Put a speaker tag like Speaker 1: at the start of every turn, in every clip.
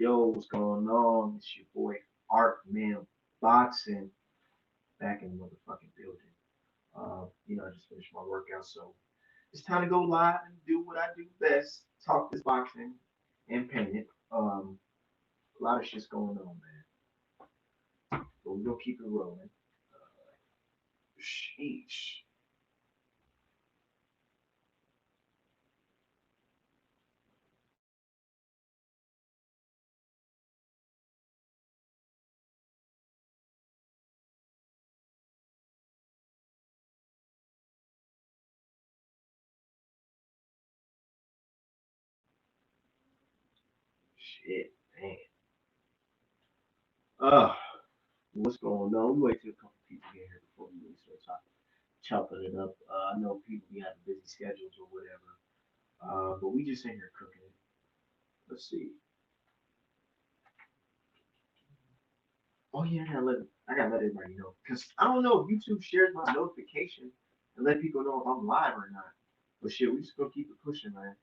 Speaker 1: Yo, what's going on? It's your boy ARTMAN Boxing back in the motherfucking building. I just finished my workout, so it's time to go live and do what I do best: talk this boxing and paint it. A lot of shit's going on, man. But we're gonna keep it rolling. Sheesh. Shit, man. Uh, what's going on? We wait till a couple people get here before we really start chopping it up. I know people be having busy schedules or whatever. But we just in here cooking it. Let's see. Oh yeah, I gotta let everybody know because I don't know if YouTube shares my notification and let people know if I'm live or not. But shit, we just gonna keep it pushing, man.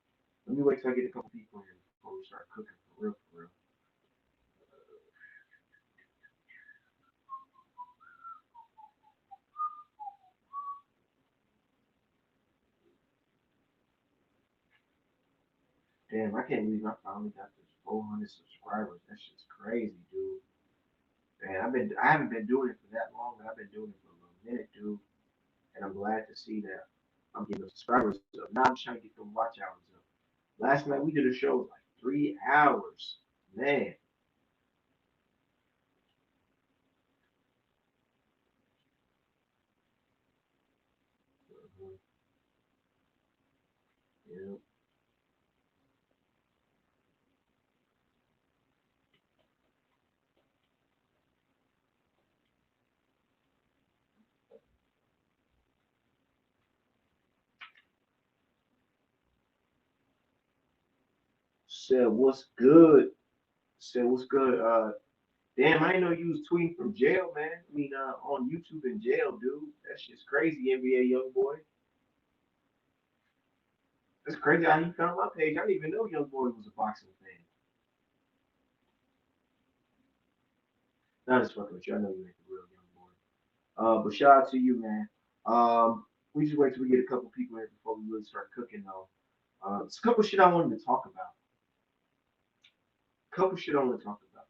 Speaker 1: Let me wait till I get a couple people here before we start cooking for real, for real. Damn, I can't believe I finally got this 400 subscribers. That shit's crazy, dude. Man, I haven't been doing it for that long, but I've been doing it for a little minute, dude. And I'm glad to see that I'm getting those subscribers up. Now I'm trying to get them watch hours up. Last night we did a show like 3 hours. Man. Mhm. Yeah. Said what's good? Said what's good? Damn, I didn't know you was tweeting from jail, man. I mean, on YouTube in jail, dude. That shit's crazy, NBA young boy. That's crazy how he found my page. I didn't even know young boy was a boxing fan. Not just fucking with you. I know you ain't the real young boy. But shout out to you, man. We just wait till we get a couple people here before we really start cooking, though. It's a couple shit I wanted to talk about. Couple shit I want to talk about.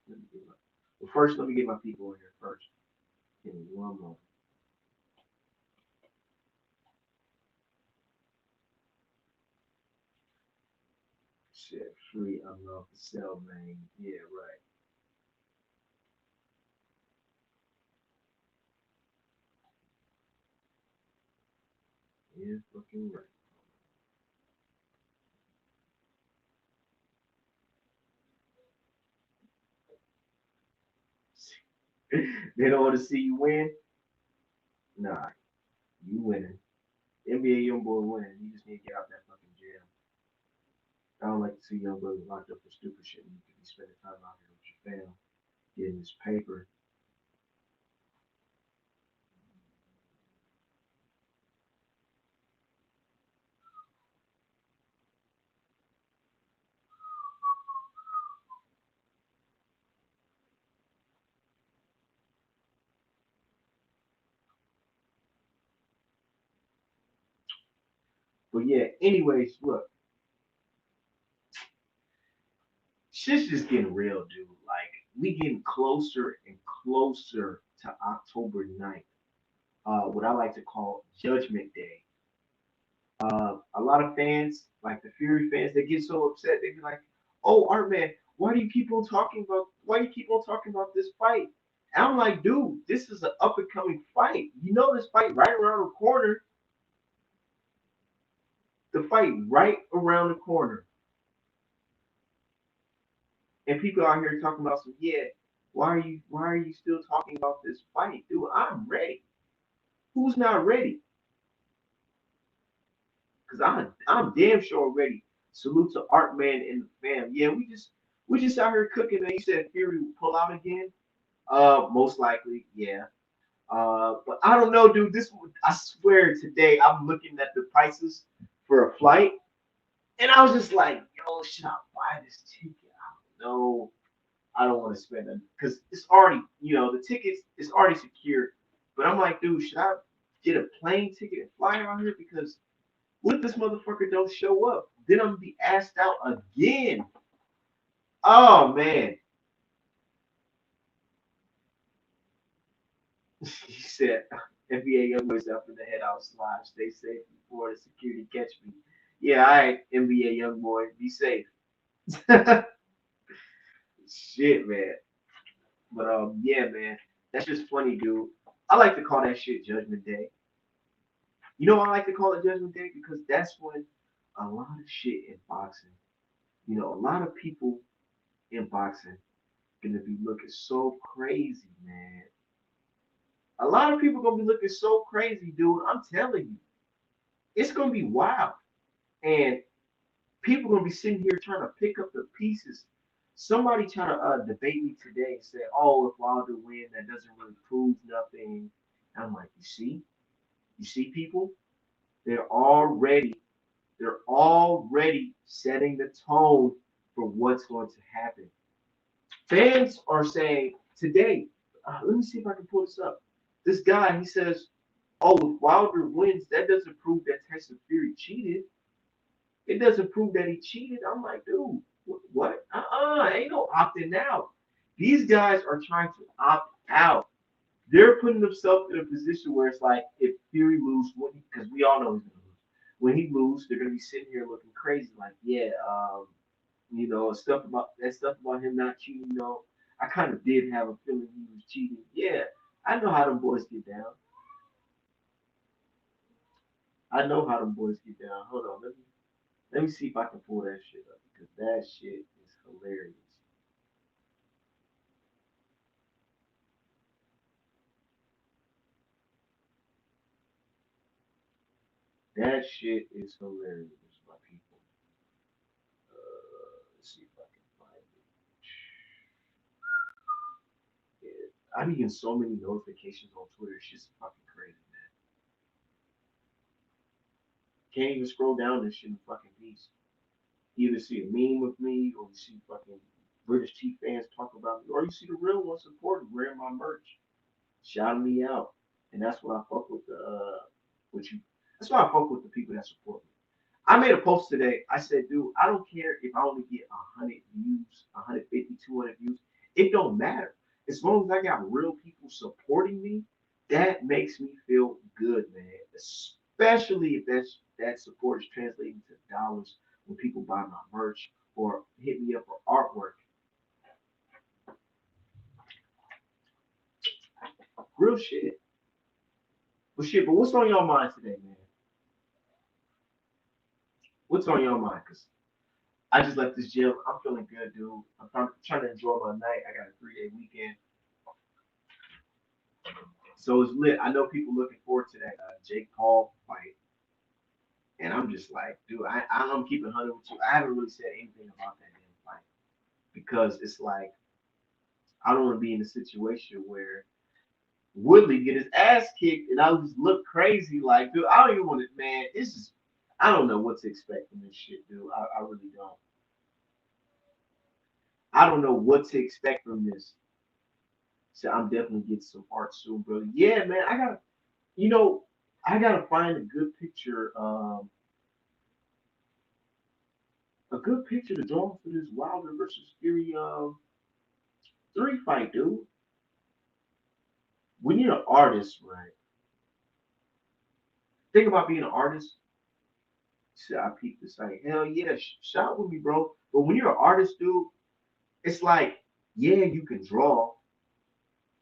Speaker 1: Let me get my, well, first, let me get my people in here first. Give me one moment. Shit, free unlawful cell name. Yeah, right. Yeah, fucking right. They don't want to see you win. Nah, you winning. NBA young boy winning. You just need to get out that fucking jail. I don't like to see young brothers locked up for stupid shit. You could be spending time out here with your fam, getting this paper. But yeah, anyways, look, shit's just getting real, dude. Like, we getting closer and closer to October 9th. What I like to call Judgment Day. A lot of fans, like the Fury fans, they get so upset. They be like, "Oh, Art Man, why do you keep on talking about? Why do you keep on talking about this fight?" And I'm like, "Dude, this is an up and coming fight. You know this fight right around the corner. The fight right around the corner, and people out here talking about some. Yeah, why are you still talking about this fight, dude? I'm ready. Who's not ready? Cause I'm damn sure ready. Salute to Art Man and the fam. Yeah, we just out here cooking. And you said Fury will pull out again. Most likely, yeah. But I don't know, dude. I swear today I'm looking at the prices for a flight, And I was just like, yo, should I buy this ticket? I don't know. I don't want to spend it because it's already, the tickets is already secured. But I'm like, dude, should I get a plane ticket and fly around here? Because what if this motherfucker don't show up? Then I'm gonna be asked out again. Oh man. He said, NBA Youngboys up in the head out slide. Stay safe before the security catch me. Yeah, all right, NBA Youngboy, be safe. Shit, man. But yeah, man, that's just funny, dude. I like to call that shit Judgment Day. You know why I like to call it Judgment Day? Because that's when a lot of shit in boxing, a lot of people in boxing gonna be looking so crazy, man. A lot of people gonna be looking so crazy, dude. I'm telling you, it's gonna be wild, and people gonna be sitting here trying to pick up the pieces. Somebody try to debate me today and say, "Oh, if Wilder win, that doesn't really prove nothing." And I'm like, you see, people, they're already they're already setting the tone for what's going to happen. Fans are saying today, let me see if I can pull this up. This guy, he says, "Oh, if Wilder wins, that doesn't prove that Tyson Fury cheated. It doesn't prove that he cheated." I'm like, dude, what? Ain't no opting out. These guys are trying to opt out. They're putting themselves in a position where it's like, if Fury loses, because we all know he's gonna lose. When he loses, they're gonna be sitting here looking crazy, like, yeah, stuff about him not cheating. I kind of did have a feeling he was cheating. Yeah, I know how them boys get down. I know how them boys get down. Hold on, let me see if I can pull that shit up because that shit is hilarious. That shit is hilarious, my people. Let's see if I can find it. Yeah, I'm getting so many notifications on Twitter. It's just fucking crazy, man. Can't even scroll down this shit in fucking peace. You either see a meme of me or you see fucking British Chief fans talk about me, or you see the real ones supporting wearing my merch, shouting me out. And that's why I fuck with you. That's why I fuck with the people that support me. I made a post today. I said, dude, I don't care if I only get 100 views, 150, 200 views. It don't matter. As long as I got real people supporting me, that makes me feel good, man. Especially if that support is translating to dollars when people buy my merch or hit me up for artwork. Real shit. But what's on your mind today, man? What's on your mind? Cause I just left this gym. I'm feeling good, dude. I'm trying to enjoy my night. I got a 3 day weekend. So it's lit. I know people looking forward to that Jake Paul fight. And I'm just like, dude, I'm keeping 100 with you. I haven't really said anything about that damn fight because it's like, I don't want to be in a situation where Woodley get his ass kicked and I just look crazy. Like, dude, I don't even want to, man. It's just, I don't know what to expect from this shit, dude. I really don't. I don't know what to expect from this. So I'm definitely getting some art soon, bro. Yeah, man. You know, I gotta find a good picture to draw for this Wilder versus Fury 3 fight, dude. When you're an artist, right? Think about being an artist. See, I peep this like, hell yeah, shout with me, bro. But when you're an artist, dude, it's like, yeah, you can draw.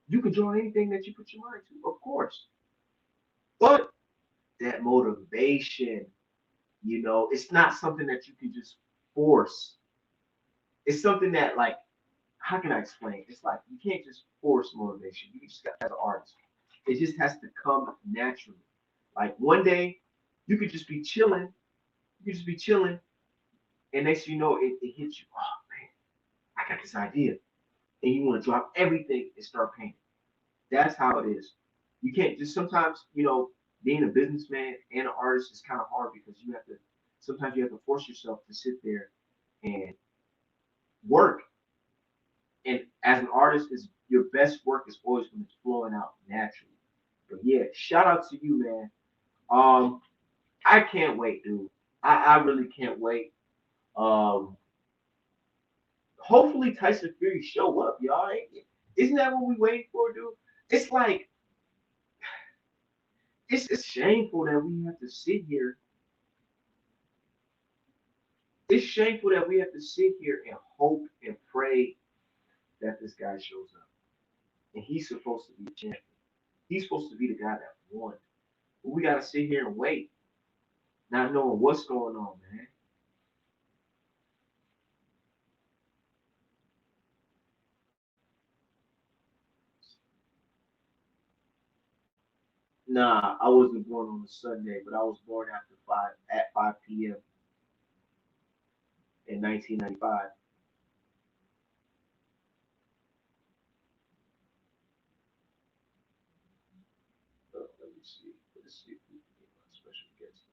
Speaker 1: You can draw anything that you put your mind to, of course. But that motivation, it's not something that you can just force. It's something that, like, how can I explain? It's like you can't just force motivation. You just got as an artist. It just has to come naturally. Like one day, you could just be chilling. You could just be chilling, and next thing you know, it hits you. Oh man, I got this idea, and you want to drop everything and start painting. That's how it is. You can't just sometimes, being a businessman and an artist is kind of hard because you have to sometimes you have to force yourself to sit there and work. And as an artist, is your best work is always when it's flowing out naturally. But yeah, shout out to you, man. Um, I can't wait, dude. I really can't wait. Um, Hopefully Tyson Fury show up, y'all. Isn't that what we waiting for, dude? It's like it's shameful that we have to sit here. It's shameful that we have to sit here and hope and pray that this guy shows up. And he's supposed to be the champion. He's supposed to be the guy that won. But we gotta sit here and wait, not knowing what's going on, man. Nah, I wasn't born on a Sunday, but I was born after 5 p.m. in 1995. Let me see. Let's see if we can get my special guest.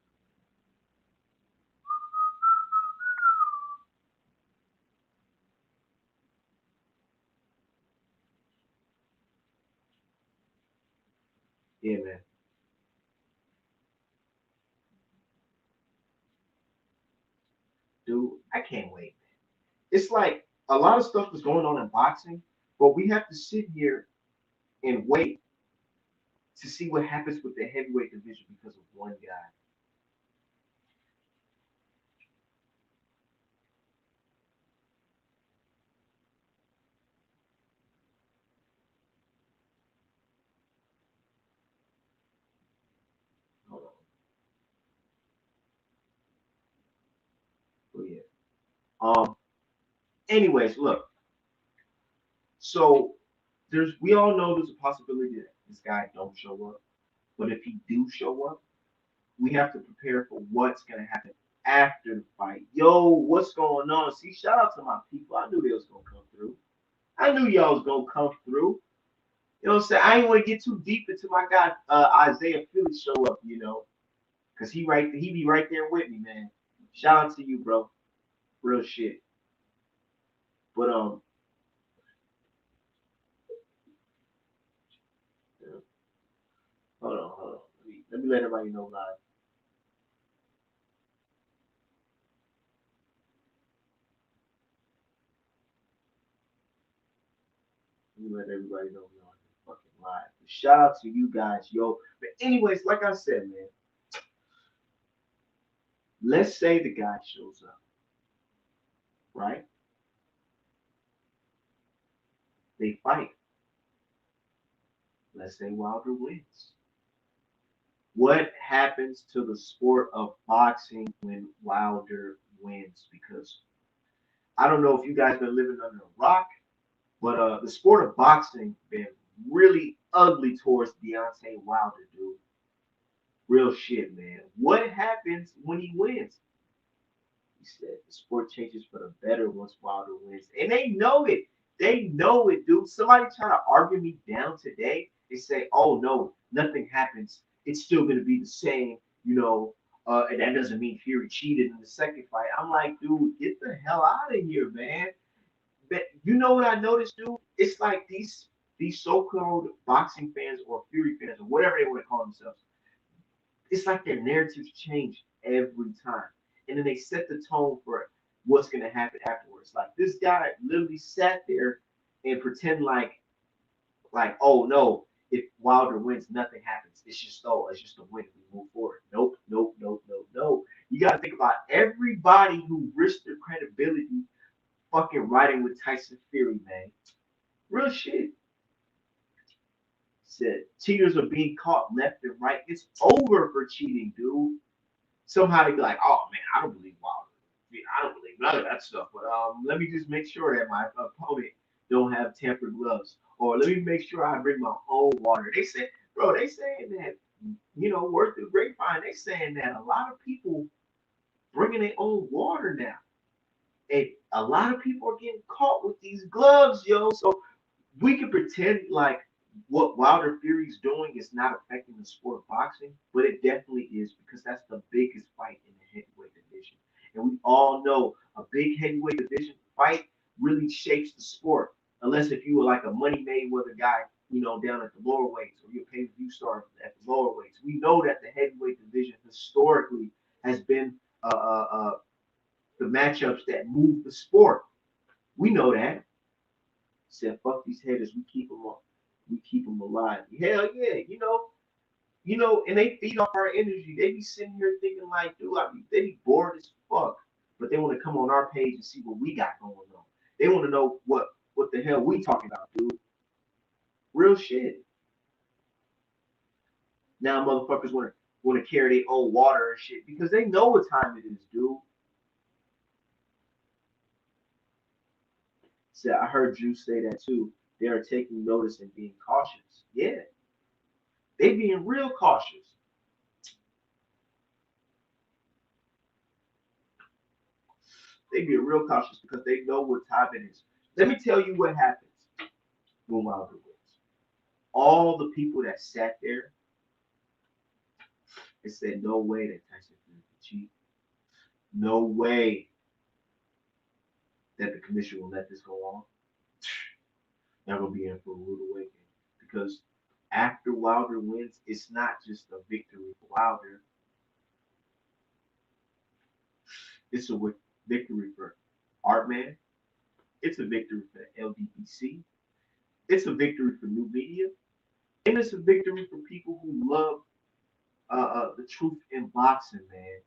Speaker 1: Yeah, man. Dude, I can't wait. It's like a lot of stuff is going on in boxing, but we have to sit here and wait to see what happens with the heavyweight division because of one guy. Hold on. But yeah. Um. Anyways, look. So we all know there's a possibility that this guy don't show up. But if he do show up, we have to prepare for what's gonna happen after the fight. Yo, what's going on? See, shout out to my people. I knew they was gonna come through. I knew y'all was gonna come through. You know what I'm saying? I ain't want to get too deep into my guy Isaiah Phillips show up, cause he be right there with me, man. Shout out to you, bro. Real shit. But yeah, hold on. Let me let everybody know live. Let me let everybody know we on fucking live. But shout out to you guys, yo. But anyways, like I said, man, let's say the guy shows up, right? They fight. Let's say Wilder wins. What happens to the sport of boxing when Wilder wins? Because I don't know if you guys been living under a rock, but the sport of boxing been really ugly towards Deontay Wilder, dude. Real shit, man. What happens when he wins? He said the sport changes for the better once Wilder wins. And they know it. They know it, dude. Somebody try to argue me down today. They say, oh no, nothing happens. It's still gonna be the same, and that doesn't mean Fury cheated in the second fight. I'm like, dude, get the hell out of here, man. But you know what I noticed, dude? It's like these so-called boxing fans or Fury fans or whatever they want to call themselves, it's like their narratives change every time. And then they set the tone for what's gonna happen afterwards. Like this guy literally sat there and pretend like, oh no, if Wilder wins, nothing happens. It's just a win. We move forward. Nope, nope, nope, nope, nope. You gotta think about everybody who risked their credibility fucking riding with Tyson Fury, man. Real shit. Said cheaters are being caught left and right. It's over for cheating, dude. Somehow they be like, oh man, I don't believe Wilder. I don't believe none of that stuff. But let me just make sure that my opponent don't have tampered gloves, or let me make sure I bring my own water. They say, bro, they saying that worth the grapevine. They saying that a lot of people bringing their own water now, and a lot of people are getting caught with these gloves, yo. So we can pretend like what Wilder Fury's doing is not affecting the sport of boxing, but it definitely is because that's the biggest fight in the heavyweight division. all know a big heavyweight division fight really shapes the sport. Unless if you were like a Money Mayweather guy, down at the lower weights, or you're a pay-per-view star at the lower weights. We know that the heavyweight division historically has been the matchups that move the sport. We know that. Said fuck these haters, we keep them on, we keep them alive. Hell yeah, and they feed off our energy. They be sitting here thinking like, dude, they be bored as fuck, but they want to come on our page and see what we got going on. They want to know what the hell we talking about, dude. Real shit. Now motherfuckers want to carry their own water and shit because they know what time it is, dude. So I heard Drew say that too. They are taking notice and being cautious. Yeah, they being real cautious. They being real cautious because they know what time it is. Let me tell you what happens when Wilder wins. All the people that sat there and said, no way that Tyson Fury can cheat. No way that the commission will let this go on. Y'all gonna be in for a rude awakening because after Wilder wins, it's not just a victory for Wilder. It's a victory for ARTMAN. It's a victory for the LDBC. It's a victory for new media. And it's a victory for people who love the truth in boxing, man.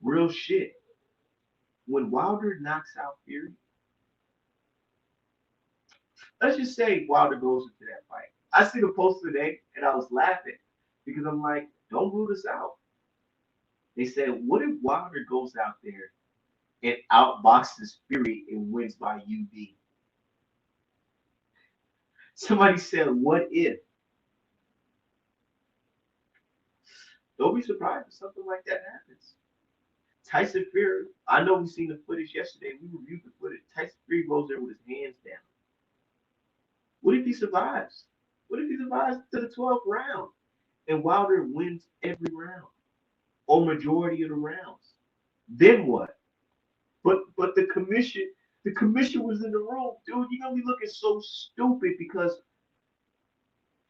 Speaker 1: Real shit. When Wilder knocks out Fury, let's just say Wilder goes into that fight. I see the post today and I was laughing because I'm like, don't rule this out. They said, what if Wilder goes out there and outboxes Fury and wins by UB? Somebody said, what if? Don't be surprised if something like that happens. Tyson Fury, I know we seen the footage yesterday. We reviewed the footage. Tyson Fury goes there with his hands down. What if he survives? What if he survives to the 12th round and Wilder wins every round or majority of the rounds? Then what? But the commission was in the room, dude. You're gonna be looking so stupid because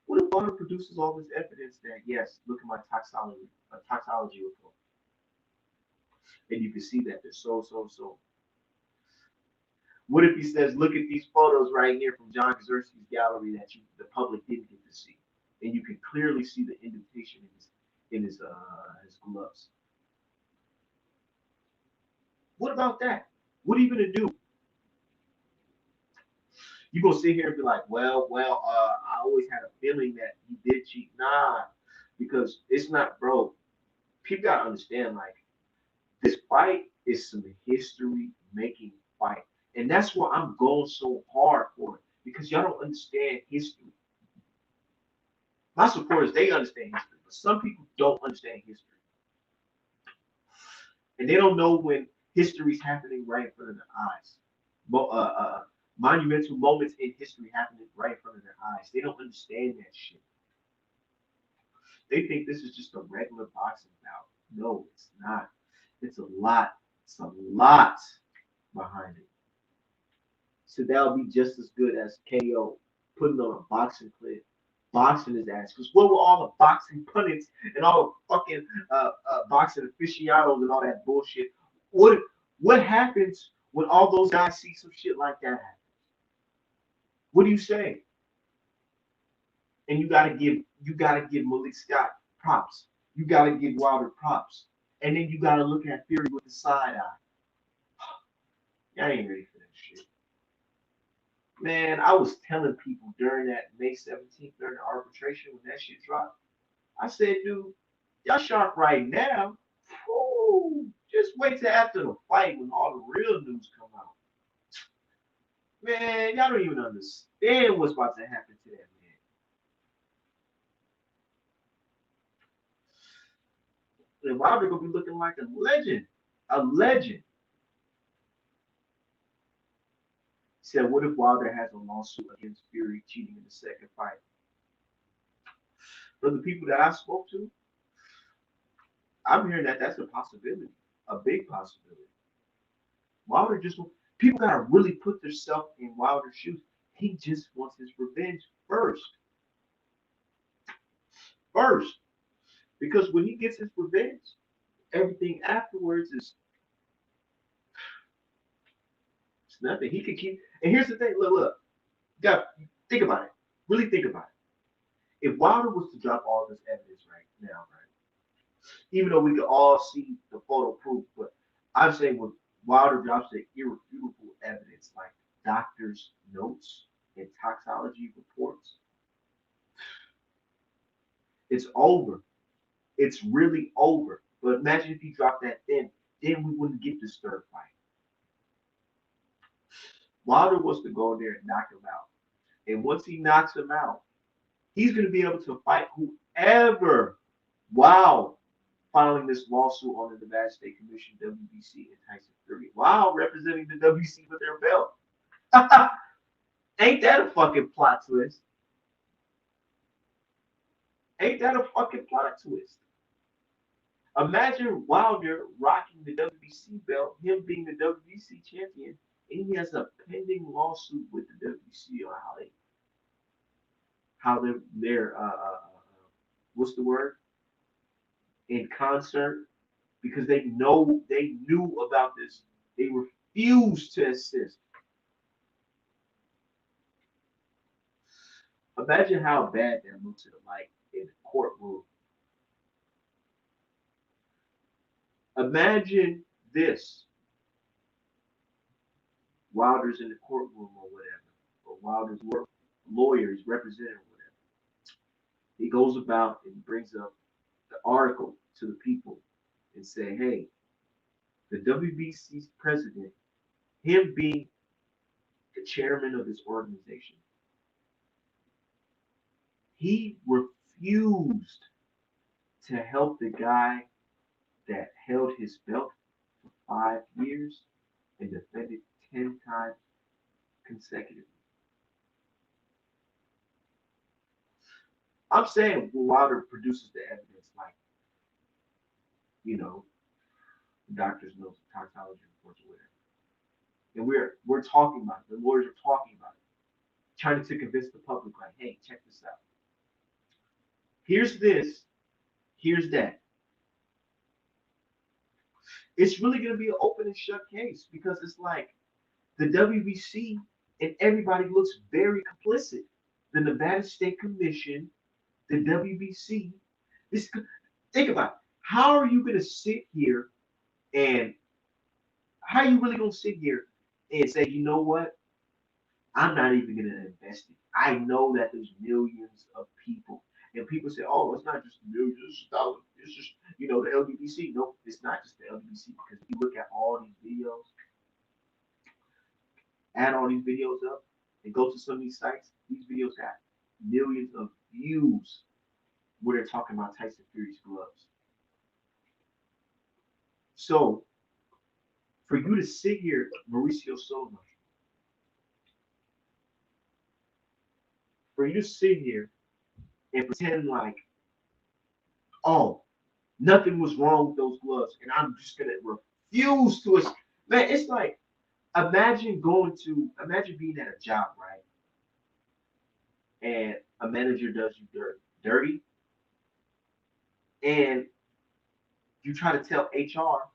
Speaker 1: what if Wilder produces all this evidence that yes, look at my toxology report, and you can see that they're so. What if he says, look at these photos right here from John Kaczynski's gallery that the public didn't get to see, and you can clearly see the indentation in his gloves. What about that? What are you gonna do? You gonna sit here and be like, I always had a feeling that he did cheat. Nah, because it's not, bro. People gotta understand, like, this fight is some history making fight. And that's why I'm going so hard for it. Because y'all don't understand history. My supporters, they understand history, but some people don't understand history. And they don't know when history's happening right in front of their eyes. Monumental moments in history happening right in front of their eyes. They don't understand that shit. They think this is just a regular boxing bout. No, it's not. It's a lot. It's a lot behind it. So that'll be just as good as KO putting on a boxing clip, boxing his ass. Because what were all the boxing pundits and all the fucking boxing aficionados and all that bullshit? What happens when all those guys see some shit like that happen? What do you say? And you gotta give Malik Scott props. You gotta give Wilder props. And then you gotta look at Fury with the side eye. Y'all ain't ready for that shit. Man, I was telling people during that May 17th, during the arbitration when that shit dropped, I said, dude, y'all shocked right now. Whew, just wait till after the fight when all the real news come out. Man, y'all don't even understand what's about to happen to that man. And Wilder gonna be looking like a legend. A legend. Said, what if Wilder has a lawsuit against Fury cheating in the second fight? From the people that I spoke to, I'm hearing that that's a possibility, a big possibility. Wilder just people gotta really put themselves in Wilder's shoes. He just wants his revenge first. First. Because when he gets his revenge, everything afterwards is it's nothing. He could keep and here's the thing, look, you gotta think about it. Really think about it. If Wilder was to drop all this evidence right now, right? Even though we could all see the photo proof, but I'm saying when Wilder drops the irrefutable evidence like doctors' notes and toxology reports, it's over. It's really over. But imagine if he dropped that then we wouldn't get this third fight. Wilder wants to go in there and knock him out. And once he knocks him out, he's going to be able to fight whoever while filing this lawsuit on the Nevada State Commission, WBC, and Tyson Fury, while representing the WBC with their belt. Ain't that a fucking plot twist? Ain't that a fucking plot twist? Imagine Wilder rocking the WBC belt, him being the WBC champion, and he has a pending lawsuit with the WBC on how they're what's the word, in concert, because they knew about this. They refused to assist. Imagine how bad that looks like in the courtroom. Imagine this. Wilder's in the courtroom or whatever, or Wilder's lawyers representing whatever. He goes about and brings up the article to the people and say, hey, the WBC's president, him being the chairman of this organization, he refused to help the guy that held his belt for 5 years and defended 10 times consecutively. I'm saying Wilder produces the evidence like, you know, doctors' notes, toxicology reports, or whatever. And we're talking about it. The lawyers are talking about it, trying to convince the public, like, hey, check this out. Here's this, here's that. It's really going to be an open and shut case because it's like the WBC and everybody looks very complicit. The Nevada State Commission, the WBC. This, think about it. How are you going to sit here and how are you really going to sit here and say, you know what? I'm not even going to invest it. I know that there's millions of people. And people say, oh, it's not just millions, it's thousands. It's just, the LBBC. No, it's not just the LBBC because if you look at all these videos, add all these videos up, and go to some of these sites, these videos got millions of views where they're talking about Tyson Fury's gloves. So, for you to sit here, Mauricio Silva, for you to sit here and pretend like, oh, nothing was wrong with those gloves, and I'm just gonna refuse to. Man, it's like imagine being at a job, right? And a manager does you dirty, and you try to tell HR,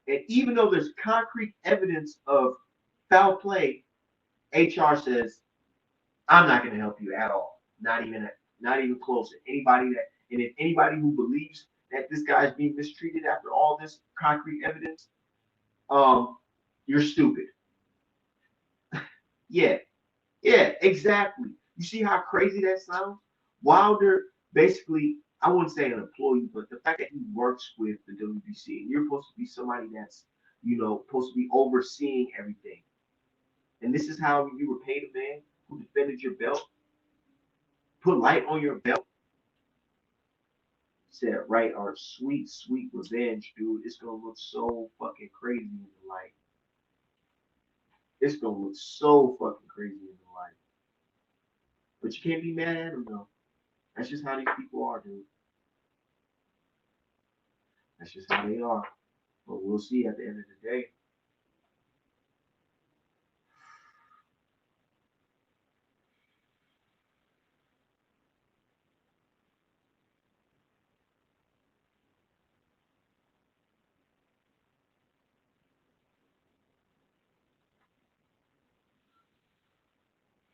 Speaker 1: and even though there's concrete evidence of foul play, HR says, I'm not going to help you at all. Not even close. And if anybody who believes that this guy is being mistreated after all this concrete evidence, you're stupid. Yeah, exactly. You see how crazy that sounds? Wilder basically, I wouldn't say an employee, but the fact that he works with the WBC and you're supposed to be somebody that's, supposed to be overseeing everything. And this is how you were paid a man who defended your belt, put light on your belt, said, right, our sweet, sweet revenge, dude. It's going to look so fucking crazy in the light. It's going to look so fucking crazy in the light. But you can't be mad at him, though. That's just how these people are, dude. That's just how they are. But we'll see at the end of the day.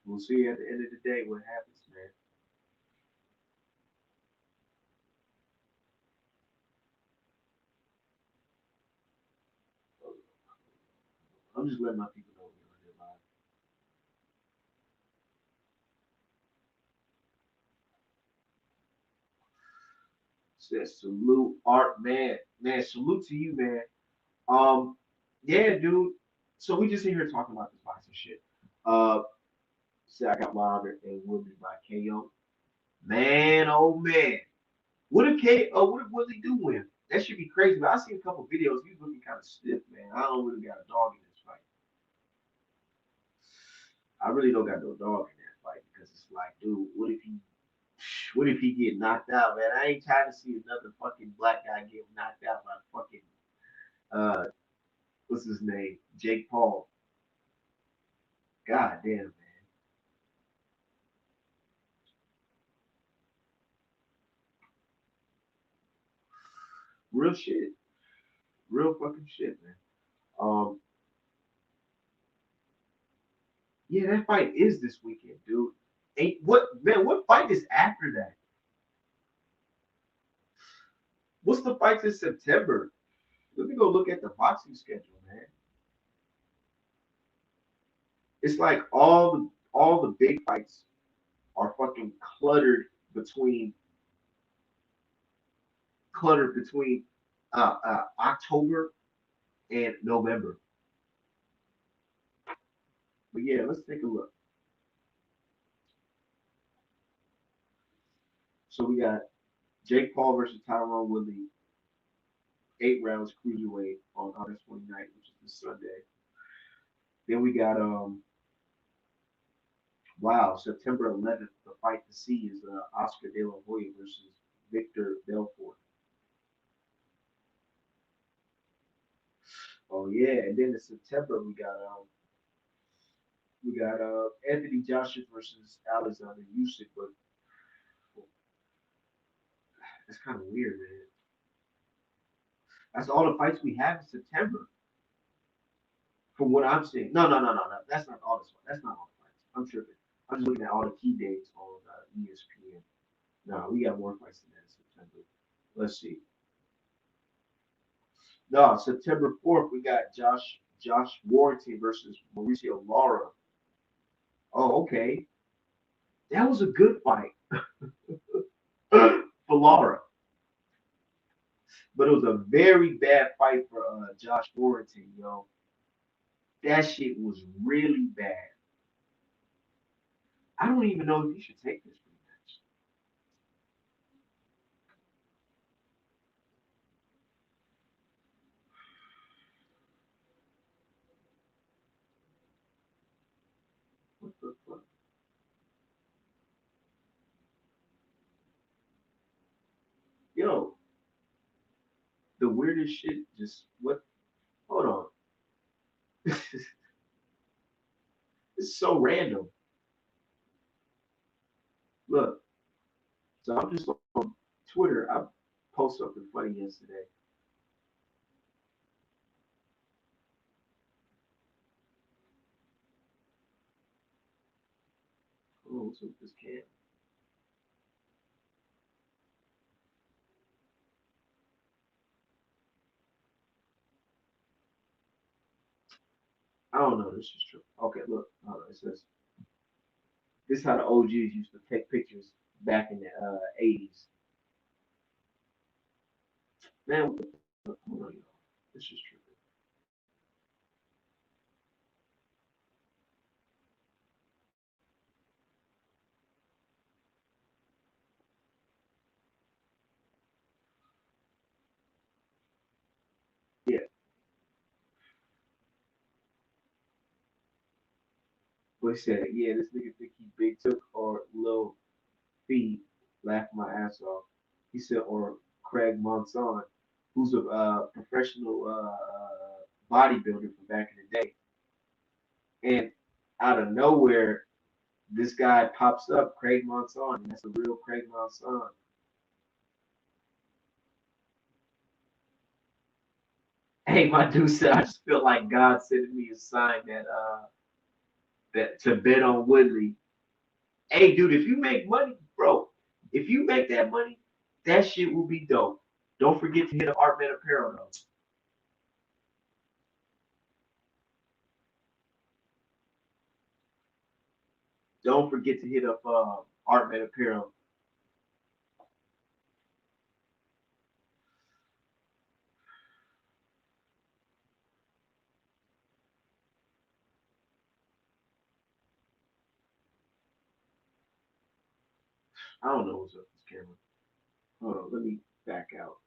Speaker 1: We'll see at the end of the day what happens, man. I'm just letting my people know we're on their live. Says salute art man. Man, salute to you, man. Um, yeah, dude. So we just in here talking about this boxing shit. Uh, say I got Wilder and Woodley by KO. Man, oh man. What if what if Woodley do win? That should be crazy. But I seen a couple videos. He's looking kind of stiff, man. I don't really got a dog in this fight. I really don't got no dog in that fight because it's like, dude, what if he get knocked out, man? I ain't trying to see another fucking black guy get knocked out by fucking uh what's his name? Jake Paul. God damn, man. Real shit. Real fucking shit, man. Um, yeah, that fight is this weekend, dude. Ain't what man, what fight is after that? What's the fights in September? Let me go look at the boxing schedule, man. It's like all the big fights are fucking between cluttered between October and November. But yeah, let's take a look. So we got Jake Paul versus Tyrone Woodley, 8 rounds cruiserweight on August 29th, which is this Sunday. Then we got September 11th. The fight to see is Oscar De La Hoya versus Victor Belfort. Oh yeah, and then in September we got Anthony Joshua versus Alexander Usyk, but that's kind of weird, man. That's all the fights we have in September, from what I'm seeing. No. That's not all this one. That's not all the fights. I'm tripping. I'm just looking at all the key dates on ESPN. No, we got more fights than that in September. Let's see. No, September 4th, we got Josh Warrington versus Mauricio Lara. Oh, okay. That was a good fight for Lara, but it was a very bad fight for Josh Warrington, yo. That shit was really bad. I don't even know if he should take this rematch. What the fuck? Yo, the weirdest shit. Just what? Hold on. It's so random. Look, so I'm just on Twitter. I posted something funny yesterday. Oh, what's up with this cam? I don't know. This is true. Okay, look. It says this is how the OGs used to take pictures back in the 80s. Man, what the fuck? Hold on, y'all. This is true. Yeah, but he said, yeah, this nigga think he big took or low feed, laughed my ass off. He said, or Craig Monson, who's a professional bodybuilder from back in the day. And out of nowhere, this guy pops up, Craig Monson, and that's a real Craig Monson. Hey, my dude said, I just feel like God sending me a sign that to bet on Woodley. Hey, dude, if you make money, bro, if you make that money, that shit will be dope. Don't forget to hit up Artman Apparel though. Don't forget to hit up Artman Apparel. I don't know what's up with this camera. Hold on, let me back out.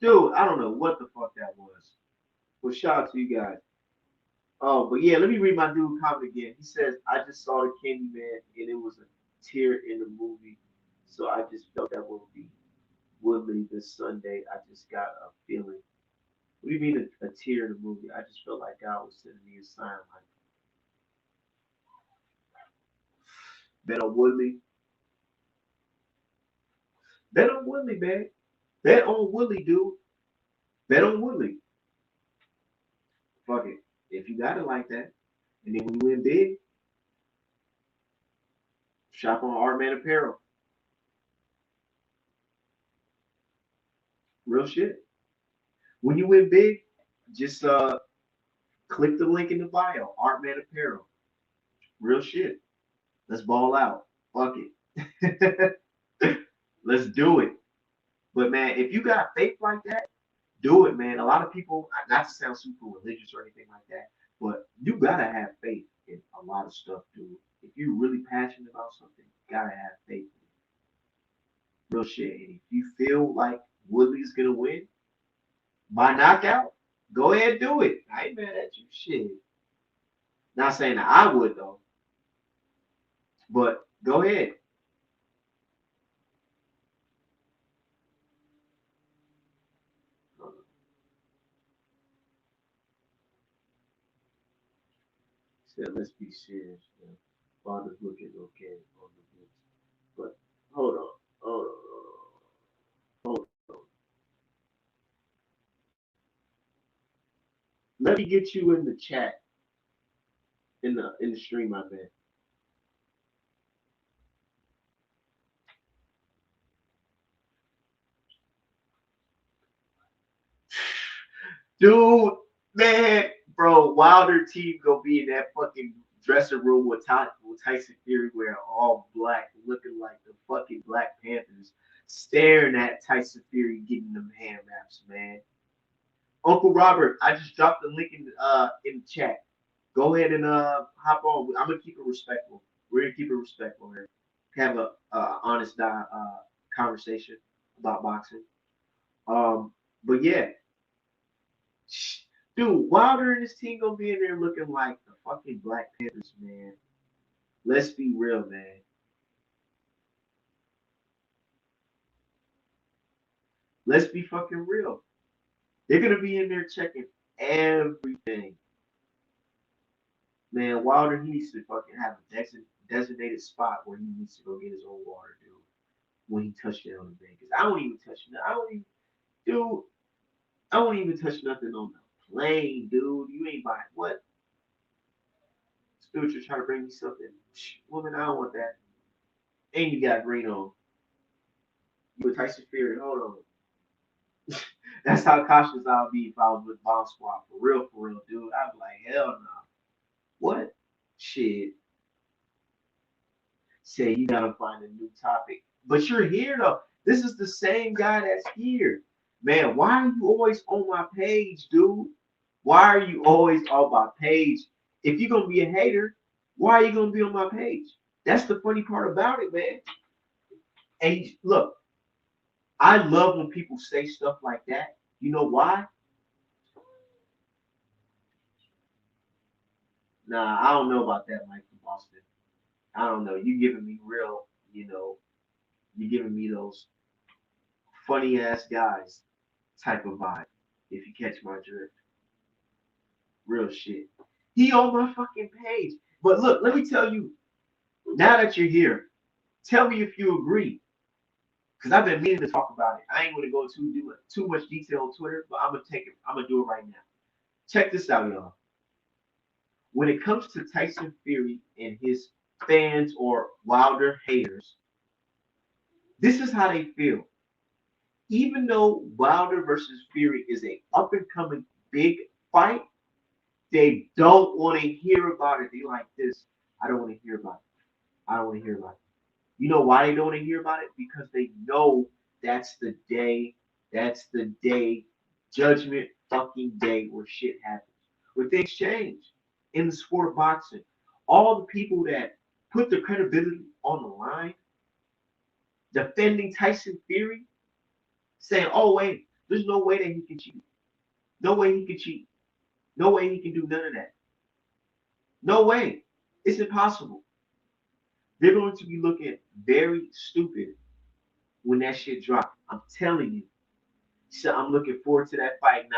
Speaker 1: Dude, I don't know what the fuck that was. Well, shout out to you guys. Oh, but yeah, let me read my dude comment again. He says, I just saw the Candyman and it was a tear in the movie. So I just felt that will be Woodley this Sunday. I just got a feeling. What do you mean a tear in the movie? I just felt like God was sending me a sign like bet on Woodley. Bet on Woodley, man. Bet on Woodley, dude. Bet on Woodley. Fuck it. If you got it like that. And then when you win big, shop on Artman Apparel. Real shit. When you win big, just click the link in the bio. Artman Apparel. Real shit. Let's ball out. Fuck it. Let's do it. But man, if you got faith like that, do it, man. A lot of people, not to sound super religious or anything like that, but you gotta have faith in a lot of stuff, dude. If you're really passionate about something, you gotta have faith in it. Real shit. And if you feel like Woodley's gonna win by knockout, go ahead and do it. I ain't mad at you. Shit. Not saying that I would though, but go ahead. Said, let's be serious, man. Father's looking okay on the books. But hold on, hold on, hold on. Let me get you in the chat in the stream, I bet. Dude, man, bro, Wilder team gonna be in that fucking dressing room with Tyson Fury wearing all black, looking like the fucking Black Panthers, staring at Tyson Fury getting them hand wraps, man. Uncle Robert, I just dropped the link in the chat. Go ahead and hop on. I'm gonna keep it respectful. We're gonna keep it respectful here. Have a honest conversation about boxing. But yeah, dude, Wilder and his team gonna be in there looking like the fucking Black Panthers, man. Let's be real, man. Let's be fucking real. They're gonna be in there checking everything. Man, Wilder he needs to fucking have a designated spot where he needs to go get his own water, dude. When he touched down in Vegas, I don't even touch. I don't even, dude. I won't even touch nothing on the plane, dude. You ain't buying what? Dude, you're trying to bring me something. Woman, I don't want that. And you got green on. You a Tyson Fury? Hold on. That's how cautious I'll be if I was with Bomb Squad. For real, dude. I'd be like, hell no. What? Shit. Say you gotta find a new topic. But you're here though. This is the same guy that's here. Man, why are you always on my page, dude? Why are you always on my page? If you're gonna be a hater, why are you gonna be on my page? That's the funny part about it, man. And look, I love when people say stuff like that. You know why? Nah, I don't know about that, Mike from Boston. I don't know. You giving me real, you giving me those funny ass guys type of vibe. If you catch my drift, real shit. He on my fucking page. But look, let me tell you. Now that you're here, tell me if you agree. Because I've been meaning to talk about it. I ain't gonna go too much detail on Twitter, but I'm gonna take it. I'm gonna do it right now. Check this out, y'all. When it comes to Tyson Fury and his fans or Wilder haters, this is how they feel. Even though Wilder versus Fury is a up and coming big fight, they don't want to hear about it. They like this. I don't want to hear about it. I don't want to hear about it. You know why they don't want to hear about it? Because they know that's the day, that's the day, judgment fucking day where shit happens, where things change in the sport of boxing. All the people that put their credibility on the line, defending Tyson Fury, saying, oh, wait, there's no way that he can cheat. No way he can cheat. No way he can do none of that. No way. It's impossible. They're going to be looking very stupid when that shit drops. I'm telling you. So I'm looking forward to that fight.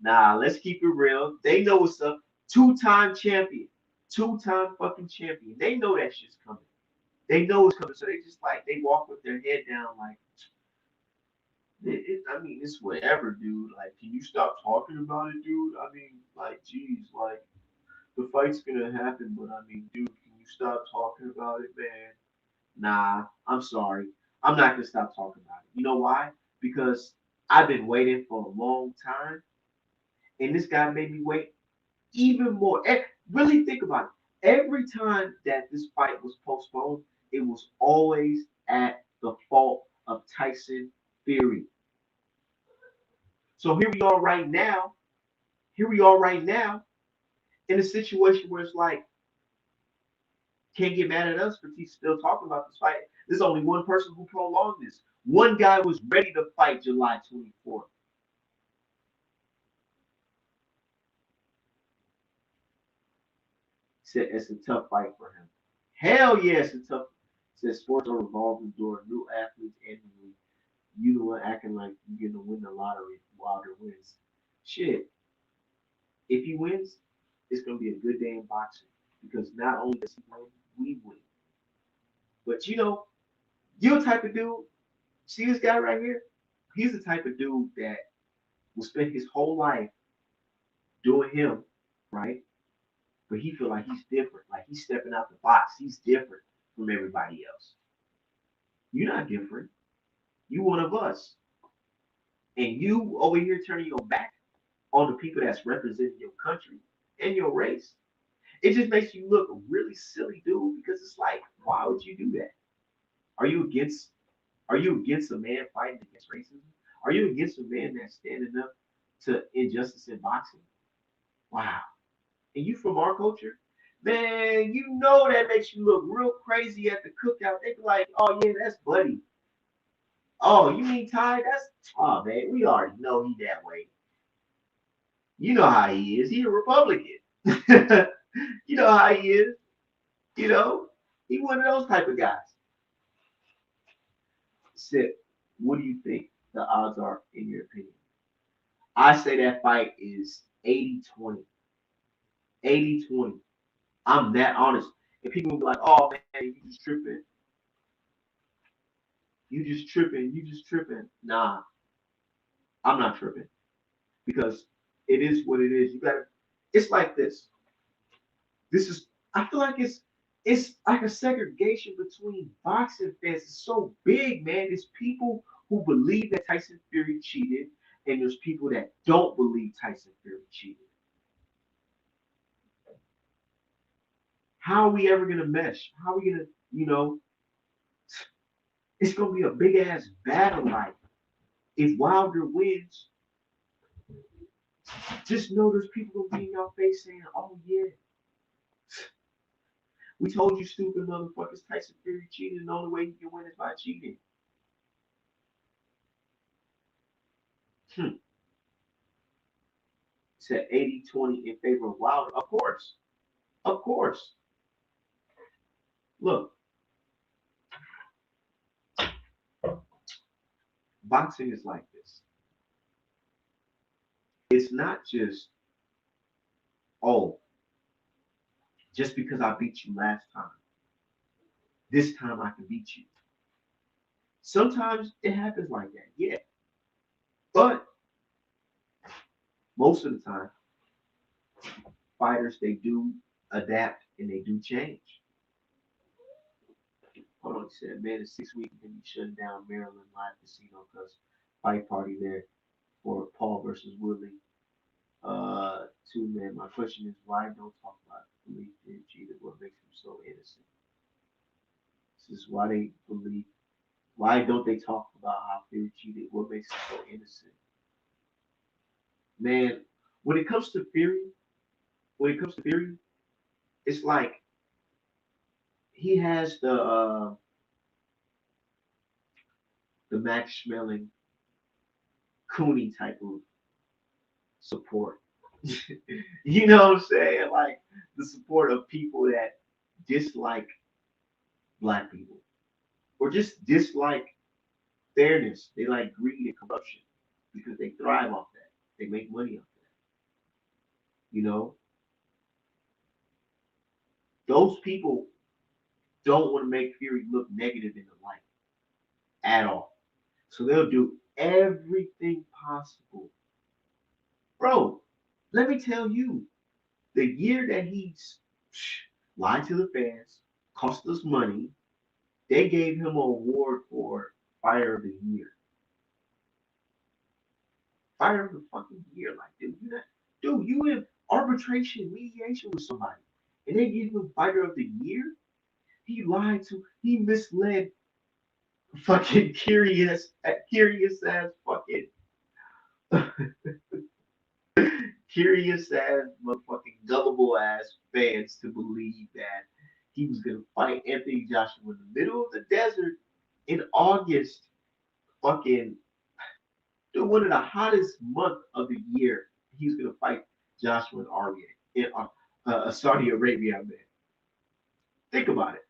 Speaker 1: Nah, let's keep it real. They know what's up. Two-time champion. Two-time fucking champion. They know that shit's coming. They know it's coming. So they just like, they walk with their head down like, I mean, it's whatever, dude. Like, can you stop talking about it, dude? I mean, like, geez, like, the fight's gonna happen, but I mean, dude, can you stop talking about it, man? Nah, I'm sorry. I'm not gonna stop talking about it. You know why? Because I've been waiting for a long time, and this guy made me wait even more. Really think about it. Every time that this fight was postponed, it was always at the fault of Tyson Fury. So here we are right now. Here we are right now in a situation where it's like, can't get mad at us for still talking about this fight. There's only one person who prolonged this. One guy was ready to fight July 24th. Said it's a tough fight for him. Hell yeah, it's a tough. Said sports are revolving door. New athletes annually. You the one acting like you're gonna win the lottery. Wilder wins. Shit. If he wins, it's gonna be a good day in boxing because not only does he win, we win. But you're the type of dude. See this guy right here? He's the type of dude that will spend his whole life doing him, right? But he feel like he's different, like he's stepping out the box. He's different from everybody else. You're not different. You one of us, and you over here turning your back on the people that's representing your country and your race. It just makes you look really silly, dude. Because it's like, why would you do that? Are you against? Are you against a man fighting against racism? Are you against a man that's standing up to injustice in boxing? Wow. And you from our culture? Man, you know that makes you look real crazy at the cookout. They be like, oh yeah, that's Buddy. Oh, you mean Ty? That's oh man, we already know he that way. You know how he is. He a Republican. You know how he is. You know, he one of those type of guys. Sip, what do you think the odds are in your opinion? I say that fight is 80-20. 80-20. I'm that honest. And people will be like, oh man, you just tripping. You just tripping. You just tripping. Nah, I'm not tripping. Because it is what it is. You gotta it's like this. This is I feel like It's like a segregation between boxing fans. It's so big, man. There's people who believe that Tyson Fury cheated, and there's people that don't believe Tyson Fury cheated. How are we ever gonna mesh? How are we gonna, it's gonna be a big ass battle. Like if Wilder wins, just know there's people gonna be in your face saying, "Oh yeah, we told you stupid motherfuckers Tyson Fury cheated, and the only way he can win is by cheating." Hmm. Said 80-20 in favor of Wilder. Of course. Of course. Look, boxing is like this. It's not just, oh, just because I beat you last time, this time I can beat you. Sometimes it happens like that, yeah. But most of the time, fighters, they do adapt and they do change. Hold on, he said, man, in 6 weeks, going to be shutting down Maryland Live Casino because fight party there for Paul versus Woodley. Two men. My question is, why don't talk about belief in Jesus? What makes him so innocent? This is why they believe. Why don't they talk about how Fury cheated? What makes him so innocent? Man, when it comes to Fury, when it comes to Fury, it's like he has the Max Schmeling Cooney type of support. You know what I'm saying? Like the support of people that dislike black people or just dislike fairness. They like greed and corruption because they thrive off that. They make money off that. You know, those people don't want to make Fury look negative in the light at all. So they'll do everything possible. Bro, let me tell you, the year that he's lied to the fans, cost us money, they gave him an award for Fire of the Year. Fire of the fucking year. Like, dude, you in arbitration mediation with somebody, and they give him Fighter of the Year. He misled fucking curious ass fucking curious ass motherfucking gullible ass fans to believe that he was gonna fight Anthony Joshua in the middle of the desert in August, fucking dude, one of the hottest month of the year. He's gonna fight Joshua in Arabia in Saudi Arabia, man. Think about it.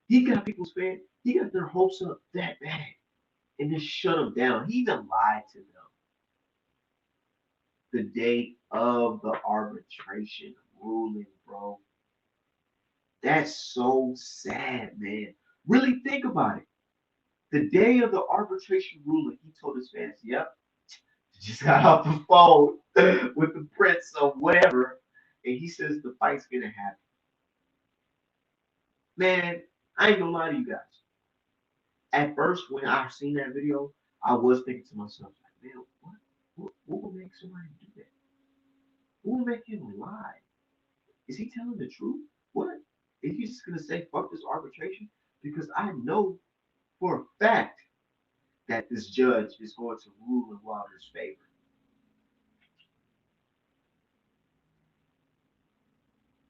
Speaker 1: He got people's fans. He got their hopes up that bad, and just shut them down. He even lied to them the day of the arbitration ruling, bro. That's so sad, man. Really think about it. The day of the arbitration ruling, he told his fans, "Yep, just got off the phone with the prince or whatever," and he says the fight's gonna happen. Man, I ain't gonna lie to you guys. At first, when I seen that video, I was thinking to myself, like, man, what would make somebody do that? What would make him lie? Is he telling the truth? What? Is he just gonna say fuck this arbitration? Because I know for a fact that this judge is going to rule in Wilder's favor.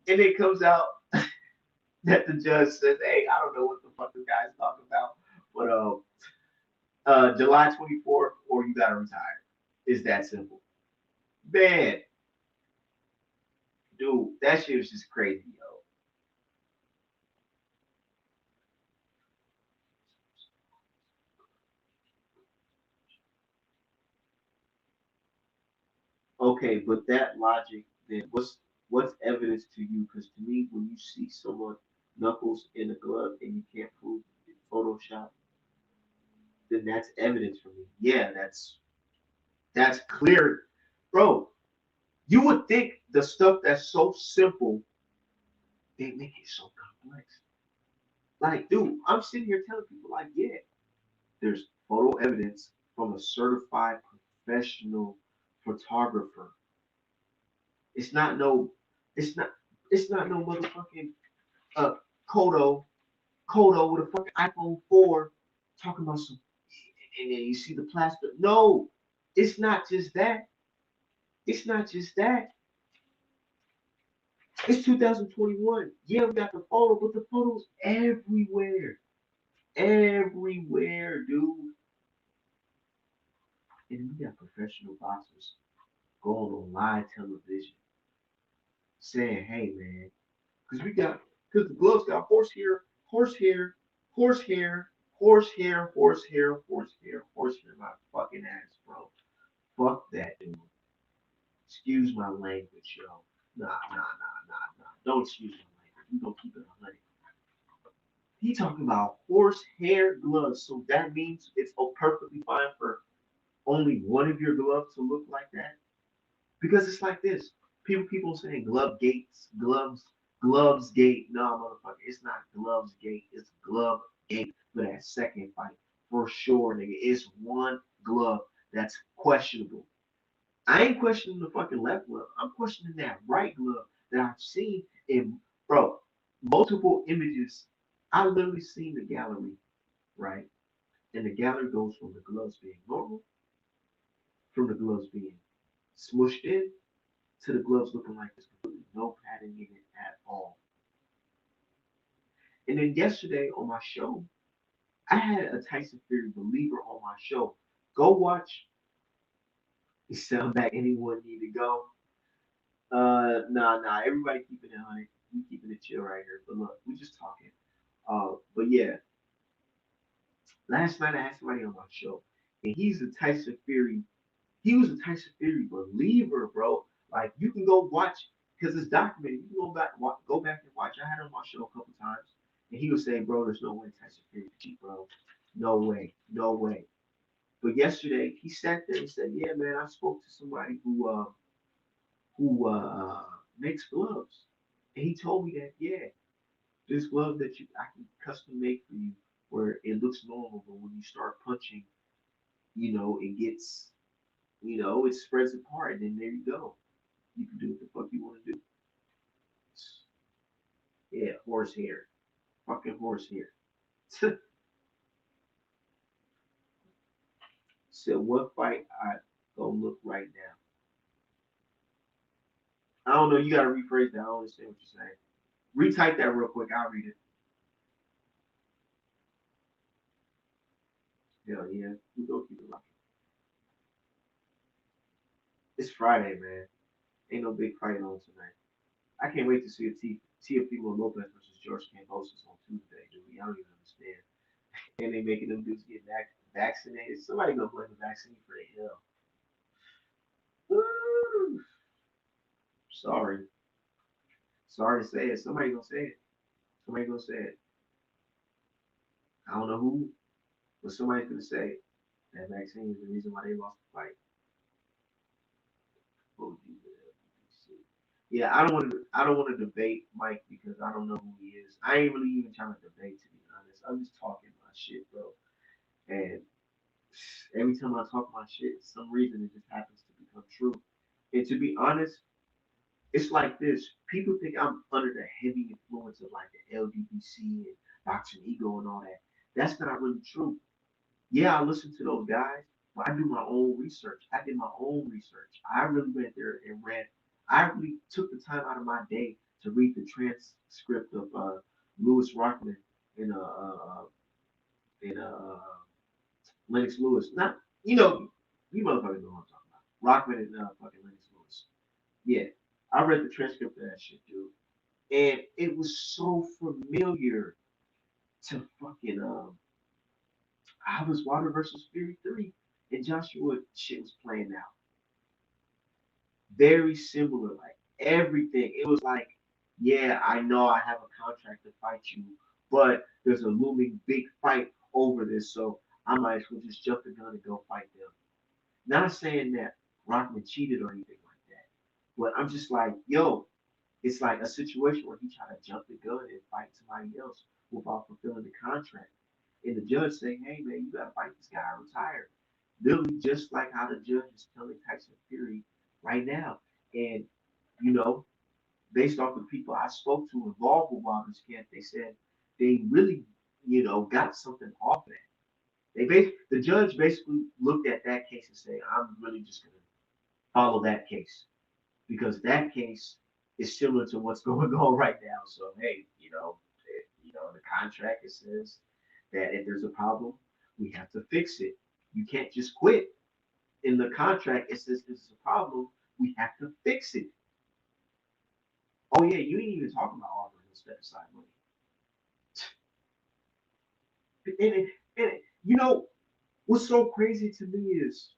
Speaker 1: And it comes out that the judge says, "Hey, I don't know what the fuck this guy's talking about, but July 24th, or you gotta retire." It's that simple. Man, dude, that shit was just crazy, yo. Okay, but that logic, then what's evidence to you? Because to me, when you see someone knuckles in a glove and you can't prove it Photoshop, then that's evidence for me. Yeah, that's clear, bro. You would think the stuff that's so simple they make it so complex. Like, dude, I'm sitting here telling people, like, yeah, there's photo evidence from a certified professional photographer. It's not no, it's not, it's not no motherfucking uh Kodo, Kodo with a fucking iPhone 4 talking about some, and then you see the plastic. No, it's not just that. It's not just that. It's 2021. Yeah, we got the photo, but the photos everywhere. Everywhere, dude. And we got professional boxers going on live television saying, hey man, because the gloves got horsehair, horsehair, horsehair, horsehair, horsehair, horsehair, horsehair, my fucking ass, bro. Fuck that, dude. Excuse my language, yo. Nah. Don't excuse my language. We gonna keep it on language. He talking about horsehair gloves, so that means it's perfectly fine for only one of your gloves to look like that. Because it's like this. People saying glove gates, gloves gate. No, motherfucker, it's not gloves gate. It's glove gate for that second fight. For sure, nigga. It's one glove that's questionable. I ain't questioning the fucking left glove. I'm questioning that right glove that I've seen in, bro, multiple images. I literally seen the gallery, right? And the gallery goes from the gloves being normal, from the gloves being smushed in, to the gloves looking like there's completely no padding in it at all. And then yesterday on my show, I had a Tyson Fury believer on my show. Go watch. You sound back. Anyone need to go? Nah. Everybody keeping it honey. We keeping it chill right here. But look, we just talking. But yeah, last night I had somebody on my show, and he's a Tyson Fury. He was a Tyson Fury believer, bro. Like you can go watch because it's documented. You can go back and watch. I had him on my show a couple times, and he was saying, "Bro, there's no way Tyson Fury cheat, bro. No way, no way." But yesterday he sat there and said, "Yeah, man, I spoke to somebody who makes gloves, and he told me that yeah, this glove that you I can custom make for you, where it looks normal, but when you start punching, it gets, it spreads apart, and then there you go. You can do what the fuck you want to do." Yeah, horsehair. Fucking horsehair. So what fight I go look right now? I don't know. You gotta rephrase that. I don't understand what you're saying. Retype that real quick. I'll read it. Hell yeah. We go keep it rocking. It's Friday, man. Ain't no big fight on tonight. I can't wait to see Tia Fimo Lopez versus George Kambosos on Tuesday, dude. I don't even understand. And they making them dudes get vaccinated. Somebody gonna blame the vaccine for the hell. Woo! Sorry. Sorry to say it. Somebody gonna say it. Somebody gonna say it. I don't know who, but somebody's gonna say it. That vaccine is the reason why they lost the fight. Yeah, I don't want to debate Mike because I don't know who he is. I ain't really even trying to debate to be honest. I'm just talking my shit, bro. And every time I talk my shit, some reason it just happens to become true. And to be honest, it's like this. People think I'm under the heavy influence of like the LDBC and Boxing Ego and all that. That's not really true. Yeah, I listen to those guys, but I do my own research. I did my own research. I really went there and read. I really took the time out of my day to read the transcript of Lewis Rockman and Lennox Lewis. Not you motherfuckers know what I'm talking about. Rockman and fucking Lennox Lewis. Yeah, I read the transcript of that shit, dude, and it was so familiar to fucking I was Wilder versus Fury 3, and Joshua shit was playing out. Very similar, like everything. It was like, yeah, I know I have a contract to fight you, but there's a looming big fight over this, so I might as well just jump the gun and go fight them. Not saying that Rockman cheated or anything like that, but I'm just like, yo, It's like a situation where he tried to jump the gun and fight somebody else without fulfilling the contract. And the judge saying, hey man, you gotta fight this guy or retire. Literally just like how the judge is telling Tyson Fury right now. And, you know, based off the people I spoke to involved with Wilder's camp, they said they really, got something off of that. The judge basically looked at that case and said, I'm really just gonna follow that case because that case is similar to what's going on right now. So hey, in the contract it says that if there's a problem, we have to fix it. You can't just quit. In the contract, it says this is a problem. We have to fix it. Oh yeah, you ain't even talking about offering to step aside money. And what's so crazy to me is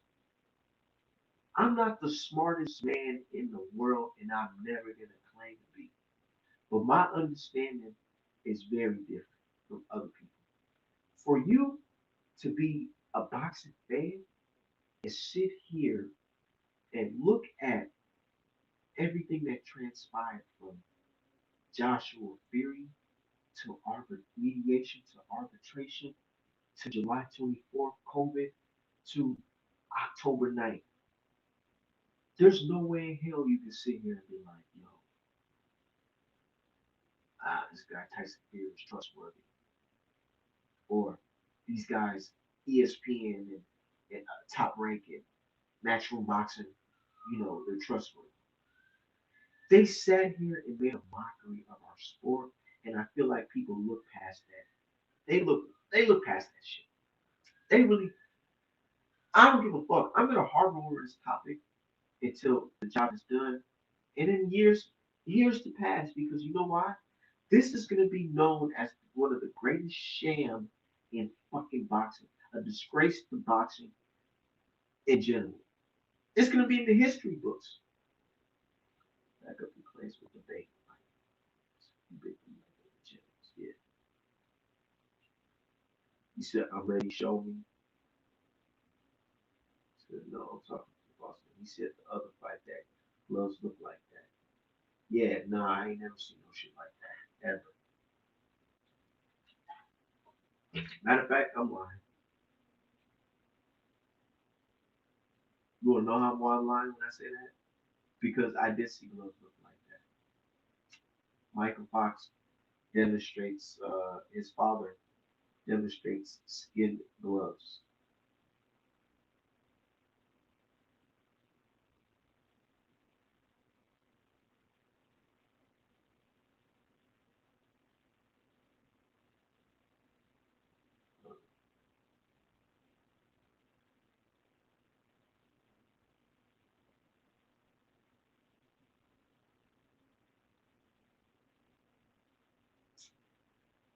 Speaker 1: I'm not the smartest man in the world, and I'm never gonna claim to be. But my understanding is very different from other people. For you to be a boxing fan and sit here and look at everything that transpired from Joshua Fury to mediation to arbitration to July 24th, COVID to October 9th. There's no way in hell you can sit here and be like, yo, this guy Tyson Fury is trustworthy. Or these guys, ESPN and top ranking, matchroom boxing, they're trustworthy. They sat here and made a mockery of our sport, and I feel like people look past that. They look past that shit. They really, I don't give a fuck. I'm gonna harbor over this topic until the job is done, and in years to pass, because you know why? This is gonna be known as one of the greatest sham in fucking boxing, a disgrace to boxing in general. It's gonna be in the history books. Back up in place with the bacon. Yeah. He said, I'm ready, show me. I said, no, I'm talking to the boss. He said the other fight that gloves look like that. Yeah, nah, I ain't never seen no shit like that. Ever. Matter of fact, I'm lying. You wanna know how I'm lying when I say that? Because I did see gloves look like that. Michael Fox demonstrates, his father demonstrates skin gloves.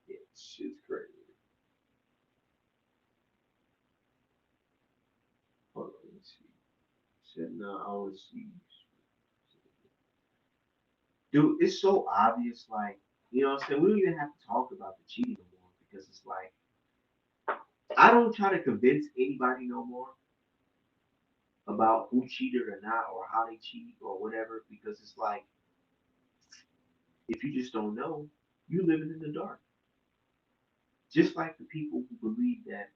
Speaker 1: Yeah, shit's crazy. Hold on, let me see. Said no, I want to see. Dude, it's so obvious. Like, you know what I'm saying? We don't even have to talk about the cheating no more because it's like I don't try to convince anybody no more about who cheated or not or how they cheat or whatever because it's like if you just don't know, you living in the dark. Just like the people who believe that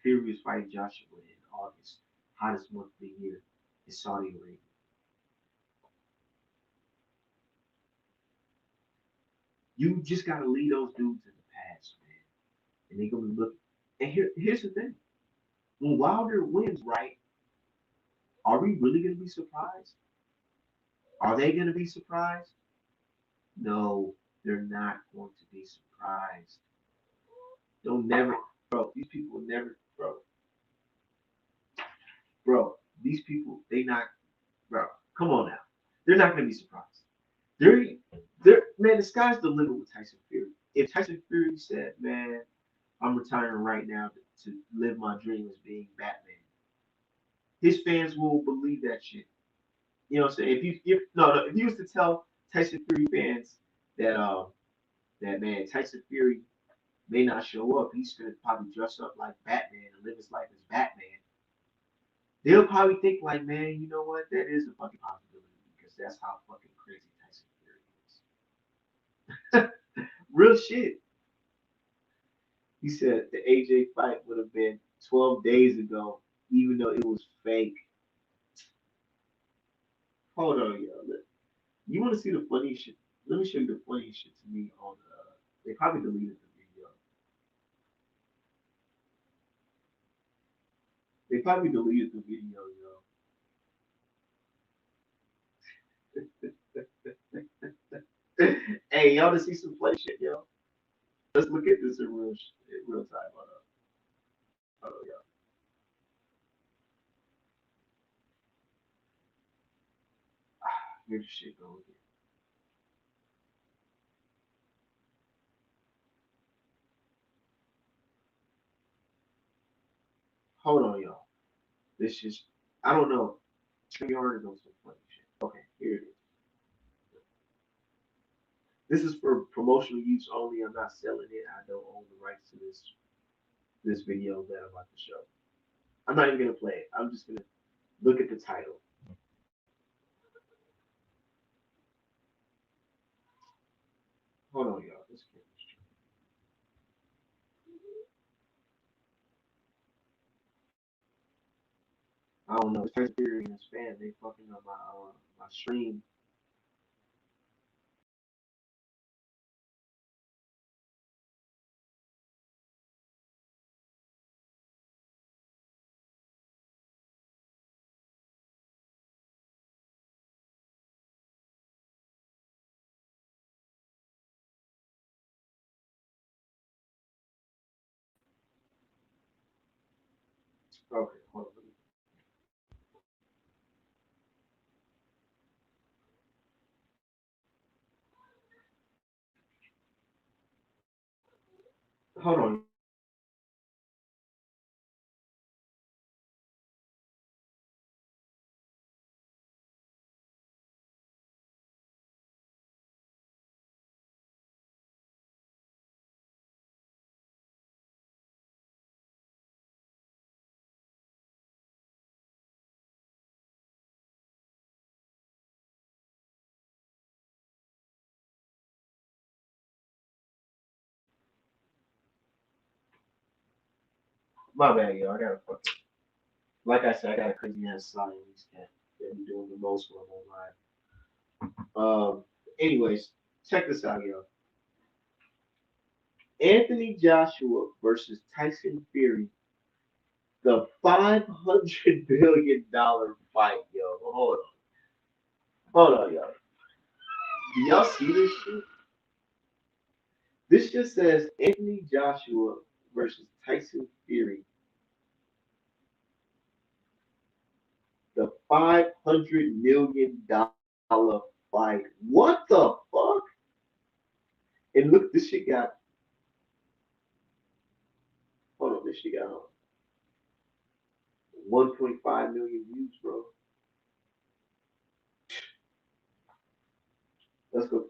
Speaker 1: Fury was fighting Joshua in August, hottest month of the year in Saudi Arabia. You just gotta leave those dudes in the past, man. And they're gonna look. And here's the thing: when Wilder wins, right? Are we really gonna be surprised? Are they gonna be surprised? No, they're not going to be surprised. They'll never, bro. These people will never, bro. These people, they not, bro. Come on now, they're not gonna be surprised. They're, man. The sky's the limit with Tyson Fury. If Tyson Fury said, man, I'm retiring right now to live my dream as being Batman, his fans will believe that shit. You know what I'm saying? If you was to tell Tyson Fury fans that that man Tyson Fury may not show up, he's gonna probably dress up like Batman and live his life as Batman. They'll probably think like, man, you know what? That is a fucking possibility because because that's how fucking crazy Tyson Fury is. Real shit. He said the AJ fight would have been 12 days ago, even though it was fake. Hold on, yo. You want to see the funny shit? Let me show you the funny shit to me on. They probably deleted the video. They probably deleted the video, yo. Hey, y'all to see some funny shit, yo. Let's look at this in real time. Hold on. Hold on, yo. Here's the shit going here. Hold on, y'all. This is I don't know. You already know some funny shit. Okay, here it is. This is for promotional use only. I'm not selling it. I don't own the rights to this video that I'm about to show. I'm not even gonna play it. I'm just gonna look at the title. Hold on, y'all. This kid is I don't know. It's Thanksgiving and spam. They fucking up my stream. Okay, hold on. Hold on. My bad, y'all. I got a fucking like I said, I got a crazy ass silence cat that be doing the most when I'm online. Anyways, check this out, yo. Anthony Joshua versus Tyson Fury, the $500 billion fight, yo. Hold on, y'all. Do y'all see this shit? This just says Anthony Joshua versus Tyson Fury, the $500 million fight. What the fuck? And look, this shit got. Hold on, this shit got 1.5 million views, bro. Let's go.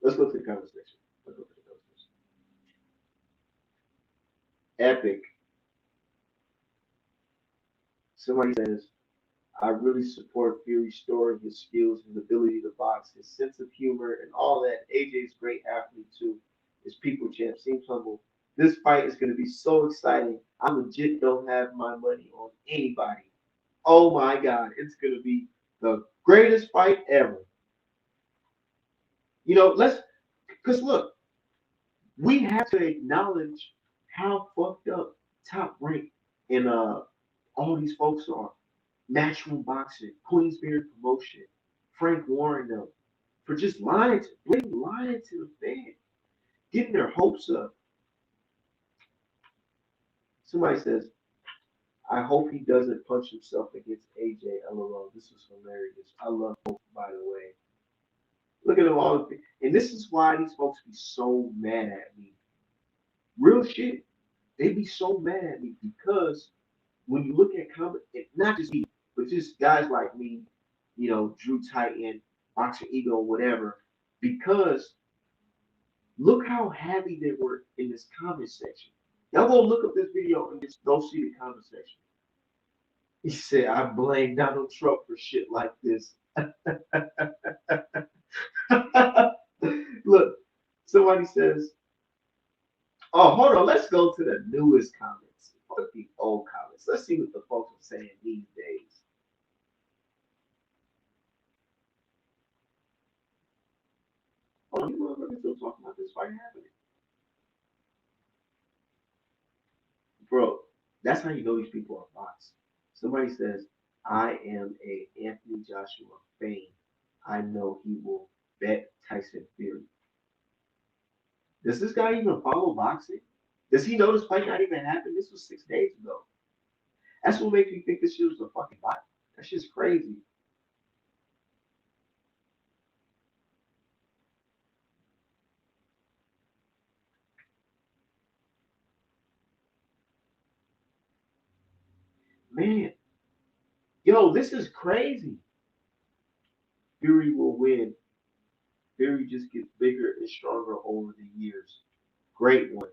Speaker 1: Let's go to the comment section. Let's go to the comment section. Epic. Somebody says, I really support Fury's story, his skills, his ability to box, his sense of humor, and all that. AJ's great athlete too. His people champ seems humble. This fight is going to be so exciting. I legit don't have my money on anybody. Oh my God, it's going to be the greatest fight ever. Let's, because look, we have to acknowledge how fucked up Top Rank and all these folks are. Matchroom Boxing, Queensberry Promotion, Frank Warren, them, for just lying to the fans, getting their hopes up. Somebody says, I hope he doesn't punch himself against AJ. LOL. This is hilarious. I love Hope, by the way. Look at them all. And this is why these folks be so mad at me. Real shit. They be so mad at me because when you look at comment, not just me, but just guys like me, Drew Titan, Boxer Ego, whatever, because look how happy they were in this comment section. Y'all go look up this video and just go see the comment section. He said, I blame Donald Trump for shit like this. Look, somebody says, "Oh, hold on. Let's go to the newest comments. Fuck the old comments. Let's see what the folks are saying these days." Oh, you motherfuckers still talking about this fight happening, bro? That's how you know these people are bots. Somebody says, "I am a Anthony Joshua fan. I know he will bet Tyson Fury." Does this guy even follow boxing? Does he know this fight not even happened? This was 6 days ago. That's what makes me think this shit was a fucking bot. That shit's crazy. Man, yo, this is crazy. Fury will win. Fury just gets bigger and stronger over the years. Great one.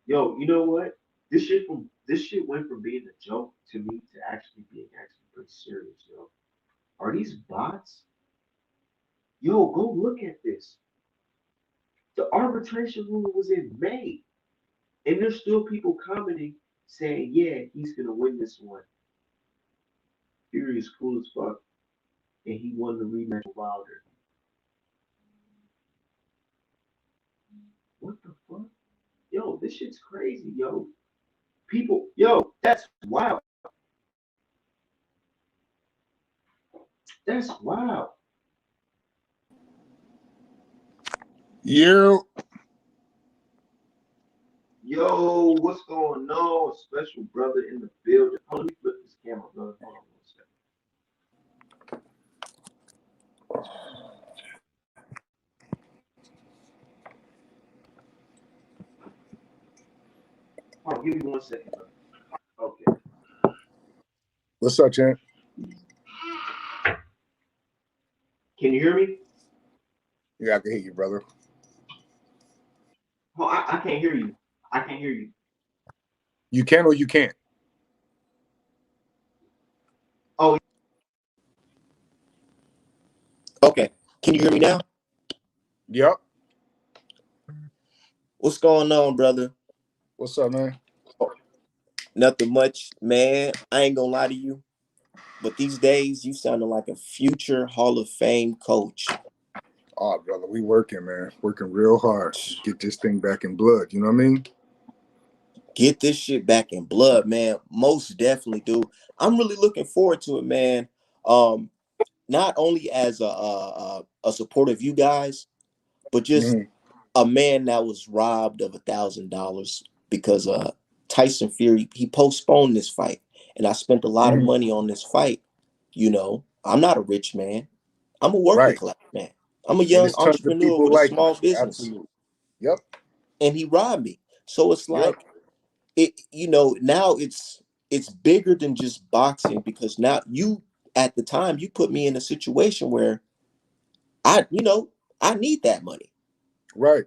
Speaker 1: Yo, you know what? This shit went from being a joke to me to actually being actually pretty serious, yo. Are these bots? Yo, go look at this. The arbitration rule was in May, and there's still people commenting saying, "Yeah, he's gonna win this one." Fury is cool as fuck, and he won the rematch with Wilder. What the fuck? Yo, this shit's crazy, yo. People, yo, that's wild. That's wild.
Speaker 2: You.
Speaker 1: Yo, what's going on? Special brother in the building. Hold on, let me flip this camera, brother. Hold on one second. Hold on, give me 1 second, brother. Okay.
Speaker 2: What's up, champ?
Speaker 1: Can you hear me?
Speaker 2: Yeah, I can hear you, brother.
Speaker 1: Oh, I can't hear you. I can't hear you.
Speaker 2: You can or you can't.
Speaker 1: Oh,
Speaker 3: Okay. Can you hear me now?
Speaker 2: Yep.
Speaker 3: What's going on, brother?
Speaker 2: What's up, man?
Speaker 3: Nothing much, man. I ain't gonna lie to you, but these days you sounding like a future Hall of Fame coach.
Speaker 2: Oh, brother, we working, man. Working real hard to get this thing back in blood. You know what I mean?
Speaker 3: Get this shit back in blood, man. Most definitely, dude. I'm really looking forward to it, man. Not only as a support of you guys, but just
Speaker 2: Mm-hmm.
Speaker 3: a man that was robbed of $1,000 because Tyson Fury, he postponed this fight, and I spent a lot of
Speaker 2: Mm-hmm.
Speaker 3: money on this fight. You know, I'm not a rich man. I'm a working
Speaker 2: Right.
Speaker 3: class man. I'm a
Speaker 2: And
Speaker 3: young
Speaker 2: there's tons of
Speaker 3: entrepreneur
Speaker 2: people
Speaker 3: with a
Speaker 2: like you.
Speaker 3: small business,
Speaker 2: Absolutely. Yep.
Speaker 3: and he robbed me. So it's
Speaker 2: Yep.
Speaker 3: like it. You know, now it's bigger than just boxing, because now you, at the time, you put me in a situation where I need that money.
Speaker 2: Right.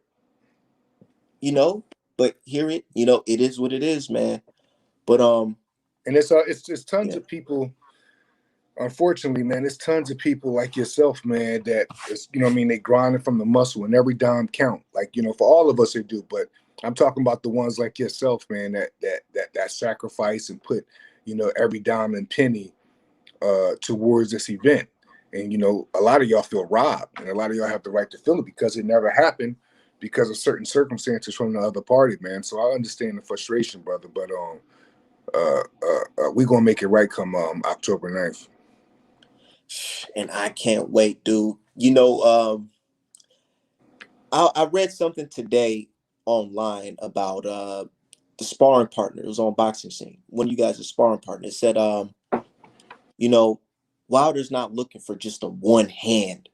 Speaker 3: You know, but here it is what it is, man. But
Speaker 2: And it's tons
Speaker 3: yeah,
Speaker 2: of people. Unfortunately, man, it's tons of people like yourself, man, that is, you know what I mean, they grinding from the muscle and every dime count. Like, you know, for all of us they do, but I'm talking about the ones like yourself, man, that sacrifice and put, you know, every dime and penny towards this event. And you know, a lot of y'all feel robbed, and a lot of y'all have the right to feel it because it never happened because of certain circumstances from the other party, man. So I understand the frustration, brother, but we gonna make it right come October 9th.
Speaker 3: and I can't wait, dude. You know, I read something today online about the sparring partner. It was on Boxing Scene. One of you guys' sparring partner. It said, you know, Wilder's not looking for just a one hand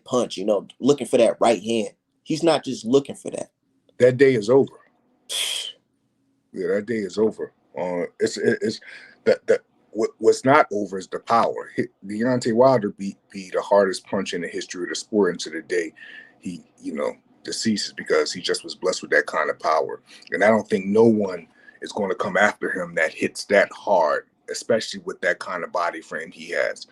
Speaker 3: punch, looking for that right hand. He's not just looking for that.
Speaker 2: That day is over. Yeah, that day is over. It's that what's not over is the power. Deontay Wilder beat the hardest punch in the history of the sport, and to the day he, you know, deceases because he just was blessed with that kind of power. And I don't think no one is going to come after him that hits that hard, especially with that kind of body frame he has.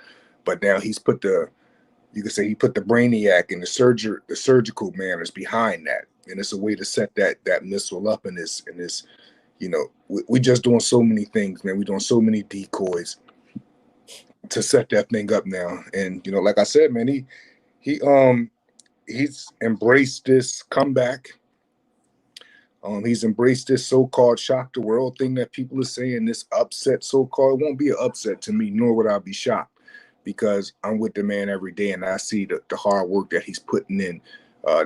Speaker 2: but now he's put you could say he put the brainiac and the surgical manners behind that, and it's a way to set that missile up in this. We just doing so many things, man. We doing so many decoys to set that thing up now. And like I said, man, he's embraced this comeback. He's embraced this so-called shock the world thing that people are saying, this upset so-called. It won't be an upset to me, nor would I be shocked, because I'm with the man every day and I see the hard work that he's putting in,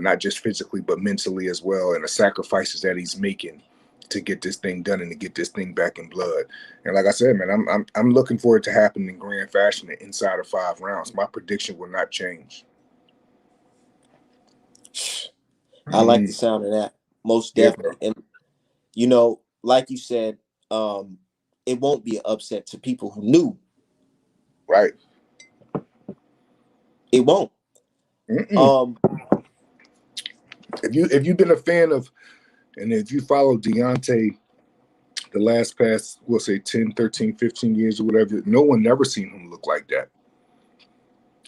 Speaker 2: not just physically, but mentally as well, and the sacrifices that he's making to get this thing done and to get this thing back in blood. And like I said, man, I'm looking for it to happen in grand fashion inside of 5 rounds. My prediction will not change.
Speaker 3: I like the sound of that, most definitely.
Speaker 2: Yeah,
Speaker 3: and like you said, it won't be an upset to people who knew.
Speaker 2: Right.
Speaker 3: It won't.
Speaker 2: If you've been a fan of, and if you follow Deontay the past, we'll say 10, 13, 15 years or whatever, no one never seen him look like that.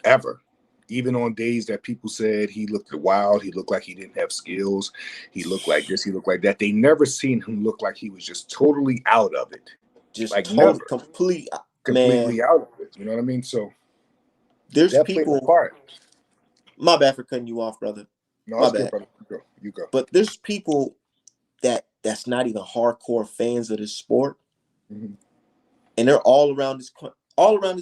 Speaker 2: Ever. Even on days that people said he looked wild, he looked like he didn't have skills, he looked like this, he looked like that. They never seen him look like he was just totally out of it.
Speaker 3: Just
Speaker 2: like
Speaker 3: totally,
Speaker 2: never.
Speaker 3: completely
Speaker 2: out of it. You know what I mean? So
Speaker 3: there's people.
Speaker 2: Part.
Speaker 3: My bad for cutting you off, brother.
Speaker 2: No,
Speaker 3: my
Speaker 2: it's
Speaker 3: bad.
Speaker 2: Good, brother. You go.
Speaker 3: But there's people that's not even hardcore fans of this sport, and they're all around this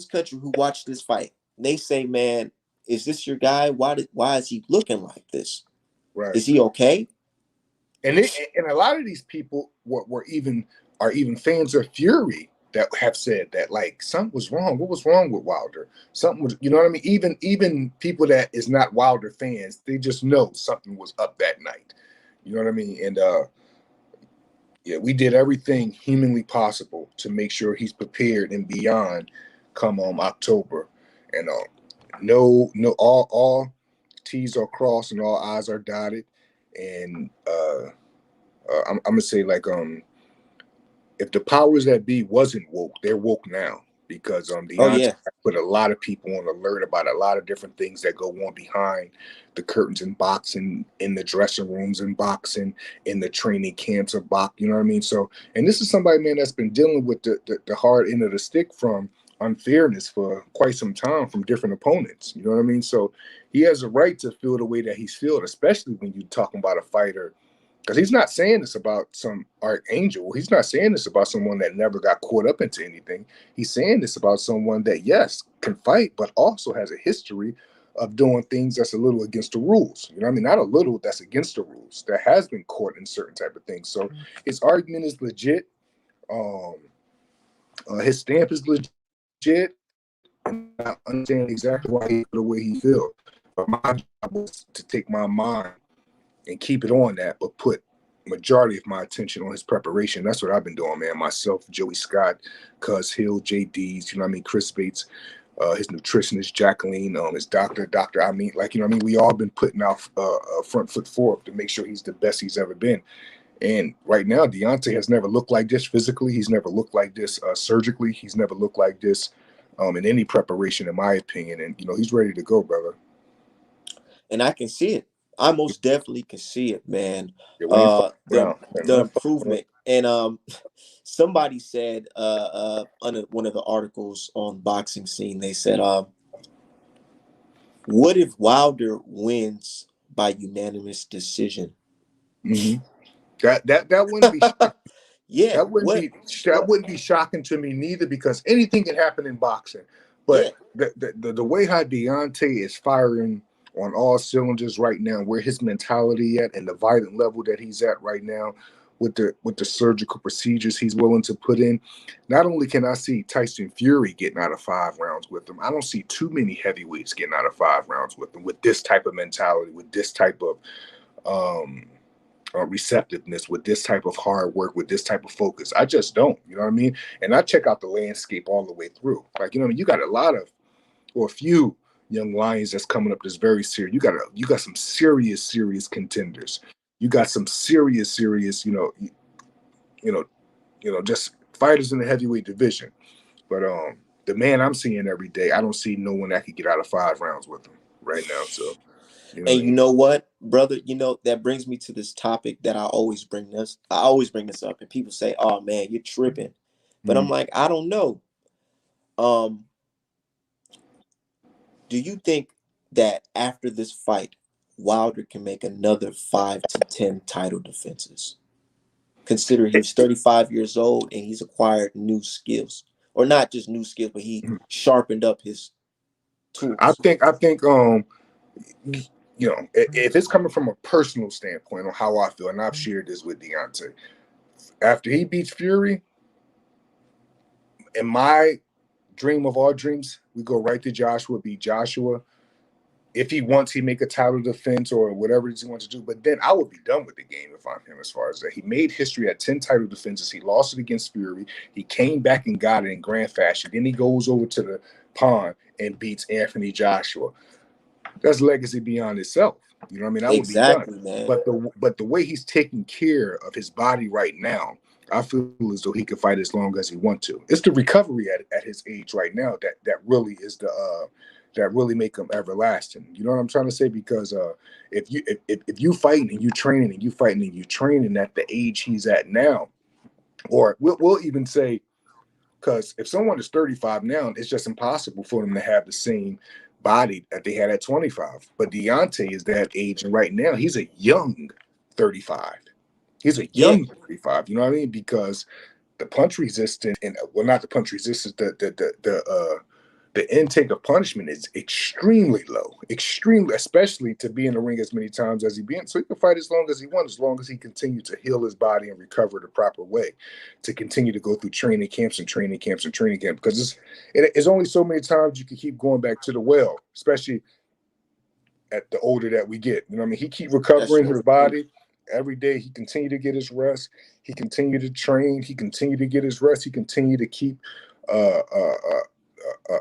Speaker 3: country who watch this fight. They say, "Man, is this your guy? Why is he looking like this?
Speaker 2: Right?
Speaker 3: Is he okay?"
Speaker 2: And a lot of these people are even fans of Fury that have said that like something was wrong. What was wrong with Wilder? Something was, you know what I mean? Even people that is not Wilder fans, they just know something was up that night. You know what I mean? And yeah, we did everything humanly possible to make sure he's prepared and beyond come October. And no, all T's are crossed and all I's are dotted. And I'm gonna say like if the powers that be wasn't woke, they're woke now, because Deontay put a lot of people on alert about a lot of different things that go on behind the curtains in boxing, in the dressing rooms in boxing, in the training camps of boxing. You know what I mean? So, and this is somebody, man, that's been dealing with the hard end of the stick from unfairness for quite some time from different opponents. You know what I mean? So he has a right to feel the way that he's feeling, especially when you're talking about a fighter. Because he's not saying this about some archangel. He's not saying this about someone that never got caught up into anything. He's saying this about someone that, yes, can fight, but also has a history of doing things that's a little against the rules. You know what I mean? Not a little, that's against the rules. That has been caught in certain type of things. So his argument is legit. His stamp is legit. And I understand exactly why he feel the way he feels. But my job was to take my mind and keep it on that, but put majority of my attention on his preparation. That's what I've been doing, man. Myself, Joey Scott, Cuz Hill, JD's, you know what I mean, Chris Bates, his nutritionist, Jacqueline, his doctor, I mean, like, you know what I mean, we all been putting out a front foot forward to make sure he's the best he's ever been. And right now, Deontay has never looked like this physically. He's never looked like this surgically. He's never looked like this in any preparation, in my opinion. And, you know, he's ready to go, brother.
Speaker 3: And I can see it. I most definitely can see it, man. The improvement. And somebody said under one of the articles on Boxing Scene, they said, what if Wilder wins by unanimous decision?
Speaker 2: Mm-hmm. That wouldn't be
Speaker 3: yeah.
Speaker 2: That wouldn't be shocking to me neither, because anything can happen in boxing. But the way how Deontay is firing on all cylinders right now, where his mentality at and the violent level that he's at right now, with the surgical procedures he's willing to put in, not only can I see Tyson Fury getting out of 5 rounds with him, I don't see too many heavyweights getting out of 5 rounds with him with this type of mentality, with this type of receptiveness, with this type of hard work, with this type of focus. I just don't, you know what I mean? And I check out the landscape all the way through. Like, you know what I mean? You got a few young lions that's coming up that's very serious. You got some serious contenders. You got some serious, just fighters in the heavyweight division. But the man I'm seeing every day, I don't see no one that could get out of 5 rounds with him right now. So, you know what
Speaker 3: And
Speaker 2: I
Speaker 3: you
Speaker 2: mean?
Speaker 3: know what, brother? You know, that brings me to this topic that I always bring this up, and people say, "Oh man, you're tripping," but I'm
Speaker 2: Mm.
Speaker 3: like, I don't know. Um, do you think that after this fight, Wilder can make another 5 to 10 title defenses? Consider he's 35 years old and he's acquired new skills, or not just new skills, but he sharpened up his tools.
Speaker 2: I think, you know, if it's coming from a personal standpoint on how I feel, and I've shared this with Deontay, after he beats Fury, in my dream of all dreams, we go right to Joshua, beat Joshua. If he wants, he make a title defense or whatever he wants to do. But then I would be done with the game if I'm him. As far as that, he made history at 10 title defenses. He lost it against Fury. He came back and got it in grand fashion. Then he goes over to the pond and beats Anthony Joshua. That's legacy beyond itself. You know what I mean? I would be done.
Speaker 3: Exactly, man.
Speaker 2: But the way he's taking care of his body right now, I feel as though he can fight as long as he wants to. It's the recovery at his age right now that really is the that really make him everlasting. You know what I'm trying to say? Because if you fighting and you training and you fighting and you training at the age he's at now, or we'll even say, because if someone is 35 now, it's just impossible for them to have the same body that they had at 25. But Deontay is that age, and right now he's a young 35. He's a
Speaker 3: Yeah,
Speaker 2: young 35. You know what I mean? Because the punch resistance, and well, not the punch resistance, the intake of punishment is extremely low, extremely, especially to be in the ring as many times as he been. So he can fight as long as he wants, as long as he continues to heal his body and recover the proper way, to continue to go through training camps and training camps and training camps. Because it's only so many times you can keep going back to the well, especially at the older that we get. You know what I mean? He keep
Speaker 3: that's
Speaker 2: recovering his
Speaker 3: true.
Speaker 2: body every day. He continue to get his rest. He continue to train. He continue to get his rest. He continue to keep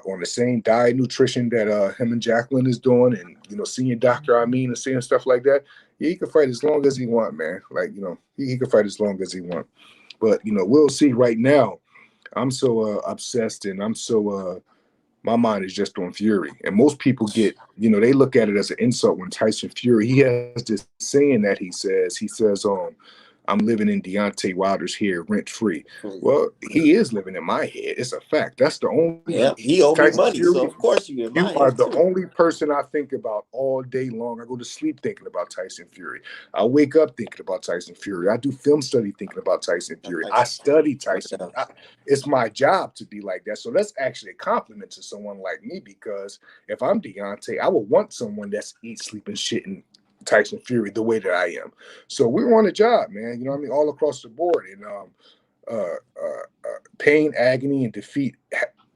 Speaker 2: on the same diet nutrition that him and Jacqueline is doing, and seeing Dr. Amin and seeing stuff like that. Yeah, he can fight as long as he want, man. Like, he can fight as long as he want. But we'll see. Right now, I'm so obsessed, and I'm so my mind is just on Fury. And most people they look at it as an insult when Tyson Fury, he has this saying that he says, I'm living in Deontay Wilder's head rent free. Well, he is living in my head. It's a fact. That's the only
Speaker 3: Yeah, he owed me
Speaker 2: Tyson
Speaker 3: money, so
Speaker 2: Fury.
Speaker 3: of course you in
Speaker 2: You
Speaker 3: my
Speaker 2: are
Speaker 3: head
Speaker 2: the
Speaker 3: too.
Speaker 2: only person I think about all day long. I go to sleep thinking about Tyson Fury. I wake up thinking about Tyson Fury. I do film study thinking about Tyson Fury. I study
Speaker 3: No
Speaker 2: Tyson.
Speaker 3: doubt.
Speaker 2: It's my job to be like that. So that's actually a compliment to someone like me, because if I'm Deontay, I would want someone that's eat, sleep, and shit and Tyson Fury the way that I am. So we're on a job, man. You know what I mean? All across the board. And pain, agony, and defeat,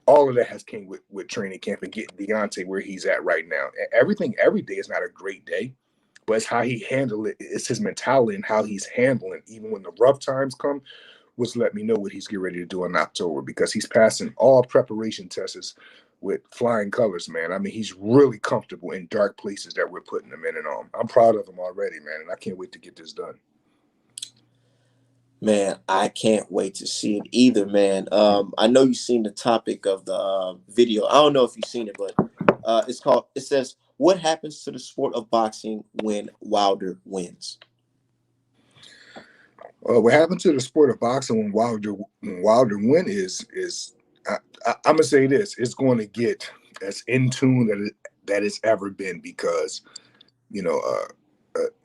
Speaker 2: all of that has came with training camp and getting Deontay where he's at right now. Everything, every day is not a great day, but it's how he handled it. It's his mentality and how he's handling, even when the rough times come, which let me know what he's getting ready to do in October, because he's passing all preparation tests with flying colors, man. I mean, he's really comfortable in dark places that we're putting him in, and I'm proud of him already, man, and I can't wait to get this done.
Speaker 3: Man, I can't wait to see it either, man. I know you've seen the topic of the video. I don't know if you've seen it, but it says, what happens to the sport of boxing when Wilder wins?
Speaker 2: What happened to the sport of boxing when Wilder win is I'm gonna say this: it's going to get as in tune that it's ever been, because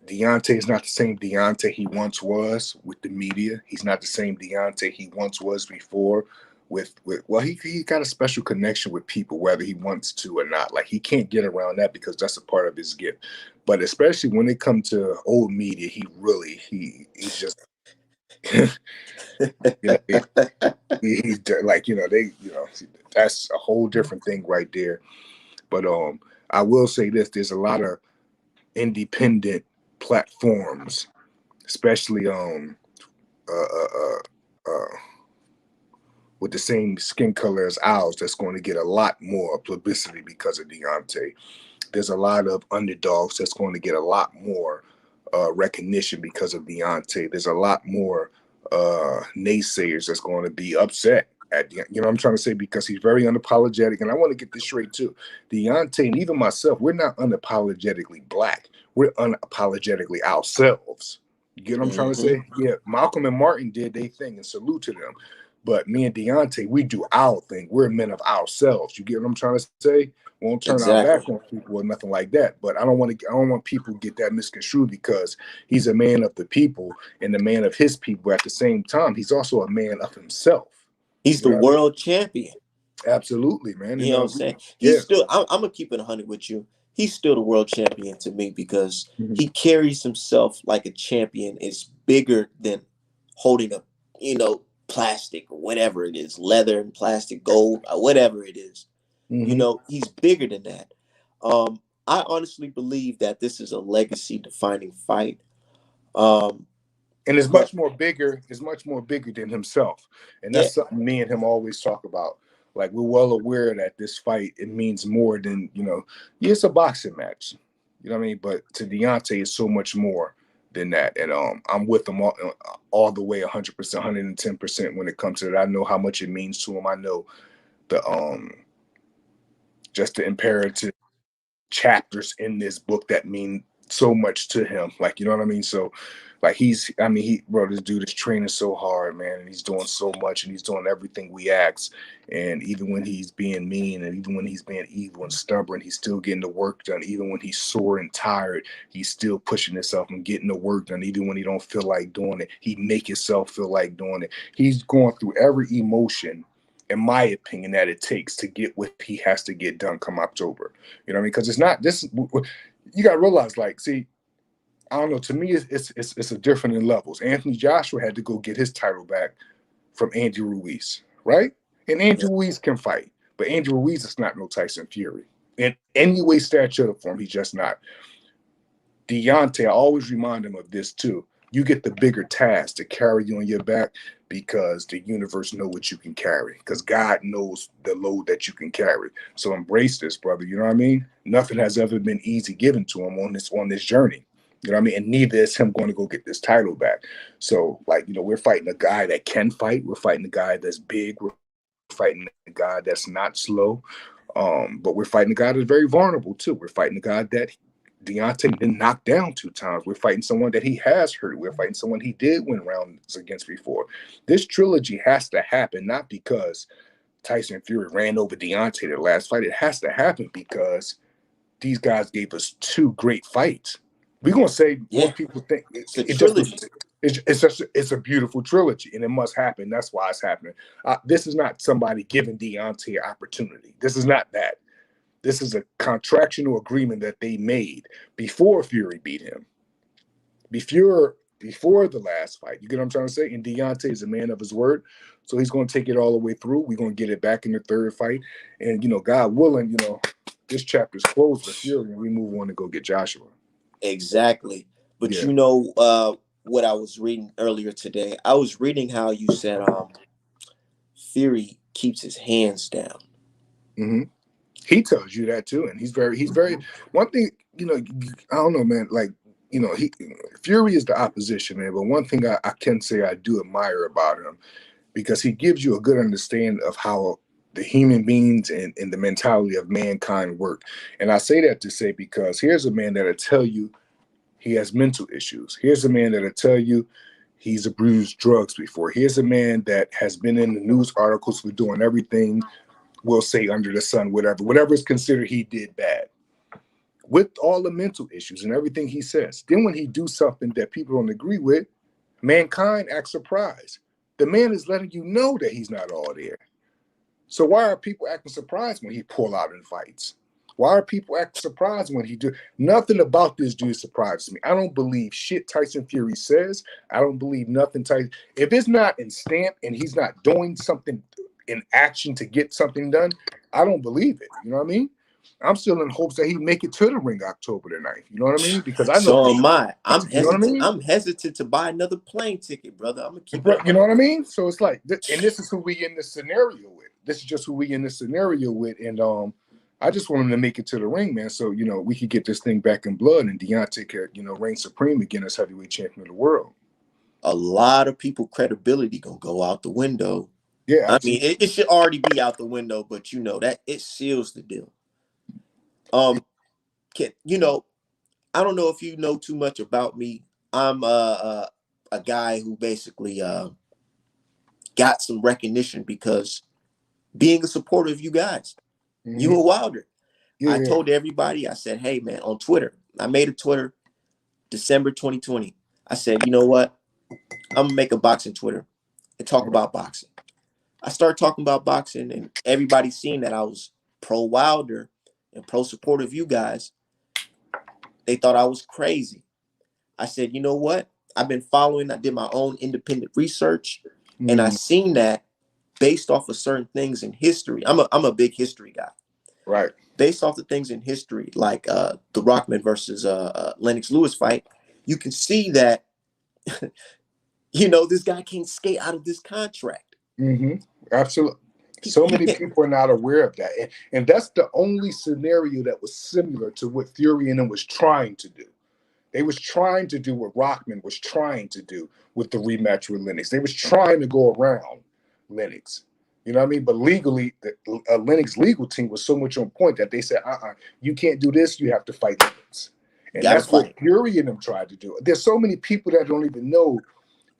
Speaker 2: Deontay is not the same Deontay he once was with the media. He's not the same Deontay he once was before. Well, he got a special connection with people, whether he wants to or not. Like, he can't get around that, because that's a part of his gift. But especially when it comes to old media, he's just he, he's like that's a whole different thing right there. But I will say this: there's a lot of independent platforms, especially uh, uh, uh, with the same skin color as ours, that's going to get a lot more publicity because of Deontay. There's a lot of underdogs that's going to get a lot more recognition because of Deontay. There's a lot more naysayers that's going to be upset At the, you know what I'm trying to say, because he's very unapologetic, and I want to get this straight too. Deontay and even myself, we're not unapologetically black. We're unapologetically ourselves. You get what I'm trying to
Speaker 3: Mm-hmm.
Speaker 2: say? Yeah, Malcolm and Martin did their thing, and salute to them. But me and Deontay, we do our thing. We're men of ourselves. You get what I'm trying to say? We won't turn our back
Speaker 3: Exactly.
Speaker 2: on people or nothing like that. But I don't want people to get that misconstrued, because he's a man of the people and a man of his people. At the same time, he's also a man of himself.
Speaker 3: He's
Speaker 2: You
Speaker 3: the
Speaker 2: know what I mean?
Speaker 3: world champion.
Speaker 2: Absolutely, man.
Speaker 3: You know what I'm saying?
Speaker 2: Yeah.
Speaker 3: He's still, I'm going to keep it 100 with you. He's still the world champion to me because
Speaker 2: Mhm.
Speaker 3: he carries himself like a champion. It's bigger than holding a, plastic or whatever it is, leather and plastic, gold, or whatever it is.
Speaker 2: Mhm.
Speaker 3: He's bigger than that. I honestly believe that this is a legacy defining fight.
Speaker 2: And it's
Speaker 3: But
Speaker 2: much more bigger. It's much more bigger than himself, and
Speaker 3: yeah,
Speaker 2: that's something me and him always talk about. Like, we're well aware that this fight, it means more than, yeah, it's a boxing match. You know what I mean? But to Deontay, it's so much more than that. And I'm with him all the way, 100%, 110% when it comes to that. I know how much it means to him. I know the just the imperative chapters in this book that mean so much to him. Like, you know what I mean? So, like, bro, this dude is training so hard, man, and he's doing so much, and he's doing everything we ask. And even when he's being mean, and even when he's being evil and stubborn, he's still getting the work done. Even when he's sore and tired, he's still pushing himself and getting the work done. Even when he don't feel like doing it, he make himself feel like doing it. He's going through every emotion, in my opinion, that it takes to get what he has to get done come October. You know what I mean? Because it's not this. You got to realize, like, see, I don't know. To me, it's a different in levels. Anthony Joshua had to go get his title back from Andy Ruiz, right? And Andy Ruiz can fight, but Andy Ruiz is not no Tyson Fury in any way, stature, or form. He's just not. Deontay, I always remind him of this too. You get the bigger task to carry you on your back, because the universe know what you can carry, because God knows the load that you can carry. So embrace this, brother. You know what I mean? Nothing has ever been easy given to him on this journey. You know what I mean? And neither is him going to go get this title back. So, like, we're fighting a guy that can fight. We're fighting a guy that's big. We're fighting a guy that's not slow. But we're fighting a guy that's very vulnerable too. We're fighting a guy that Deontay been knocked down 2 times. We're fighting someone that he has hurt. We're fighting someone he did win rounds against before. This trilogy has to happen, not because Tyson Fury ran over Deontay the last fight. It has to happen because these guys gave us 2 great fights. We're gonna say,
Speaker 3: yeah,
Speaker 2: most people think
Speaker 3: it's a
Speaker 2: it just was.
Speaker 3: trilogy.
Speaker 2: It's a beautiful trilogy, and it must happen. That's why it's happening. This is not somebody giving Deontay an opportunity. This is not that. This is a contractual agreement that they made before Fury beat him. Before the last fight. You get what I'm trying to say? And Deontay is a man of his word. So he's going to take it all the way through. We're going to get it back in the 3rd fight. And, God willing, this chapter's closed for Fury, and we move on to go get Joshua.
Speaker 3: Exactly. But
Speaker 2: Yeah.
Speaker 3: what I was reading earlier today, I was reading how you said Fury keeps his hands down.
Speaker 2: Mm-hmm. He tells you that too. And he's very, one thing, I don't know, man, like, Fury is the opposition, man. But one thing I can say I do admire about him, because he gives you a good understanding of how the human beings and the mentality of mankind work. And I say that to say, because here's a man that'll tell you he has mental issues. Here's a man that'll tell you he's abused drugs before. Here's a man that has been in the news articles for doing everything, we'll say, under the sun, whatever is considered he did bad. With all the mental issues and everything he says, then when he do something that people don't agree with, mankind acts surprised. The man is letting you know that he's not all there. So why are people acting surprised when he pull out in fights? Why are people acting surprised when he do? Nothing about this dude surprises me. I don't believe shit Tyson Fury says. I don't believe nothing Tyson. If it's not in stamp and he's not doing something in action to get something done, I don't believe it. You know what I mean? I'm still in hopes that he make it to the ring October the 9th. You know what I mean? Because I know,
Speaker 3: So am I. I'm
Speaker 2: you know what I
Speaker 3: hesitant.
Speaker 2: mean?
Speaker 3: I'm hesitant to buy another plane ticket, brother. I'm gonna keep it.
Speaker 2: You know what I mean? So it's like, and this is who we in this scenario with. This is just who we in this scenario with. And I just want him to make it to the ring, man. So, we could get this thing back in blood, and Deontay could, reign supreme again as heavyweight champion of the world.
Speaker 3: A lot of people credibility gonna go out the window
Speaker 2: Yeah,
Speaker 3: I mean,
Speaker 2: absolutely.
Speaker 3: it should already be out the window, but you know that it seals the deal. You know, I don't know if you know too much about me. I'm a guy who basically got some recognition because being a supporter of you guys, you and Wilder.
Speaker 2: Yeah,
Speaker 3: I
Speaker 2: yeah.
Speaker 3: told everybody, I said, hey man, on Twitter, I made a Twitter December 2020. I said, you know what? I'm gonna make a boxing Twitter and talk about boxing. I started talking about boxing, and everybody seen that I was pro Wilder and pro support of you guys. They thought I was crazy. I said, you know what? I've been following. I did my own independent research, and I seen that based off of certain things in history. I'm a big history guy.
Speaker 2: Right.
Speaker 3: Based off the things in history, like the Rockman versus Lennox Lewis fight, you can see that you know this guy can't skate out of this contract.
Speaker 2: Absolutely. So many people are not aware of that. And that's the only scenario that was similar to what Fury and them was trying to do. They was trying to do what Rockman was trying to do with the rematch with Lennox. They was trying to go around Lennox. You know what I mean? But legally, the Lennox legal team was so much on point that they said, you can't do this. You have to fight Lennox. And that's what Fury and them tried to do. There's so many people that don't even know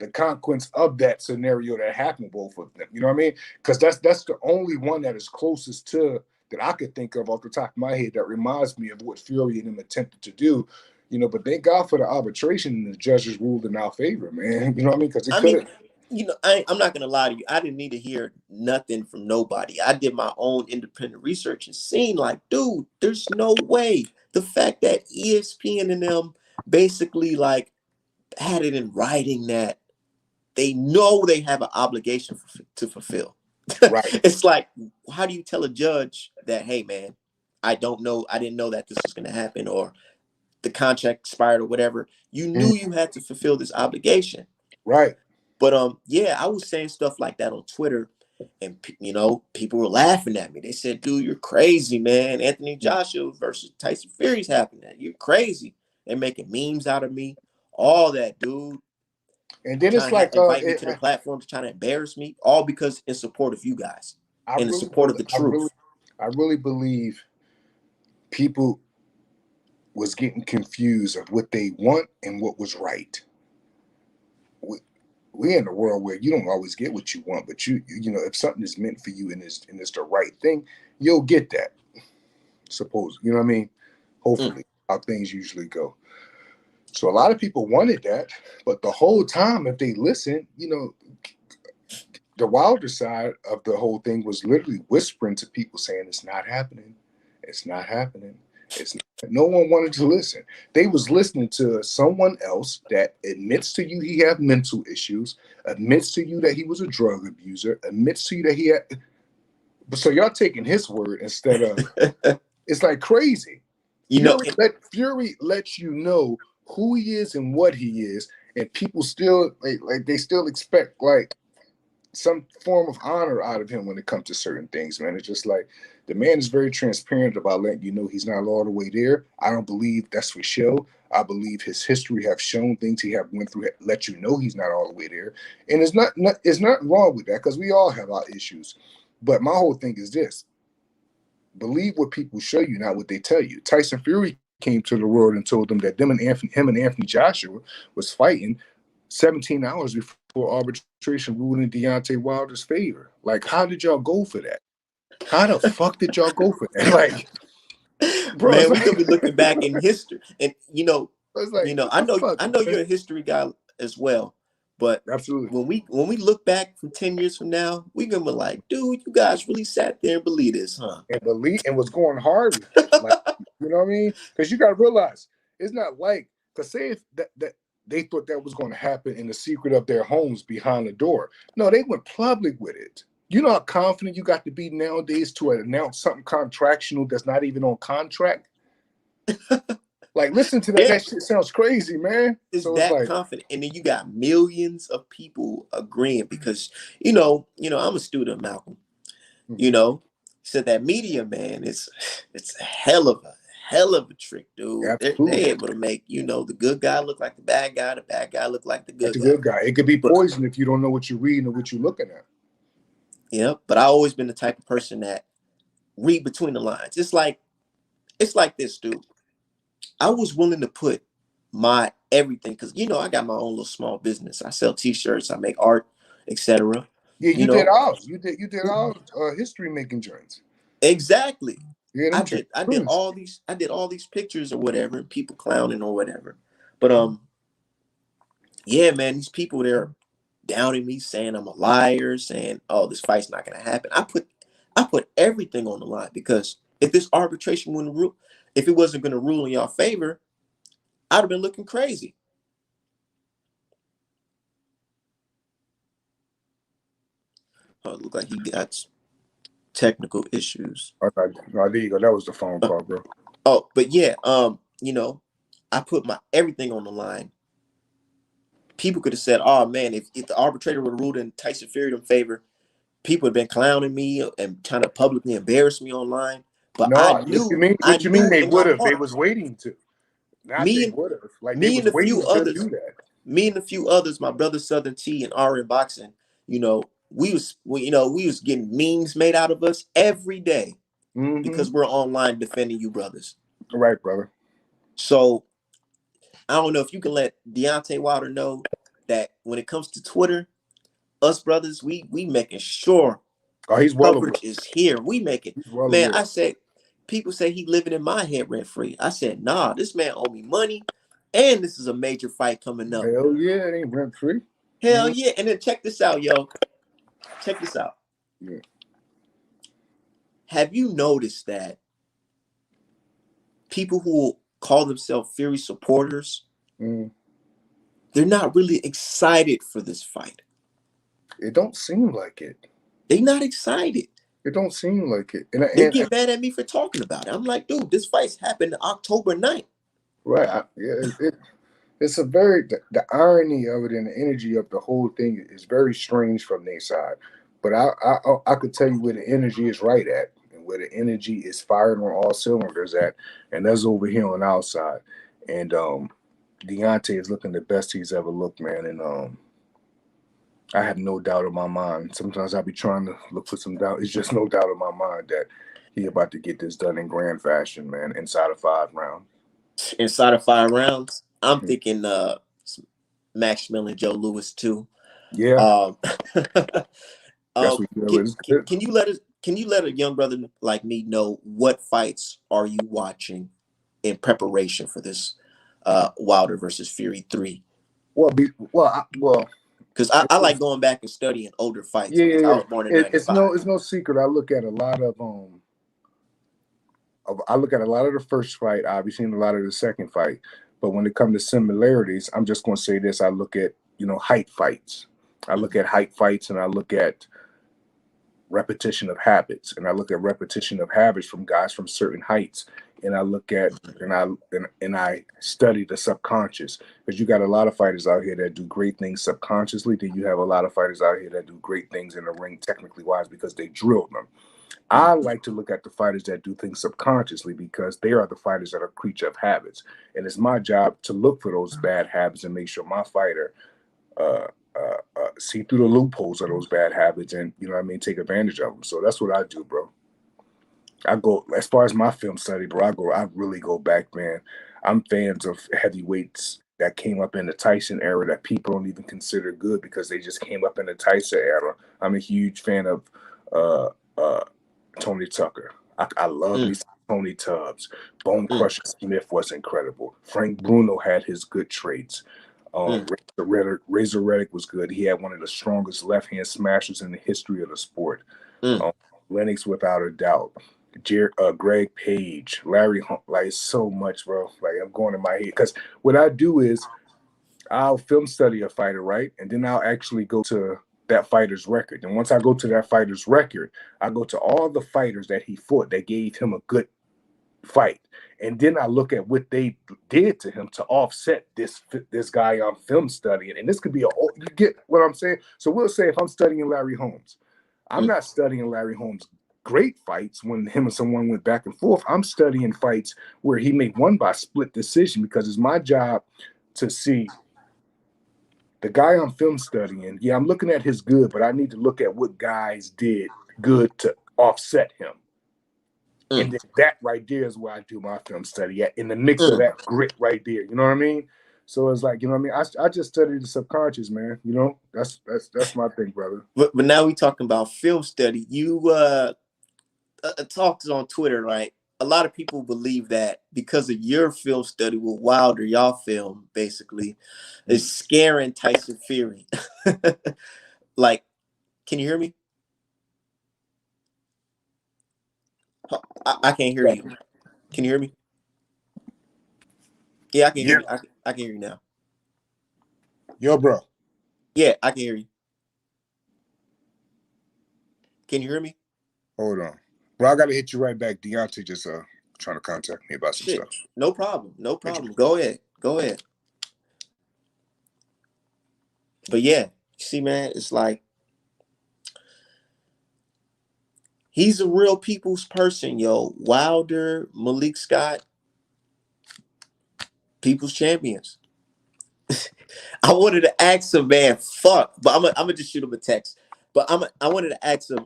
Speaker 2: the consequence of that scenario that happened both of them. You know what I mean? Because that's the only one that is closest to that I could think of off the top of my head that reminds me of what Fury and them attempted to do. You know, but thank God for the arbitration and the judges ruled in our favor, man. You know what I mean? Because it could have.
Speaker 3: You know, I'm not gonna lie to you. I didn't need to hear nothing from nobody. I did my own independent research and seen like, dude, there's no way. The fact that ESPN and them basically like had it in writing that they know they have an obligation to fulfill.
Speaker 2: Right.
Speaker 3: It's like, how do you tell a judge that, hey man, I didn't know that this was gonna happen, or the contract expired or whatever. You knew you had to fulfill this obligation.
Speaker 2: Right.
Speaker 3: But yeah, I was saying stuff like that on Twitter, and you know, people were laughing at me. They said, "Dude, you're crazy, man. Anthony Joshua versus Tyson Fury's happening. You're crazy." They're making memes out of me, all that, dude.
Speaker 2: And then it's like
Speaker 3: invite me to the platform to try to embarrass me, all because in support of you guys and in support of the truth.
Speaker 2: I really believe people was getting confused of what they want and what was right. We're in a world where you don't always get what you want, but you know, if something is meant for you and it's the right thing, you'll get that. Suppose, you know what I mean? Hopefully, how things usually go. So a lot of people wanted that, but the whole time, if they listen, you know, the Wilder side of the whole thing was literally whispering to people saying it's not happening. It's not happening. No one wanted to listen. They was listening to someone else that admits to you he had mental issues, admits to you that he was a drug abuser, admits to you that he had. So y'all taking his word instead of. It's like crazy. Fury lets you know who he is and what he is, and people still like they still expect like some form of honor out of him when it comes to certain things, man. It's just like the man is very transparent about letting you know he's not all the way there. I don't believe that's for show. I believe his history have shown things he have went through, let you know he's not all the way there. And it's not wrong with that because we all have our issues. But my whole thing is this: believe what people show you, not what they tell you. Tyson Fury came to the world and told them that him and Anthony Joshua was fighting 17 hours before arbitration ruled in Deontay Wilder's favor. Like, how did y'all go for that? How the fuck did y'all go for that? Like,
Speaker 3: bro, man, we could be looking back in history, and you know,
Speaker 2: like,
Speaker 3: I know you're a history guy as well. But
Speaker 2: absolutely,
Speaker 3: when we look back from 10 years from now, we gonna be like, dude, you guys really sat there and believe this, huh?
Speaker 2: And was going hard with it. Like, you know what I mean? Because you gotta realize it's not like, because say if that they thought that was going to happen in the secret of their homes behind the door. No, they went public with it. You know how confident you got to be nowadays to announce something contractual that's not even on contract? Like, listen to that. Yeah. That shit sounds crazy, man.
Speaker 3: It's like, confident. And then you got millions of people agreeing because, you know, I'm a student of Malcolm. You know, so that media, man, it's a hell of a trick, dude. They're able to make, you know, the good guy look like the bad guy look like the good guy.
Speaker 2: It could be poison if you don't know what you're reading or what you're looking at.
Speaker 3: Yeah, but I always been the type of person that read between the lines. It's like this, dude. I was willing to put my everything because I got my own little small business. I sell T-shirts, I make art, etc.
Speaker 2: Yeah,
Speaker 3: You
Speaker 2: you did
Speaker 3: know,
Speaker 2: all. You did all history making joints.
Speaker 3: exactly.
Speaker 2: Yeah, them
Speaker 3: I
Speaker 2: joints.
Speaker 3: did I did all these pictures or whatever, and people clowning or whatever. But yeah, man, these people they're doubting me, saying I'm a liar, saying, "Oh, this fight's not gonna happen." I put everything on the line because if this arbitration wouldn't rule, if it wasn't gonna rule in y'all favor, I'd have been looking crazy. Oh, it looked like he got technical issues.
Speaker 2: Okay. No, there you go. That was the phone call, bro.
Speaker 3: Oh, but yeah, I put my everything on the line. People could have said, "Oh man, if the arbitrator would have ruled in Tyson Fury in favor, people have been clowning me and trying to publicly embarrass me online." But
Speaker 2: No,
Speaker 3: I
Speaker 2: what you
Speaker 3: knew,
Speaker 2: mean?
Speaker 3: I
Speaker 2: What you mean?
Speaker 3: knew
Speaker 2: They
Speaker 3: in my
Speaker 2: would have. They
Speaker 3: heart,
Speaker 2: was waiting to. Not
Speaker 3: me
Speaker 2: they
Speaker 3: and
Speaker 2: would have. Like they
Speaker 3: me and
Speaker 2: was
Speaker 3: a few
Speaker 2: waiting to
Speaker 3: others,
Speaker 2: do that.
Speaker 3: my brother Southern T and R in boxing, we was getting memes made out of us every day
Speaker 2: Mm-hmm.
Speaker 3: because we're online defending you brothers.
Speaker 2: Right, brother.
Speaker 3: So I don't know if you can let Deontay Wilder know that when it comes to Twitter, us brothers, we making sure
Speaker 2: Oh, he's well aware.
Speaker 3: coverage is here. We make it.
Speaker 2: He's well
Speaker 3: Man,
Speaker 2: aware.
Speaker 3: I said, people say he living in my head rent free. I said, nah, this man owe me money. And this is a major fight coming up.
Speaker 2: Hell yeah, it ain't rent free.
Speaker 3: Hell yeah. And then check this out, yo. Check this out.
Speaker 2: Yeah.
Speaker 3: Have you noticed that people who call themselves Fury supporters, they're not really excited for this fight?
Speaker 2: It don't seem like it.
Speaker 3: They're not excited.
Speaker 2: It don't seem like it.
Speaker 3: They get mad at me for talking about it. I'm like, dude, this fight's happened October 9th.
Speaker 2: Right. It's a very the irony of it and the energy of the whole thing is very strange from their side. But I could tell you where the energy is right at and where the energy is firing on all cylinders at, and that's over here on our side. And Deontay is looking the best he's ever looked, man. And I have no doubt in my mind. Sometimes I be trying to look for some doubt. It's just no doubt in my mind that he about to get this done in grand fashion, man, inside of 5 rounds.
Speaker 3: Inside of 5 rounds, I'm thinking Max Miller, Joe Louis too.
Speaker 2: Yeah.
Speaker 3: Can you let a young brother like me know what fights are you watching in preparation for this Wilder versus Fury 3? Because I like going back and studying older fights.
Speaker 2: Yeah.
Speaker 3: I was born in 95.
Speaker 2: It's no secret. I look at a lot of the first fight, obviously, and a lot of the second fight. But when it comes to similarities, I'm just going to say this: I look at height fights. I look at height fights, and I look at repetition of habits, and I look at repetition of habits from guys from certain heights, and I look at and I study the subconscious, because you got a lot of fighters out here that do great things subconsciously. Then you have a lot of fighters out here that do great things in the ring, technically wise, because they drilled them. I like to look at the fighters that do things subconsciously, because they are the fighters that are creature of habits, and it's my job to look for those bad habits and make sure my fighter see through the loopholes of those bad habits and take advantage of them. So that's what I do, bro. I go as far as my film study, bro. I really go back, man. I'm fans of heavyweights that came up in the Tyson era that people don't even consider good because they just came up in the Tyson era. I'm a huge fan of Tony Tucker. I love me Tony Tubbs. Bone Crusher Smith was incredible. Frank Bruno had his good traits. Razor Reddick was good. He had one of the strongest left-hand smashers in the history of the sport. Lennox, without a doubt. Greg Page, Larry Hunt, like so much, bro. Like I'm going in my head because what I do is I'll film study a fighter, right, and then I'll actually go to that fighter's record. And once I go to that fighter's record, I go to all the fighters that he fought that gave him a good fight, and then I look at what they did to him to offset this guy I'm film studying. And this could be you get what I'm saying? So we'll say if I'm studying Larry Holmes, I'm not studying Larry Holmes' great fights when him and someone went back and forth. I'm studying fights where he may won by split decision, because it's my job to see the guy I'm film studying, yeah, I'm looking at his good, but I need to look at what guys did good to offset him. And then that right there is where I do my film study at, in the mix of that grit right there. You know what I mean? So it's like, you know what I mean? I just study the subconscious, man. You know, that's my thing, brother.
Speaker 3: But now we talking about film study. You talked on Twitter, right? A lot of people believe that because of your film study with Wilder, y'all film basically is scaring Tyson Fury. Like, can you hear me? I can't hear you. Can you hear me? Yeah, I can hear you. I can hear you now.
Speaker 2: Yo, bro.
Speaker 3: Yeah, I can hear you. Can you hear me?
Speaker 2: Hold on. Bro, I got to hit you right back. Deontay just trying to contact me about some stuff.
Speaker 3: No problem. No problem. Go ahead. Go ahead. But yeah, you see, man, it's like he's a real people's person, yo. Wilder, Malik Scott, people's champions. I wanted to ask him, man, fuck, but I'm gonna just shoot him a text. But I wanted to ask him,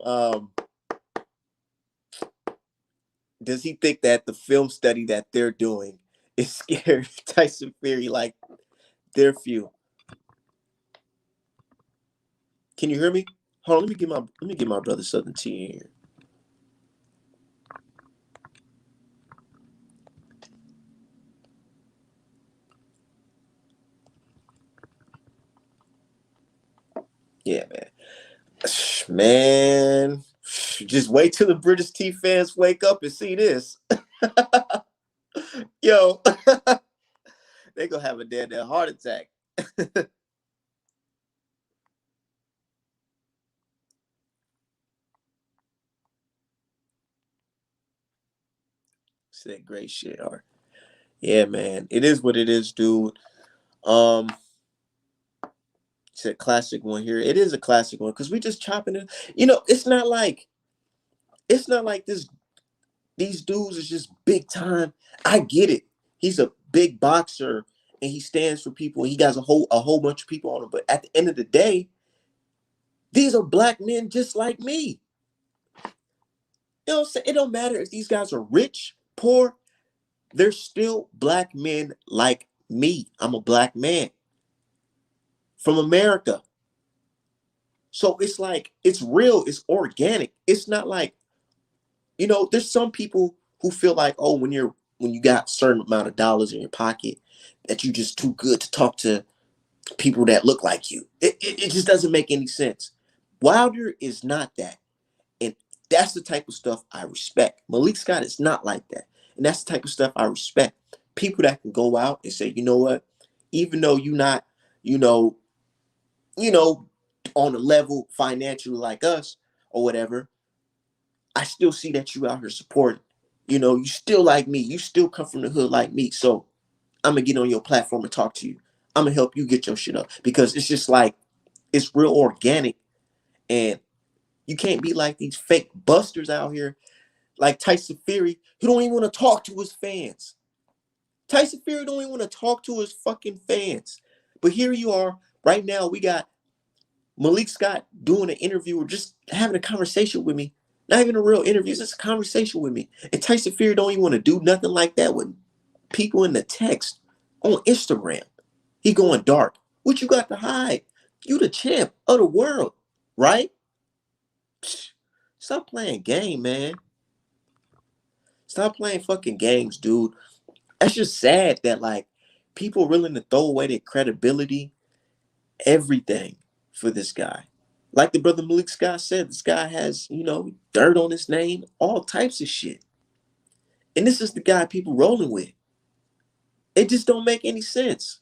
Speaker 3: does he think that the film study that they're doing is scaring Tyson Fury like their few? Can you hear me? Hold on, let me get my brother Southern T in here. Yeah, man. Man, just wait till the British T fans wake up and see this. Yo, they gonna have a dead heart attack. Said great shit, Art. Yeah, man. It is what it is, dude. It's a classic one here. It is a classic one because we just chopping it. You know, it's not like this. These dudes is just big time. I get it. He's a big boxer and he stands for people. He got a whole bunch of people on him. But at the end of the day, these are black men just like me. You know what I'm saying? It don't matter if these guys are rich, poor. They're still black men like me. I'm a black man from America. So it's like, it's real, it's organic. It's not like, you know, there's some people who feel like, oh, when you got a certain amount of dollars in your pocket, that you're just too good to talk to people that look like you. It just doesn't make any sense. Wilder is not that. And that's the type of stuff I respect. Malik Scott is not like that. And that's the type of stuff I respect. People that can go out and say, you know what, even though you're not, you know, on a level financially like us or whatever, I still see that you out here supporting. You know, you still like me. You still come from the hood like me. So I'm going to get on your platform and talk to you. I'm going to help you get your shit up. Because it's just like, it's real organic. And you can't be like these fake busters out here like Tyson Fury, who don't even want to talk to his fans. Tyson Fury don't even want to talk to his fucking fans. But here you are. Right now, we got Malik Scott doing an interview or just having a conversation with me. Not even a real interview, it's just a conversation with me. And Tyson Fury don't even want to do nothing like that with people in the text on Instagram. He going dark. What you got to hide? You the champ of the world, right? Stop playing game, man. Stop playing fucking games, dude. That's just sad that like people are willing to throw away their credibility, everything for this guy. Like the brother Malik Scott said, this guy has, you know, dirt on his name, all types of shit. And this is the guy people rolling with. It just don't make any sense.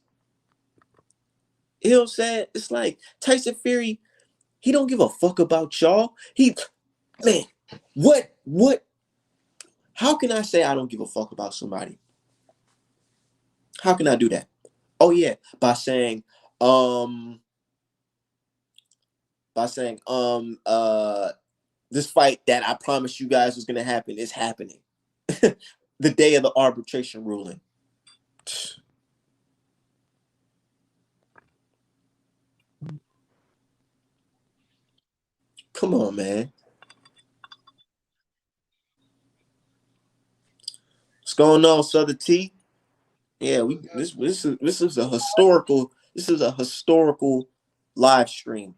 Speaker 3: You know what I'm saying? It's like Tyson Fury, he don't give a fuck about y'all. Man, what? How can I say I don't give a fuck about somebody? How can I do that? Oh yeah, by saying, this fight that I promised you guys was gonna happen is happening. The day of the arbitration ruling. Come on, man. What's going on, Southern T? Yeah, this is a historical live stream.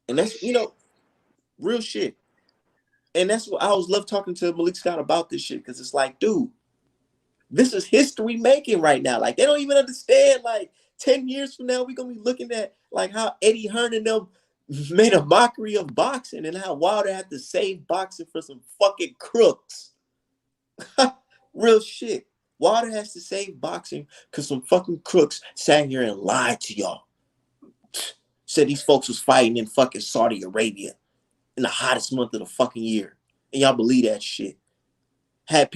Speaker 3: And that's real shit. And that's what I always love talking to Malik Scott about this shit, because it's like, dude, this is history making right now. Like, they don't even understand. Like, 10 years from now, we're gonna be looking at like how Eddie Hearn and them made a mockery of boxing, and how Wilder had to save boxing for some fucking crooks. Real shit. Wilder has to save boxing because some fucking crooks sat here and lied to y'all. Said these folks was fighting in fucking Saudi Arabia in the hottest month of the fucking year. And y'all believe that shit. Had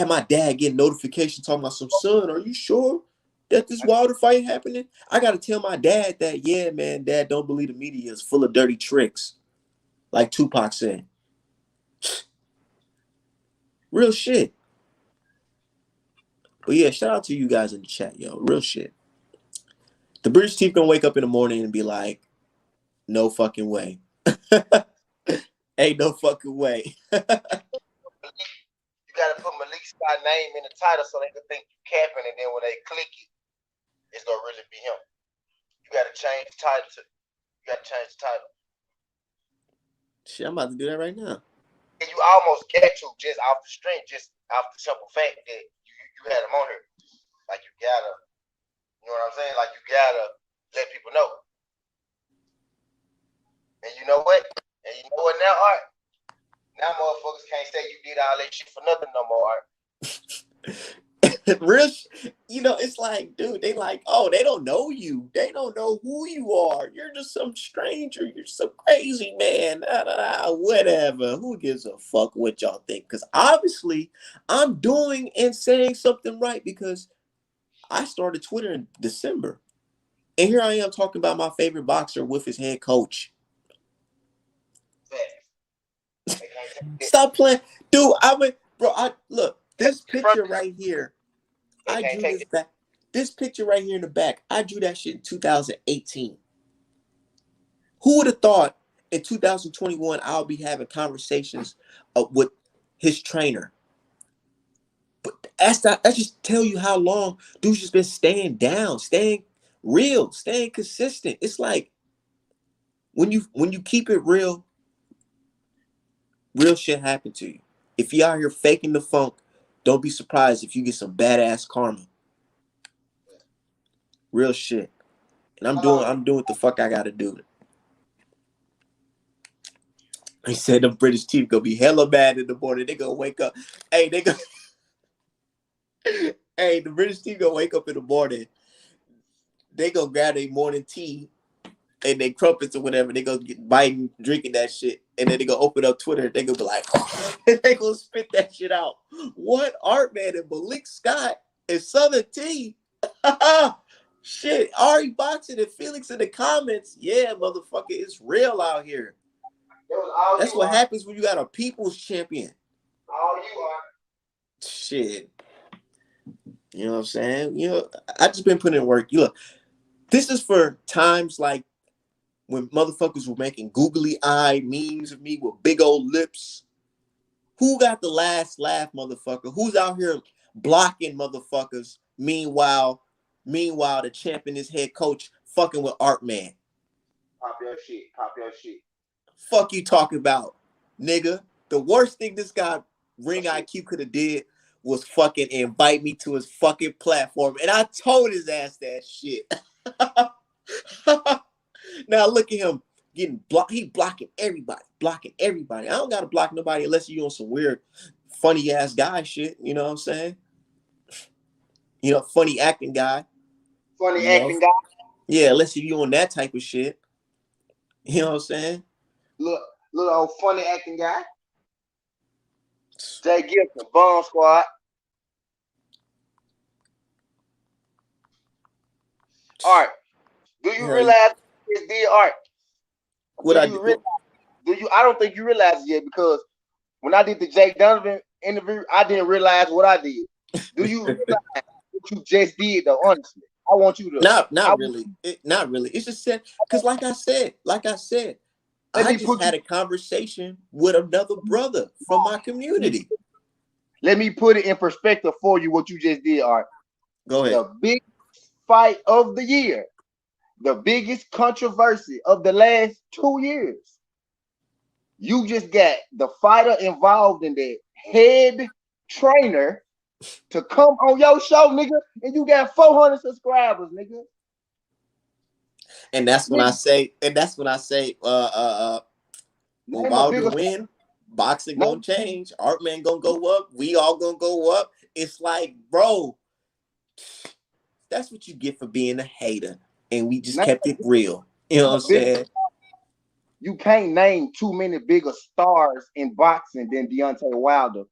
Speaker 3: my dad get notifications talking about, some son, are you sure that this Wilder fight happening? I gotta tell my dad that, yeah, man, dad, don't believe the media is full of dirty tricks. Like Tupac said. Real shit. But yeah, shout out to you guys in the chat, yo. Real shit. The British team gonna wake up in the morning and be like, no fucking way. Ain't no fucking way.
Speaker 4: You gotta put Malik Scott name in the title so they can think you capping, and then when they click it, it's gonna really be him. You gotta change the title.
Speaker 3: Shit, I'm about to do that right now.
Speaker 4: And you almost get to just off the strength, just off the simple fact that you had him on here. Like, you gotta, you know what I'm saying? Like, you gotta let people know. And you know what? Now, Art? Now motherfuckers can't say you did all that shit for nothing no more, Art.
Speaker 3: Real, it's like, dude, they like, oh, they don't know you. They don't know who you are. You're just some stranger. You're some crazy man. Whatever. Who gives a fuck what y'all think? Because obviously, I'm doing and saying something right, because I started Twitter in December. And here I am talking about my favorite boxer with his head coach. Stop playing. Dude, look, this picture right here. I drew this back. This picture right here in the back, I drew that shit in 2018. Who would have thought in 2021 I'll be having conversations with his trainer? But that's just tell you how long dude's just been staying down, staying real, staying consistent. It's like when you keep it real shit happen to you. If you out here faking the funk, don't be surprised if you get some badass karma. Real shit. And I'm doing what the fuck I gotta do. He said the British team gonna be hella mad in the morning. They gonna wake up. Hey, the British team gonna wake up in the morning. They gonna grab their morning tea and they crumpets or whatever. They gonna get biting, drinking that shit. And then they gonna open up Twitter. They gonna be like, they gonna spit that shit out. What? ARTMAN and Malik Scott and Southern T? Shit, Ari Boxing and Felix in the comments. Yeah, motherfucker, it's real out here. That's what happens when you got a people's champion.
Speaker 4: All you are.
Speaker 3: Shit. You know what I'm saying? I just been putting in work. Look, this is for times like when motherfuckers were making googly eye memes of me with big old lips. Who got the last laugh, motherfucker? Who's out here blocking motherfuckers? Meanwhile, the champion, his head coach, fucking with ARTMAN.
Speaker 4: Pop your shit.
Speaker 3: Fuck you talking about, nigga. The worst thing this guy, Ring IQ, could have did was fucking invite me to his fucking platform. And I told his ass that shit. Now look at him getting blocked. He blocking everybody. I don't gotta block nobody unless you on some weird, funny ass guy shit. You know what I'm saying? Funny acting guy.
Speaker 4: Guy.
Speaker 3: Yeah, unless you on that type of shit. You know what I'm saying?
Speaker 4: Little old funny acting guy. Jay Gibson, Bomb Squad. Art, do you realize this did, Art?
Speaker 3: What I do?
Speaker 4: I don't think you realize it yet, because when I did the Jake Donovan interview, I didn't realize what I did. Do you realize what you just did, though? I want you to
Speaker 3: not really. Not really. It's just said because, like I said,
Speaker 4: let
Speaker 3: I
Speaker 4: me
Speaker 3: just
Speaker 4: put
Speaker 3: had a conversation with another brother from my community.
Speaker 4: let me put it in perspective for you. What you just did, Art.
Speaker 3: Go ahead.
Speaker 4: The big fight of the year, the biggest controversy of the last 2 years. You just got the fighter involved in that head trainer to come on your show, nigga, and you got 400 subscribers, nigga.
Speaker 3: And that's when I say, when
Speaker 4: Name a
Speaker 3: Wilder
Speaker 4: bigger,
Speaker 3: win, boxing
Speaker 4: name,
Speaker 3: gonna change. ARTMAN gonna go up. We all gonna go up. It's like, bro, that's what you get for being a hater. And we just
Speaker 4: name
Speaker 3: kept it real. You know what I'm
Speaker 4: a bigger.
Speaker 3: saying?
Speaker 4: You can't name too many bigger stars in boxing than Deontay Wilder,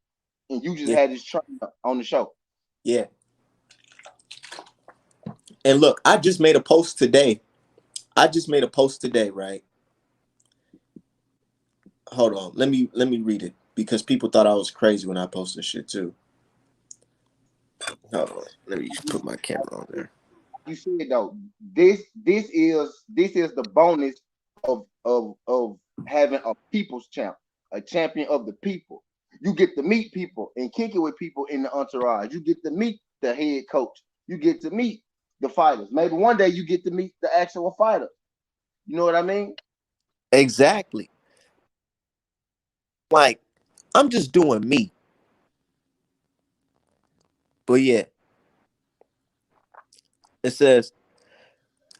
Speaker 4: and you just
Speaker 3: Yeah.
Speaker 4: had this trainer on the show.
Speaker 3: Yeah. And look, I just made a post today, right? Hold on. Let me read it because people thought I was crazy when I posted shit too. Hold on. Let me put my camera on there.
Speaker 4: You see it though. This is the bonus of having a people's champ, a champion of the people. You get to meet people and kick it with people in the entourage. You get to meet the head coach. You get to meet the fighters. Maybe one day you get to meet the actual fighter. You know what I mean?
Speaker 3: Exactly. Like, I'm just doing me. But yeah, it says,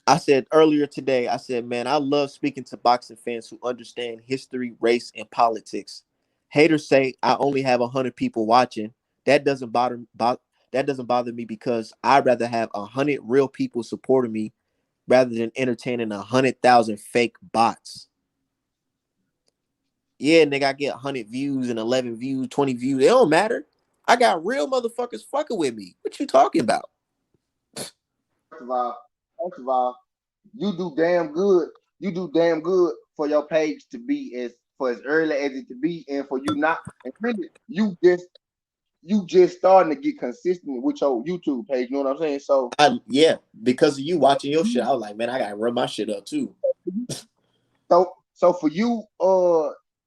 Speaker 3: I said earlier today, I said, man, I love speaking to boxing fans who understand history, race, and politics. Haters say I only have 100 people watching. That doesn't bother me because I'd rather have 100 real people supporting me rather than entertaining 100,000 fake bots. Yeah, nigga, I get 100 views and 11 views, 20 views. It don't matter. I got real motherfuckers fucking with me. What you talking about?
Speaker 4: First of all, you do damn good. You do damn good for your page to be as early as it to be, and for you not, and really, you just starting to get consistent with your YouTube page. You know what I'm saying? So,
Speaker 3: Yeah, because of you watching your shit, I was like, man, I gotta run my shit up too.
Speaker 4: so for you,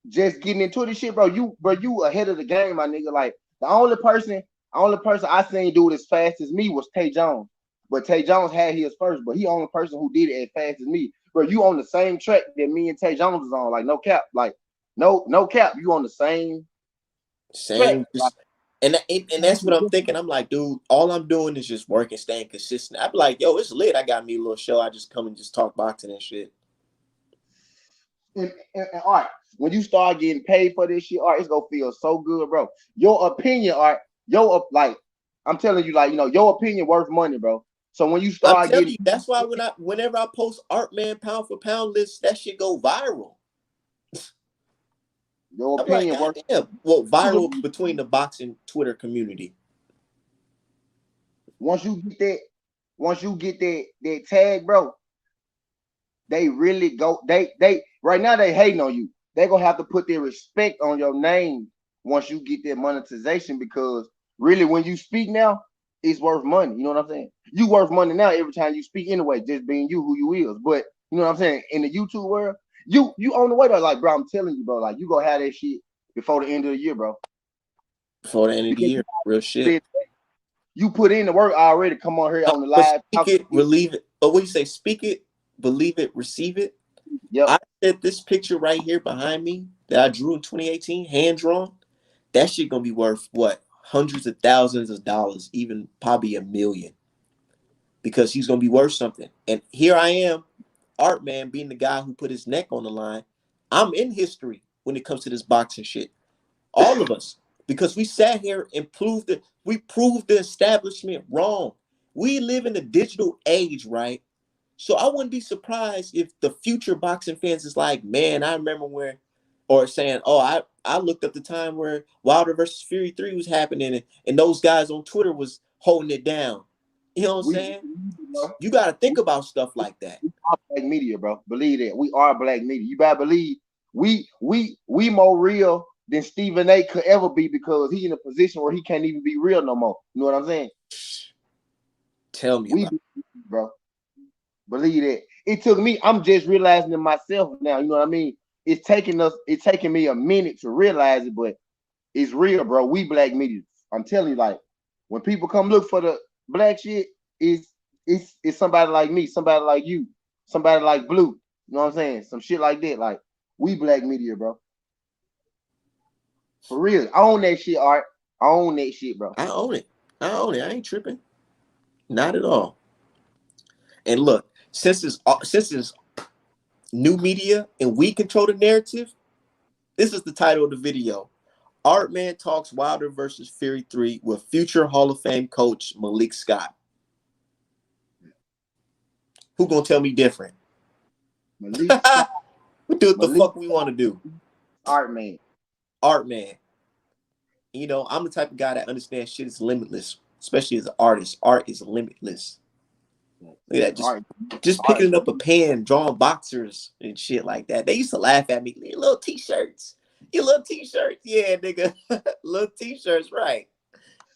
Speaker 4: just getting into this shit, bro. You ahead of the game, my nigga. Like the only person I seen do it as fast as me was Tay Jones. But Tay Jones had his first, but he the only person who did it as fast as me. Bro, you on the same track that me and Tay Jones was on. Like no cap, like no cap. You on the same track. Like,
Speaker 3: and that's what I'm thinking. I'm like, dude, all I'm doing is just working, staying consistent. I'm like, yo, it's lit. I got me a little show. I just come and just talk boxing and shit.
Speaker 4: And Art, when you start getting paid for this shit, Art, it's gonna feel so good, bro. Your opinion, Art, like, I'm telling you, like, your opinion worth money, bro. So when you
Speaker 3: I'm
Speaker 4: start
Speaker 3: telling
Speaker 4: getting,
Speaker 3: you, that's why whenever I post ARTMAN pound for pound lists, that shit go viral.
Speaker 4: your
Speaker 3: I'm like,
Speaker 4: opinion worth.
Speaker 3: goddamn. Well, viral between the boxing Twitter community.
Speaker 4: Once you get that tag, bro, they really go. They right now they hating on you. They gonna have to put their respect on your name once you get that monetization, because really when you speak now, it's worth money. You know what I'm saying? You worth money now every time you speak anyway, just being you who you is. But you know what I'm saying? In the YouTube world, you on the way though. Like, bro, I'm telling you, bro, like you gonna have that shit before the end of the year, bro.
Speaker 3: Before the end of the year, real shit.
Speaker 4: You put in the work already. Come on here on the
Speaker 3: But
Speaker 4: live.
Speaker 3: speak it, believe it. But what do you say? Speak it, believe it, receive it.
Speaker 4: Yep.
Speaker 3: I said this picture right here behind me that I drew in 2018, hand drawn. That shit gonna be worth what? Hundreds of thousands of dollars, even probably $1 million, because he's gonna be worth something. And here I am, ARTMAN, being the guy who put his neck on the line. I'm in history when it comes to this boxing shit. All of us, because we sat here and proved the establishment wrong. We live in a digital age, right? So I wouldn't be surprised if the future boxing fans is like, man, I remember where, or saying, oh, I looked up the time where Wilder versus Fury 3 was happening, and those guys on Twitter was holding it down. You know what I'm saying? You got to think about stuff like that.
Speaker 4: We are black media, bro. Believe that. We are black media. You better believe we more real than Stephen A could ever be, because he in a position where he can't even be real no more. You know what I'm saying?
Speaker 3: Tell me about it.
Speaker 4: bro. Believe that. It took me. I'm just realizing it myself now. You know what I mean? It's taking me a minute to realize it, but it's real, bro. We black media. I'm telling you, like when people come look for the black shit, it's somebody like me, somebody like you, somebody like Blue. You know what I'm saying? Some shit like that. Like we black media, bro. For real. I own that shit, Art. I own that shit, bro.
Speaker 3: I own it. I own it. I ain't tripping. Not at all. And look, since it's new media and we control the narrative, this is the title of the video. ARTMAN Talks Wilder versus Fury 3 with future Hall of Fame coach Malik Scott. Who gonna tell me different?
Speaker 4: Malik Scott.
Speaker 3: We do what the fuck we want to do.
Speaker 4: ARTMAN.
Speaker 3: ARTMAN. You know, I'm the type of guy that understands shit is limitless, especially as an artist. Art is limitless. Look at that, just picking up a pen, drawing boxers and shit like that. They used to laugh at me. Your little t-shirts. Your little t-shirts. Yeah, nigga. Little t-shirts, right.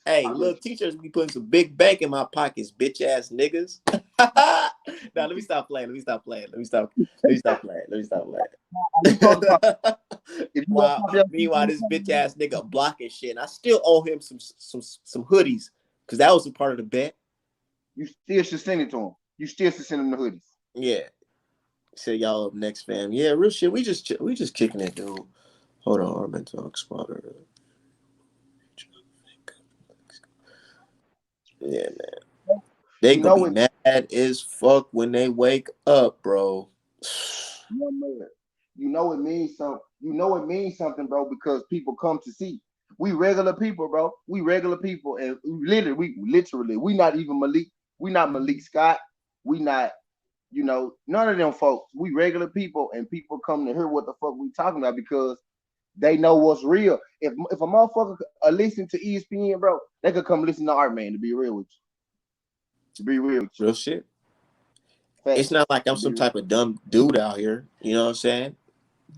Speaker 3: Hey, little t-shirts be putting some big bank in my pockets, bitch ass niggas. Now let me stop playing. Meanwhile, this bitch ass nigga blocking shit. And I still owe him some hoodies because that was a part of the bet.
Speaker 4: You still should send it to him. You still should send him the hoodies.
Speaker 3: Yeah. Say y'all up next, fam. Yeah, real shit. We just kicking it, dude. Hold on, ARTMAN Talks Wilder. Yeah, man. They gonna be mad as fuck when they wake up, bro.
Speaker 4: You know it means something. You know it means something, bro, because people come to see. We regular people, bro. We regular people, and literally, we not even Malik. We not Malik Scott. We not, none of them folks. We regular people, and people come to hear what the fuck we talking about because they know what's real. If a motherfucker listen to ESPN, bro, they could come listen to ARTMAN, to be real with you. To be real with you.
Speaker 3: Real shit. Fact. It's not like I'm some type of dumb dude out here. You know what I'm saying?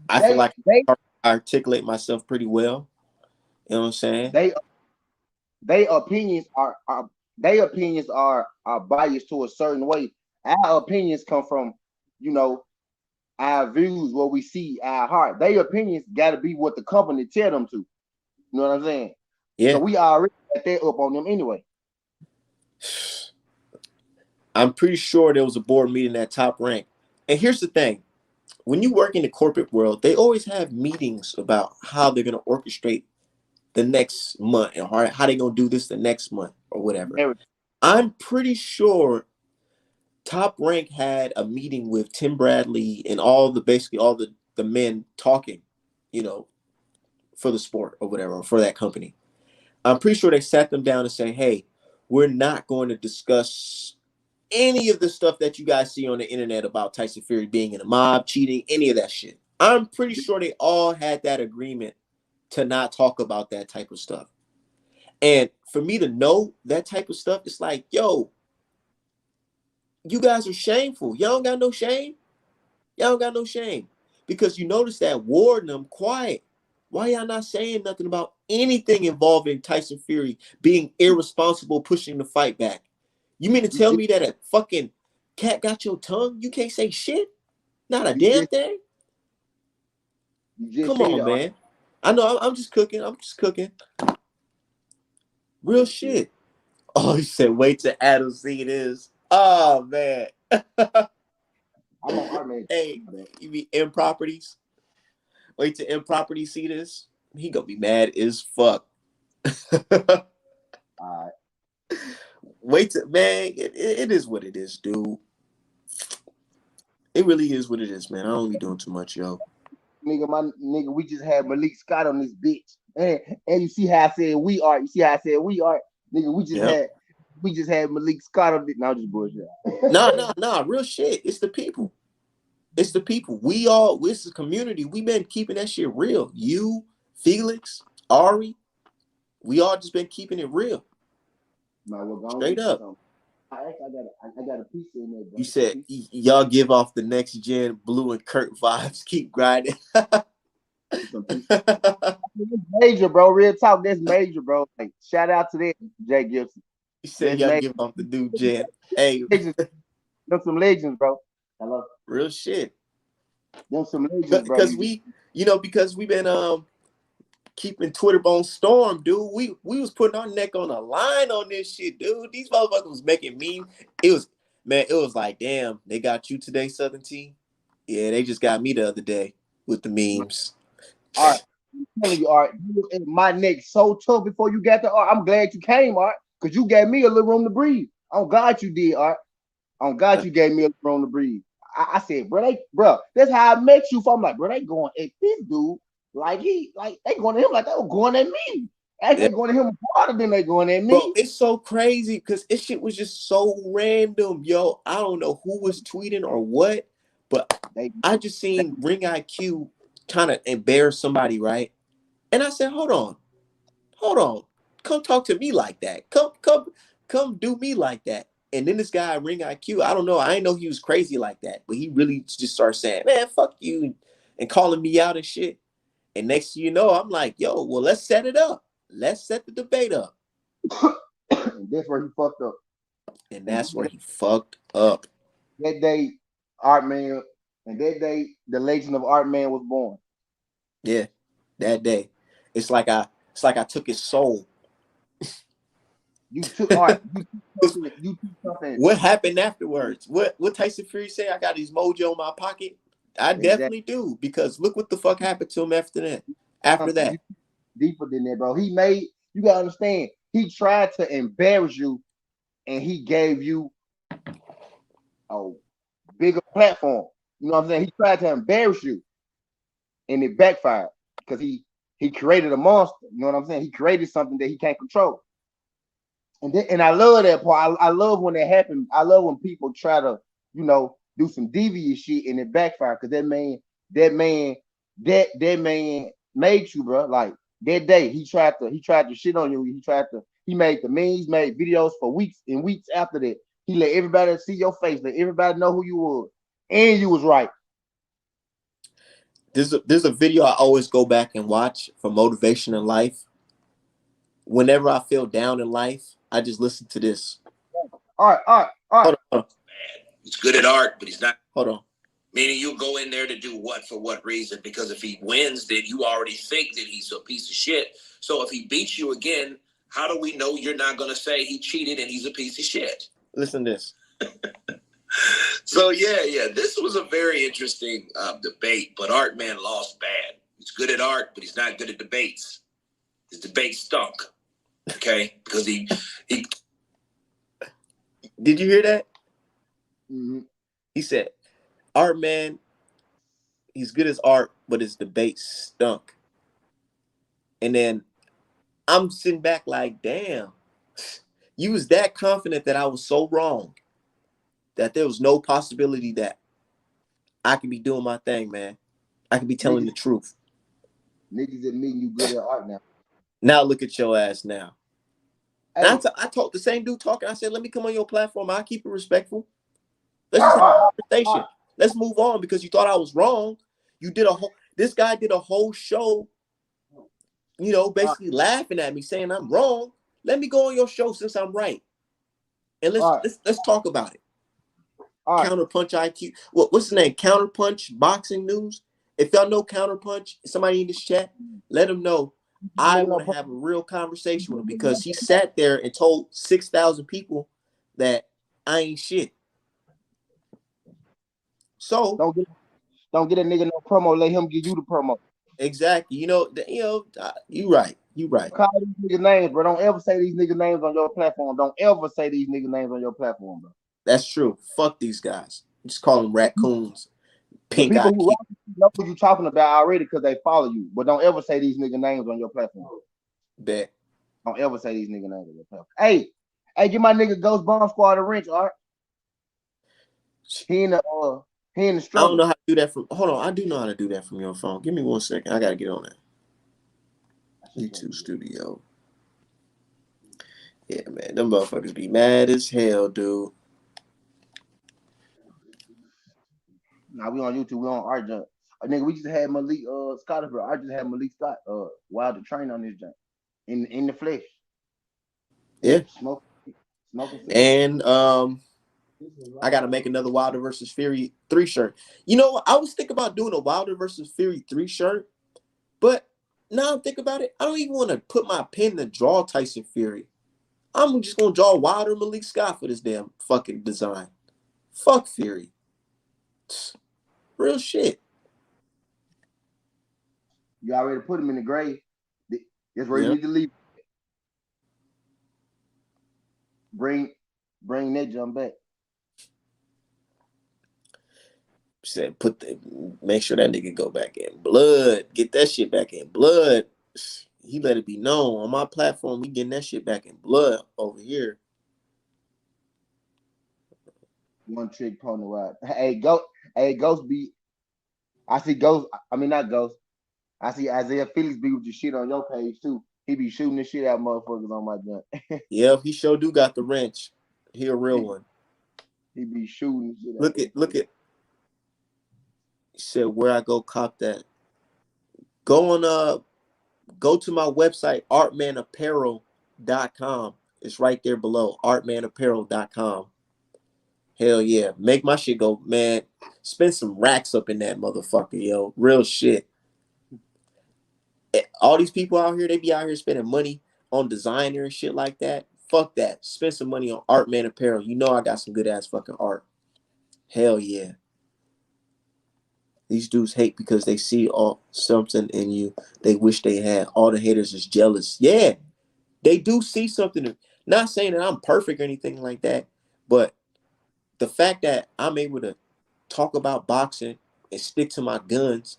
Speaker 3: I feel like I articulate myself pretty well. You know what I'm saying?
Speaker 4: They opinions are biased to a certain way. Our opinions come from, our views, what we see, our heart. Their opinions got to be what the company tell them to. You know what I'm saying?
Speaker 3: Yeah.
Speaker 4: So we already got that up on them anyway.
Speaker 3: I'm pretty sure there was a board meeting at Top Rank. And here's the thing. When you work in the corporate world, they always have meetings about how they're going to orchestrate the next month and how they're going to do this the next month or whatever. I'm pretty sure Top Rank had a meeting with Tim Bradley and basically all the men talking, for the sport or whatever, or for that company. I'm pretty sure they sat them down and say, hey, we're not going to discuss any of the stuff that you guys see on the internet about Tyson Fury being in a mob, cheating, any of that shit. I'm pretty sure they all had that agreement to not talk about that type of stuff. And for me to know that type of stuff, it's like, yo, you guys are shameful. Y'all don't got no shame. Y'all don't got no shame. Because you notice that Ward and them quiet. Why y'all not saying nothing about anything involving Tyson Fury being irresponsible, pushing the fight back? You mean to tell me that a fucking cat got your tongue? You can't say shit? Not a damn thing? Come on, man. I know I'm just cooking. Real shit. Oh, he said, wait till Adam see this. Oh, man. Hey, you mean Improperties? Wait till Improperties see this. He gonna be mad as fuck. All right. Wait till, man, it is what it is, dude. It really is what it is, man. I don't be doing too much, yo.
Speaker 4: Nigga, we just had Malik Scott on this bitch. And you see how I said we are. You see how I said we are. Nigga, we just had Malik Scott on this. Now just bullshit.
Speaker 3: No, real shit. It's the people. It's the people. It's the community. We been keeping that shit real. You, Felix, Ari, we all just been keeping it real. Straight up.
Speaker 4: I got a piece in there, bro.
Speaker 3: You said y'all give off the next gen Blue and Kurt vibes. Keep grinding.
Speaker 4: Major, bro. Real talk. That's major, bro. Like, shout out to that, Jay Gibson.
Speaker 3: You said y'all give off the new gen. Hey,
Speaker 4: Them some legends, bro. Hello.
Speaker 3: Real shit.
Speaker 4: Them some legends, bro.
Speaker 3: Because because we've been keeping Twitter bone storm, dude. We was putting our neck on a line on this shit, dude. These motherfuckers was making memes. It was like, damn, they got you today, Southern T. Yeah, they just got me the other day with the memes.
Speaker 4: All right. I'm telling you, Art, you was in my neck so tough before you got there, Art. I'm glad you came, Art, because you gave me a little room to breathe. On God you did, Art. On God you gave me a little room to breathe. I said, bro, that's how I met you. I'm like, bro, they going at this dude like they going at him like they were going at me. Actually, they going at him harder than they going at me.
Speaker 3: Bro, it's so crazy because this shit was just so random, yo. I don't know who was tweeting or what, but I just seen Ring IQ trying to embarrass somebody, right? And I said, hold on, come talk to me like that. Come do me like that. And then this guy Ring IQ, I don't know, I didn't know he was crazy like that, but he really just started saying, man, fuck you, and calling me out and shit. And next thing you know, I'm like, yo, well, let's set it up. Let's set the debate up.
Speaker 4: And that's where he fucked up.
Speaker 3: And that's where he fucked up.
Speaker 4: That day, ARTMAN, and that day, the legend of ARTMAN was born.
Speaker 3: Yeah, that day. It's like I took his soul.
Speaker 4: You took art. You took something.
Speaker 3: What happened afterwards? What Tyson Fury say? I got his mojo in my pocket. I definitely do, because look what the fuck happened to him after that. After that.
Speaker 4: Deeper than that, bro. You gotta understand, he tried to embarrass you and he gave you a bigger platform. You know what I'm saying? He tried to embarrass you and it backfired because he created a monster. You know what I'm saying? He created something that he can't control. And I love that part. I love when that happens. I love when people try to, do some devious shit and it backfire, because that man made you, bro. Like that day, he tried to shit on you. He made the memes, made videos for weeks and weeks after that. He let everybody see your face, let everybody know who you were, and you was right.
Speaker 3: There's a video I always go back and watch for motivation in life. Whenever I feel down in life, I just listen to this.
Speaker 4: All right.
Speaker 3: Hold on.
Speaker 5: He's good at art, but he's not.
Speaker 3: Hold on.
Speaker 5: Meaning you go in there to do what, for what reason? Because if he wins, then you already think that he's a piece of shit. So if he beats you again, how do we know you're not going to say he cheated and he's a piece of shit?
Speaker 3: Listen to this.
Speaker 5: So yeah, this was a very interesting debate, but ARTMAN lost bad. He's good at art, but he's not good at debates. His debate stunk. Okay, because he.
Speaker 3: Did you hear that?
Speaker 4: Mm-hmm.
Speaker 3: He said, ARTMAN, he's good as art, but his debate stunk. And then I'm sitting back like, damn, you was that confident that I was so wrong, that there was no possibility that I could be doing my thing, man. I could be telling the truth.
Speaker 4: Niggas admitting you good at art now.
Speaker 3: Now look at your ass now.
Speaker 4: Hey.
Speaker 3: I told the same dude talking. I said, let me come on your platform. I'll keep it respectful. Let's just have a conversation. Let's move on, because you thought I was wrong. This guy did a whole show, basically laughing at me, saying I'm wrong. Let me go on your show since I'm right. And let's talk about it. Counterpunch IQ. What's the name? Counterpunch Boxing News. If y'all know Counterpunch, somebody in this chat, let them know. I want to have a real conversation with him, because he sat there and told 6,000 people that I ain't shit. So
Speaker 4: don't get a nigga no promo. Let him give you the promo.
Speaker 3: Exactly. You right.
Speaker 4: Call these niggas names, bro. Don't ever say these niggas names on your platform. Don't ever say these niggas names on your platform, bro.
Speaker 3: That's true. Fuck these guys. Just call them raccoons. Pink
Speaker 4: people
Speaker 3: eye
Speaker 4: who know what you're talking about already because they follow you. But don't ever say these nigga names on your platform.
Speaker 3: Bet.
Speaker 4: Don't ever say these nigga names on your platform. Hey, get my nigga Ghost Bomb Squad a wrench, all right? He in the struggle.
Speaker 3: I don't know how to do that from. Hold on, I do know how to do that from your phone. Give me 1 second. I gotta get on that. YouTube Studio. Yeah, man, them motherfuckers be mad as hell, dude.
Speaker 4: Nah, we on YouTube. We on Art Jump. Nigga, we just had Malik Scott, bro. I just had Malik Scott Wilder train on this jump in the flesh.
Speaker 3: Yeah.
Speaker 4: Smoking.
Speaker 3: And I gotta make another Wilder versus Fury 3 shirt. You know, I was thinking about doing a Wilder versus Fury 3 shirt, but now I'm thinking about it. I don't even want to put my pen to draw Tyson Fury. I'm just gonna draw Wilder Malik Scott for this damn fucking design. Fuck Fury. Real shit.
Speaker 4: You already put him in the grave. That's where
Speaker 3: Yeah.
Speaker 4: you need to leave. Bring that jump back.
Speaker 3: Said make sure that nigga go back in blood. Get that shit back in blood. He let it be known on my platform. We getting that shit back in blood over here.
Speaker 4: One trick pony ride. Hey, Ghost be. I see Ghost. I mean not Ghost. I see Isaiah Felix be with your shit on your page too. He be shooting the shit out motherfuckers on my junk.
Speaker 3: Yeah, he sure do got the wrench. He a real one.
Speaker 4: He be shooting shit out.
Speaker 3: Look at. He said where I go cop that. Go to my website, artmanapparel.com. It's right there below, artmanapparel.com. Hell yeah. Make my shit go, man. Spend some racks up in that motherfucker, yo. Real shit. All these people out here, they be out here spending money on designer and shit like that. Fuck that. Spend some money on Artman Apparel. You know I got some good ass fucking art. Hell yeah. These dudes hate because they see something in you they wish they had. All the haters is jealous. Yeah, they do see something. Not saying that I'm perfect or anything like that, but the fact that I'm able to talk about boxing and stick to my guns,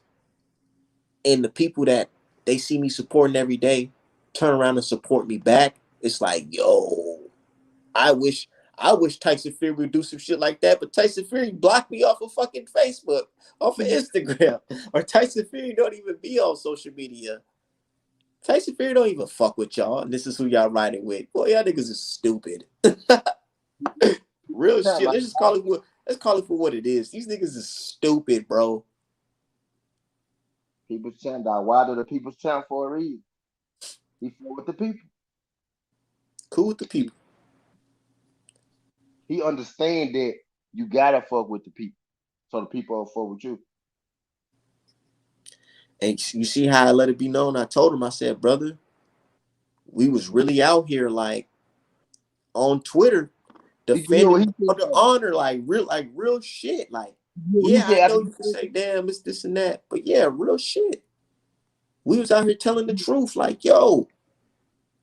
Speaker 3: and the people that they see me supporting every day turn around and support me back, it's like, yo, I wish Tyson Fury would do some shit like that, but Tyson Fury blocked me off of fucking Facebook, off of Instagram, or Tyson Fury don't even be on social media. Tyson Fury don't even fuck with y'all, and this is who y'all riding with. Boy, y'all niggas is stupid. Real shit. Let's call it for what it is. These niggas is stupid, bro.
Speaker 4: People's champ, dog. Wilder the people's champ for a reason. He fought with the people.
Speaker 3: Cool with the people.
Speaker 4: He understand that you gotta fuck with the people, so the people will fuck with you.
Speaker 3: And you see how I let it be known? I told him, I said, brother, we was really out here like on Twitter defending the honor, like real shit. Like, yeah, I know you can say, damn, it's this and that, but yeah, real shit. We was out here telling the truth, like, yo,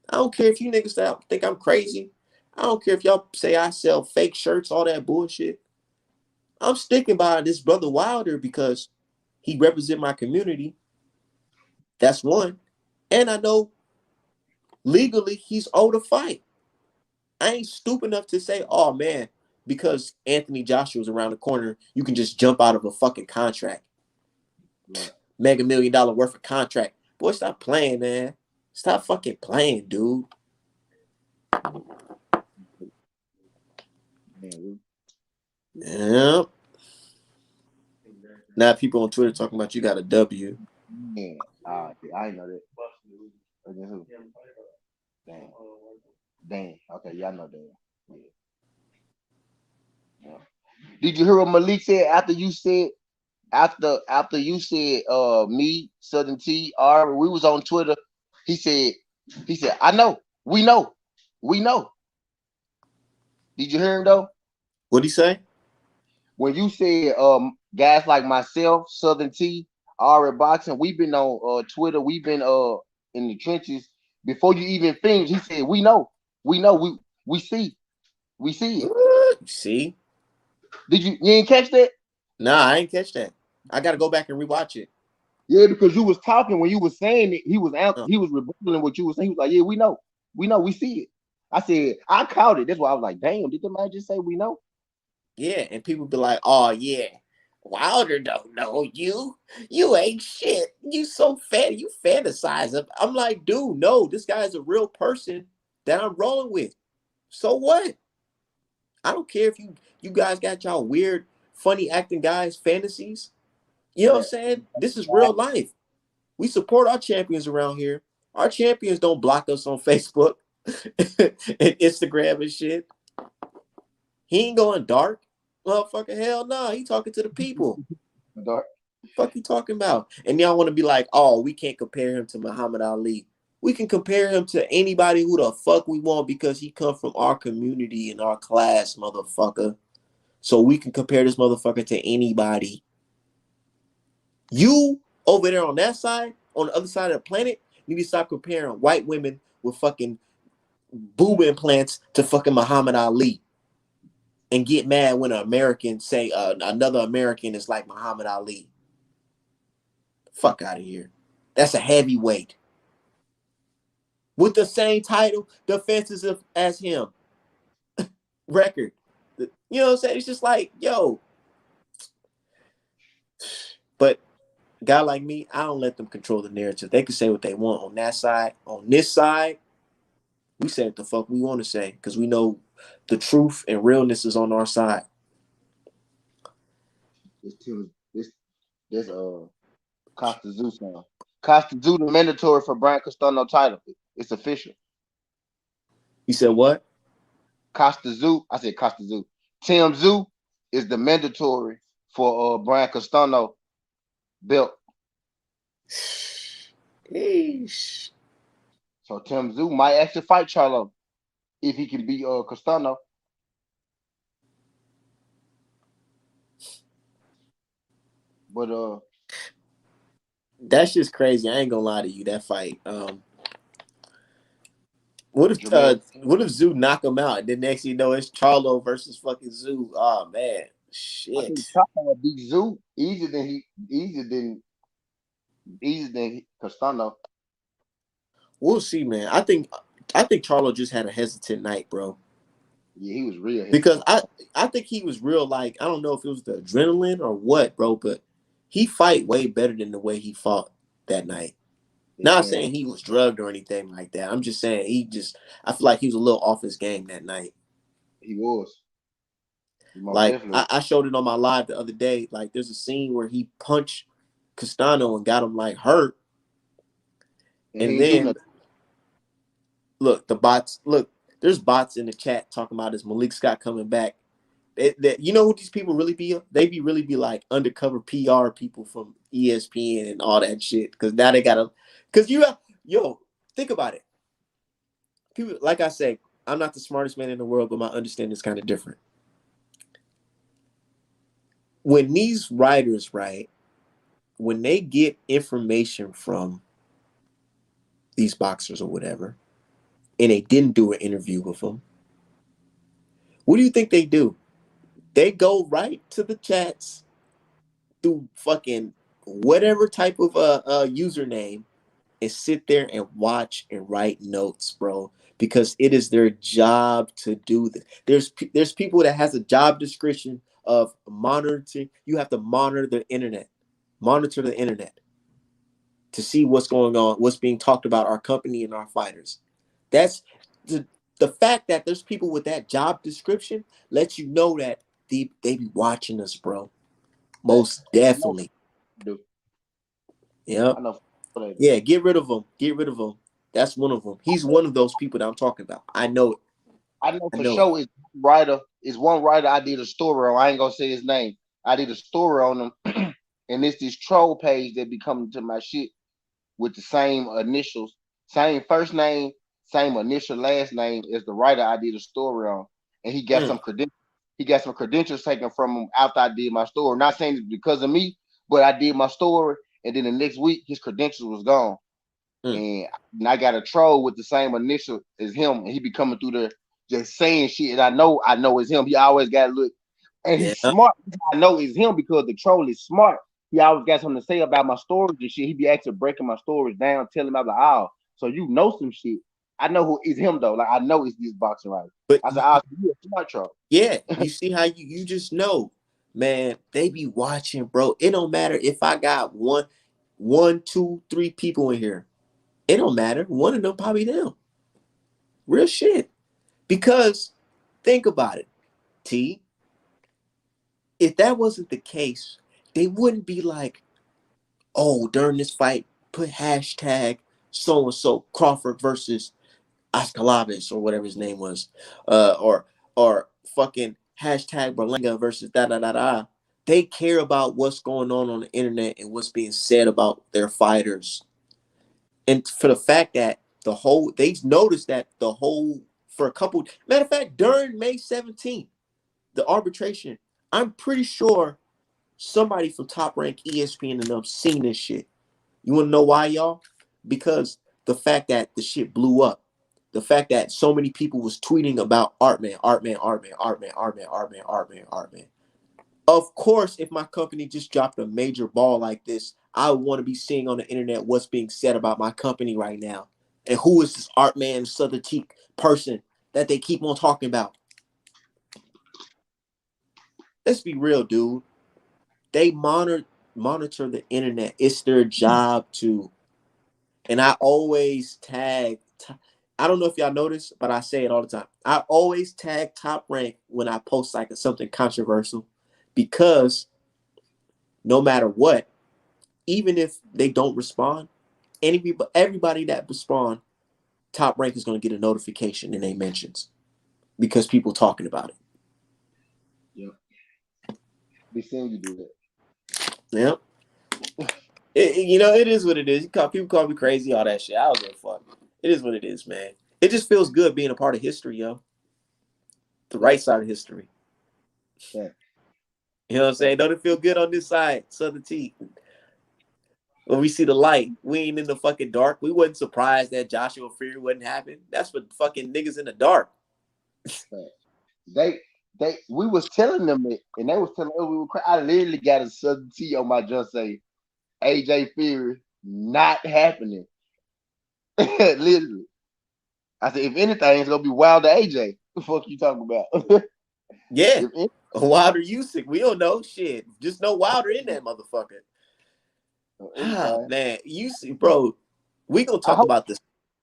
Speaker 3: I don't care if you niggas think I'm crazy. I don't care if y'all say I sell fake shirts, all that bullshit. I'm sticking by this brother Wilder because he represents my community. That's one. And I know legally he's owed a fight. I ain't stupid enough to say, oh man, because Anthony Joshua's around the corner, you can just jump out of a fucking contract. Right. Mega $1 million worth of contract. Boy, stop playing, man. Stop fucking playing, dude. Yeah. Now people on Twitter talking about you got a W.
Speaker 4: Yeah. I didn't know that. Damn. Okay, y'all know that. Yeah. Did you hear what Malik said after you said me, Southern T, R, we was on Twitter. He said, I know, we know. Did you hear him though?
Speaker 3: What'd he say?
Speaker 4: When you said guys like myself, Southern T, R at Boxing, we've been on Twitter, we've been in the trenches. Before you even finished, he said, we know, we see it.
Speaker 3: You see?
Speaker 4: Did you ain't catch that?
Speaker 3: Nah, I ain't catch that. I gotta go back and rewatch it.
Speaker 4: Yeah, because you was talking when you was saying it, he was rebutting what you was saying. He was like, yeah, we know, we see it. I said, I caught it. That's why I was like, damn, did the man just say we know?
Speaker 3: Yeah, and people be like, oh yeah, Wilder don't know you. You ain't shit. You so fat. You fantasize of. I'm like, dude, no, this guy's a real person that I'm rolling with. So what? I don't care if you guys got y'all weird, funny acting guys fantasies. You know what I'm saying? This is real life. We support our champions around here. Our champions don't block us on Facebook and Instagram and shit. He ain't going dark. Motherfucker, hell no. He talking to the people.
Speaker 4: Dark.
Speaker 3: Fuck you talking about? And y'all want to be like, oh, we can't compare him to Muhammad Ali. We can compare him to anybody who the fuck we want because he come from our community and our class, motherfucker. So we can compare this motherfucker to anybody. You over there on that side, on the other side of the planet, need to stop comparing white women with fucking boob implants to fucking Muhammad Ali. And get mad when an American say another American is like Muhammad Ali. Fuck out of here. That's a heavyweight. With the same title, defensive as him. Record. You know what I'm saying? It's just like, yo. But a guy like me, I don't let them control the narrative. They can say what they want on that side. On this side, we say what the fuck we want to say because we know the truth and realness is on our side.
Speaker 4: This Costa Zoo song. Costa Zoo the mandatory for Brian Castano title. It's official.
Speaker 3: You said what?
Speaker 4: Costa Zoo. I said Costa Zoo. Tim Zoo is the mandatory for Brian Castano belt.
Speaker 3: Eesh.
Speaker 4: So Tim Zoo might actually fight Charlo if he can beat Castano. But
Speaker 3: that's just crazy. I ain't gonna lie to you. That fight. What if Zoo knock him out? And then next you know it's Charlo versus fucking Zoo. Oh man, shit.
Speaker 4: I think Charlo beat Zoo easier than Castano.
Speaker 3: We'll see, man. I think Charlo just had a hesitant night, bro.
Speaker 4: Yeah, he was real hesitant.
Speaker 3: Because I think he was real. Like I don't know if it was the adrenaline or what, bro. But he fight way better than the way he fought that night. Not saying he was drugged or anything like that. I'm just saying I feel like he was a little off his game that night.
Speaker 4: He was.
Speaker 3: Like I showed it on my live the other day. Like there's a scene where he punched Castano and got him like hurt. And then look, there's bots in the chat talking about is Malik Scott coming back. You know who these people really be? They really be like undercover PR people from ESPN and all that shit. Because now they gotta, think about it. People, like I say, I'm not the smartest man in the world, but my understanding is kind of different. When these writers, right, when they get information from these boxers or whatever, and they didn't do an interview with them, what do you think they do? They go right to the chats through fucking whatever type of username and sit there and watch and write notes, bro, because it is their job to do this. There's people that has a job description of monitoring. You have to monitor the internet to see what's going on, what's being talked about our company and our fighters. That's the fact that there's people with that job description lets you know that they be watching us, bro. Most definitely. Yeah. Yeah, get rid of him. That's one of them. He's one of those people that I'm talking about. I know it.
Speaker 4: I know for sure is one writer I did a story on. I ain't gonna say his name. I did a story on him, and it's this troll page that be coming to my shit with the same initials, same first name, same initial last name as the writer I did a story on. And he got some credentials. He got some credentials taken from him after I did my story. Not saying it's because of me, but I did my story, and then the next week his credentials was gone. And I got a troll with the same initial as him, and he be coming through there just saying shit. And I know it's him. He always got to look, and he's smart. I know it's him because the troll is smart. He always got something to say about my stories and shit. He be actually breaking my stories down, telling me, I'm like, oh, so you know some shit. I know who is him though. Like I know it's this boxing writer. But I said, oh, you a smart troll.
Speaker 3: Yeah, you see how you just know, man. They be watching, bro. It don't matter if I got one, 2, 3 people in here. It don't matter. One of them probably them. Real shit. Because think about it, T. If that wasn't the case, they wouldn't be like, oh, during this fight, put hashtag so-and-so Crawford versus Askalavis or whatever his name was. Or fucking hashtag Berlanga versus da da da da. They care about what's going on the internet and what's being said about their fighters. And for the fact that they noticed that for a couple, matter of fact, during May 17th, the arbitration, I'm pretty sure somebody from Top Rank ESPN and them seen this shit. You want to know why, y'all? Because the fact that the shit blew up. The fact that so many people was tweeting about Artman. Of course, if my company just dropped a major ball like this, I would want to be seeing on the internet what's being said about my company right now. And who is this Artman Southern Teak person that they keep on talking about? Let's be real, dude. They monitor the internet. It's their job to. And I always tag. I don't know if y'all notice, but I say it all the time. I always tag Top Rank when I post like something controversial, because no matter what, even if they don't respond, everybody that respond, Top Rank is going to get a notification in their mentions because people talking about it.
Speaker 4: Yep. Be seeing you do that.
Speaker 3: Yep. It is what it is. People call me crazy, all that shit. I don't give a fuck. It is what it is, man. It just feels good being a part of history, yo. The right side of history.
Speaker 4: Yeah.
Speaker 3: You know what I'm saying? Don't it feel good on this side, Southern T? When we see the light, we ain't in the fucking dark. We wasn't surprised that Joshua Fury wouldn't happen. That's for fucking niggas in the dark.
Speaker 4: We was telling them it, and they was telling us we were crying. I literally got a Southern T on my just say, AJ Fury not happening. Literally. I said, if anything, it's gonna be Wilder AJ. What the fuck you talking about?
Speaker 3: Yeah. Wilder Usyk. We don't know shit. Just know Wilder in that motherfucker. Man, Usyk, bro. We gonna talk about this.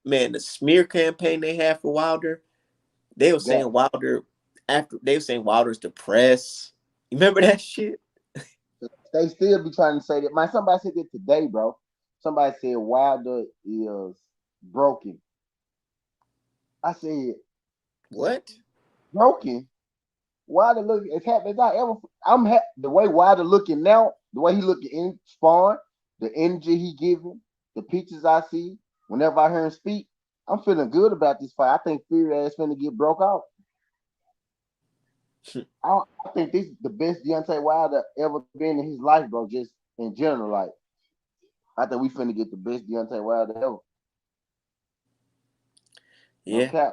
Speaker 3: Man, the smear campaign they had for Wilder. They were saying Wilder's depressed. You remember that shit?
Speaker 4: They still be trying to say that. Man, somebody said that today, bro. Somebody said Wilder is broken. I said,
Speaker 3: what?
Speaker 4: Broken? Wilder look, it's happened. The way Wilder looking now, the way he looking in spawn, the energy he giving, the pictures I see, whenever I hear him speak, I'm feeling good about this fight. I think Fury ass finna get broke out. I think this is the best Deontay Wilder ever been in his life, bro. Just in general, like I think we finna get the best Deontay Wilder ever.
Speaker 3: Yeah. Okay.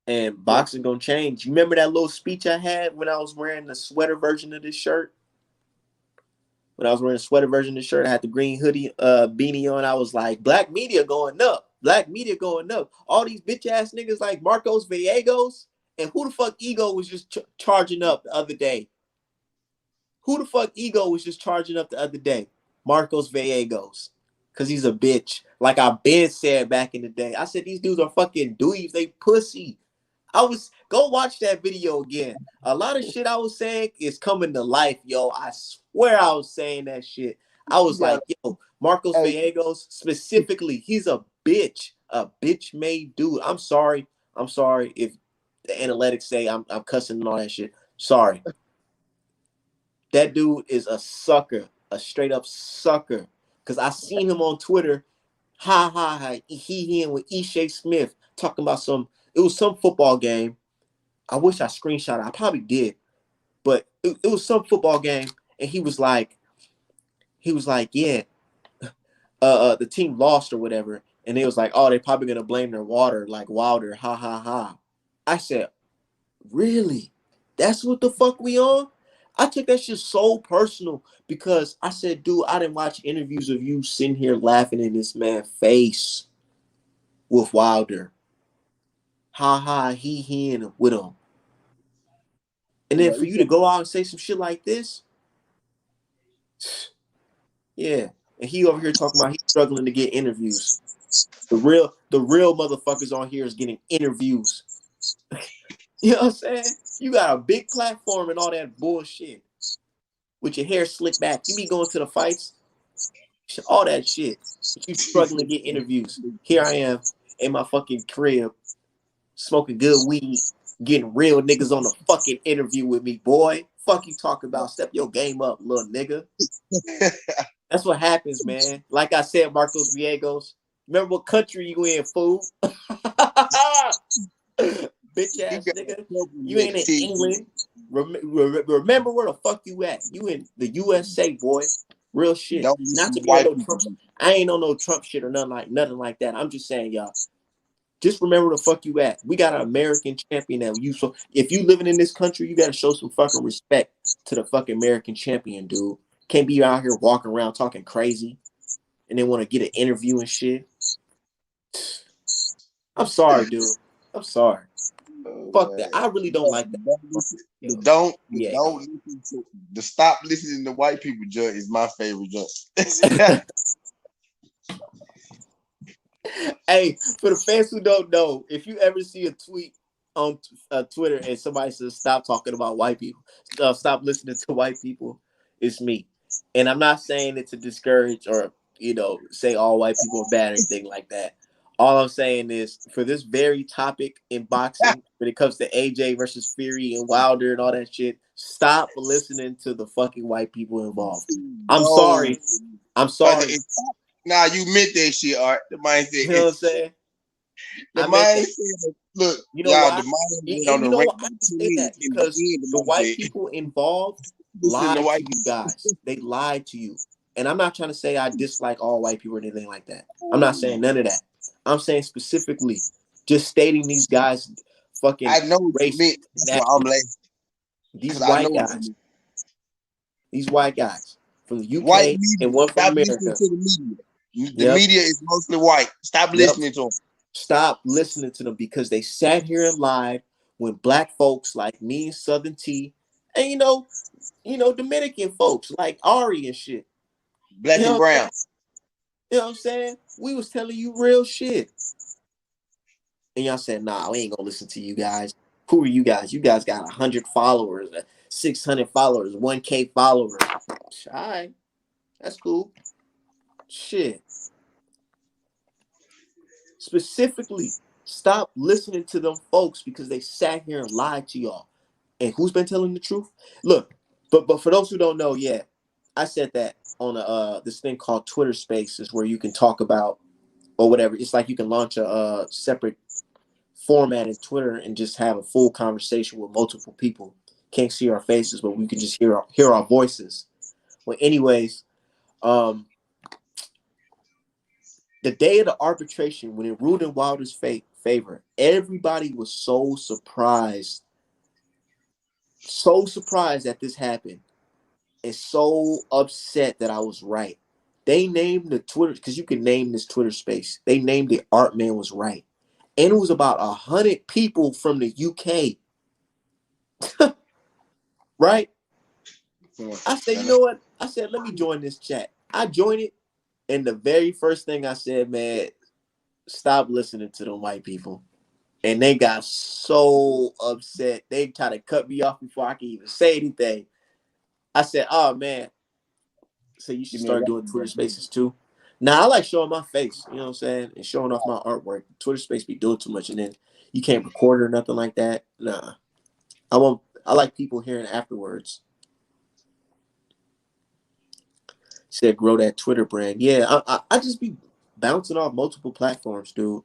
Speaker 3: And boxing gonna change. You remember that little speech I had when I was wearing the sweater version of this shirt? When I was wearing a sweater version of the shirt, I had the green hoodie beanie on. I was like, black media going up. Black media going up. All these bitch ass niggas like Marcos Gallegos. And who the fuck Ego was just charging up the other day? Who the fuck Ego was just charging up the other day? Marcos Gallegos. Because he's a bitch. Like I've been said back in the day. I said these dudes are fucking dweebs. They pussy. Go watch that video again. A lot of shit I was saying is coming to life, yo. I swear I was saying that shit. I was like, yo, Marcos Gallegos specifically, he's a bitch made dude. I'm sorry if the analytics say I'm cussing and all that shit. Sorry. That dude is a sucker, a straight up sucker. Cause I seen him on Twitter, he and with Ishe Smith talking about it was some football game. I wish I screenshot it. I probably did, but it was some football game, and he was like, yeah, the team lost or whatever, and it was like, oh, they're probably gonna blame their Wilder, I said, really? That's what the fuck we on? I took that shit so personal because I said, dude, I didn't watch interviews of you sitting here laughing in this man's face with Wilder. He with him. And then for you to go out and say some shit like this, yeah. And he over here talking about he's struggling to get interviews. The real motherfuckers on here is getting interviews. You know what I'm saying? You got a big platform and all that bullshit. With your hair slicked back. You be going to the fights, all that shit. You struggling to get interviews. Here I am in my fucking crib, smoking good weed, Getting real niggas on the fucking interview with me, boy. Fuck you talking about? Step your game up, little nigga. That's what happens, man. Like I said, Marcos Viegos, remember what country you in, fool? Bitch ass nigga. You ain't in England. Remember where the fuck you at. You in the USA, boy. Real shit. Not to be on no Trump. I ain't on no Trump shit or nothing like that. I'm just saying, y'all. Just remember the fuck you at. We got an American champion that you. So if you living in this country, you gotta show some fucking respect to the fucking American champion, dude. Can't be out here walking around talking crazy and then want to get an interview and shit. I'm sorry, dude. I'm sorry. Fuck that. I really don't like that.
Speaker 4: Don't listen to the stop listening to white people joke is my favorite joke.
Speaker 3: Hey, for the fans who don't know, if you ever see a tweet on Twitter and somebody says stop talking about white people, stop listening to white people, it's me. And I'm not saying it to discourage or say all white people are bad or anything like that. All I'm saying is for this very topic in boxing, when it comes to AJ versus Fury and Wilder and all that shit, stop listening to the fucking white people involved. I'm sorry. I'm sorry.
Speaker 4: Nah, you meant that shit, Art. The mindset.
Speaker 3: You know what I'm saying?
Speaker 4: The mindset. Look,
Speaker 3: you know
Speaker 4: y'all,
Speaker 3: why?
Speaker 4: the mindset
Speaker 3: You
Speaker 4: on the
Speaker 3: know
Speaker 4: ring.
Speaker 3: why I say that? Because the white people involved lied to you guys. They lied to you. And I'm not trying to say I dislike all white people or anything like that. I'm not saying none of that. I'm saying specifically just stating these guys fucking
Speaker 4: I know what you meant. That's why I'm laughing.
Speaker 3: These white guys. These white guys from the UK
Speaker 4: white
Speaker 3: and one from America.
Speaker 4: Listening to the media. The media is mostly white. Stop listening to them.
Speaker 3: Stop listening to them because they sat here and lied when black folks like me and Southern T and Dominican folks like Ari and shit.
Speaker 4: Black and brown.
Speaker 3: You know what I'm saying? We was telling you real shit. And y'all said, nah, we ain't gonna listen to you guys. Who are you guys? You guys got 100 followers, 600 followers, 1K followers. All right. That's cool. Shit. Specifically, stop listening to them folks because they sat here and lied to y'all. And who's been telling the truth? Look, but for those who don't know, yeah, I said that on this thing called Twitter Spaces where you can talk about or whatever. It's like you can launch a separate format in Twitter and just have a full conversation with multiple people. Can't see our faces, but we can just hear our voices. Well, anyways, the day of the arbitration, when it ruled in Wilder's favor, everybody was so surprised that this happened and so upset that I was right. They named the Twitter, because you can name this Twitter space. They named it ARTMAN Was Right. And it was about 100 people from the UK. Right? I said, you know what? I said, let me join this chat. I joined it. And the very first thing I said, man, stop listening to them white people. And they got so upset. They tried to cut me off before I could even say anything. I said, oh, man. So you should start doing Twitter spaces too. Now, I like showing my face, you know what I'm saying? And showing off my artwork. Twitter space be doing too much. And then you can't record or nothing like that. Nah. I like people hearing afterwards. Said grow that Twitter brand. Yeah, I just be bouncing off multiple platforms, dude.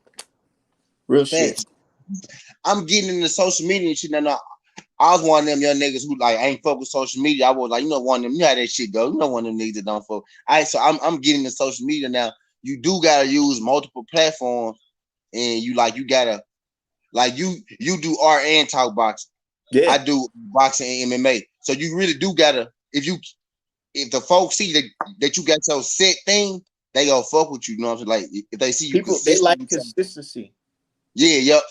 Speaker 3: Real shit.
Speaker 4: I'm getting into social media and shit. Now, I was one of them young niggas who like ain't fuck with social media. I was like, one of them, you know how that shit go. One of them niggas that don't fuck. So I'm getting into social media now. You do gotta use multiple platforms, and you gotta you do art and talk boxing. Yeah, I do boxing and MMA. So you really do gotta if the folks see that you got your set thing, they gonna fuck with you. You know what I'm saying? Like if they see you,
Speaker 3: they like consistency.
Speaker 4: Yeah, yep.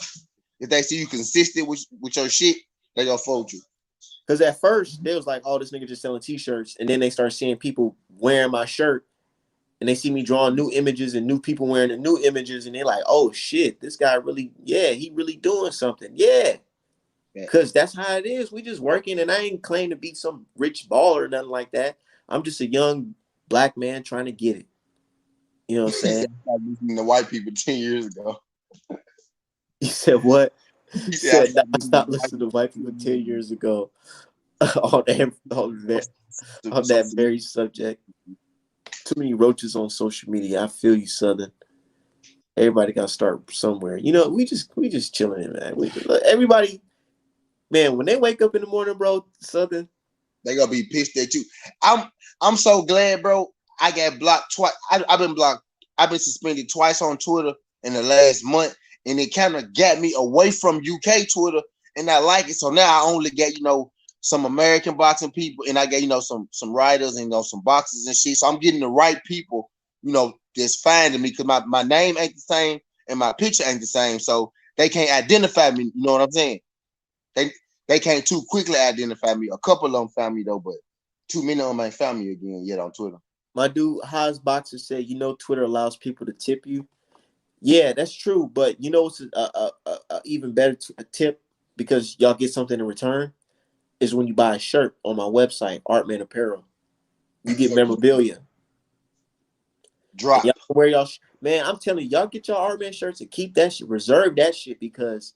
Speaker 4: If they see you consistent with your shit, they gonna fuck with you.
Speaker 3: Because at first they was like, "Oh, this nigga just selling t-shirts," and then they start seeing people wearing my shirt, and they see me drawing new images and new people wearing the new images, and they're like, "Oh shit, this guy really, he really doing something." Yeah. Because that's how it is. We just working, and I ain't claim to be some rich baller or nothing like that. I'm just a young black man trying to get it. You know what I'm saying?
Speaker 4: The white people 10 years ago.
Speaker 3: You said what?
Speaker 4: Yeah,
Speaker 3: Said, nah, I stopped listening to white people 10 years ago on that very subject. Too many roaches on social media. I feel you, Southern. Everybody got to start somewhere. You know, we just chilling, man. Everybody, man, when they wake up in the morning, bro, Southern,
Speaker 4: they gonna be pissed at you. I'm so glad, bro. I got blocked twice. I've been blocked. I've been suspended twice on Twitter in the last month, and it kind of got me away from UK Twitter, and I like it. So now I only get some American boxing people, and I get some writers and some boxers and shit. So I'm getting the right people, that's finding me because my name ain't the same and my picture ain't the same, so they can't identify me. You know what I'm saying? They can't too quickly identify me. A couple of them found me though, but too many of them ain't found me again yet on Twitter.
Speaker 3: My dude Haas Boxer said, Twitter allows people to tip you. Yeah, that's true. But it's a even better tip because y'all get something in return is when you buy a shirt on my website, ARTMAN Apparel. You get memorabilia.
Speaker 4: Drop.
Speaker 3: Y'all wear y'all man, I'm telling you, y'all get y'all ARTMAN shirts and keep that shit, reserve that shit because,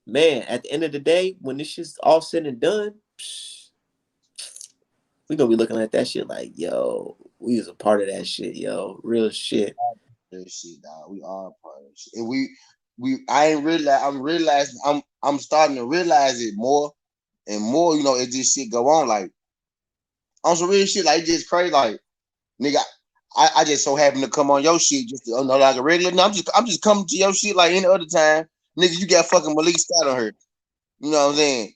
Speaker 3: man, at the end of the day, when this shit's all said and done, we gonna be looking at that shit like, yo, we was a part of that shit, yo, real shit.
Speaker 4: That shit, dog. We are a part of it. And I ain't realize. I'm starting to realize it more and more. As this shit go on, like on some real shit, like it's just crazy. Like, nigga, I just so happen to come on your shit just like a regular. No, I'm just coming to your shit like any other time, nigga. You got fucking Malik Scott on her. You know what I'm saying?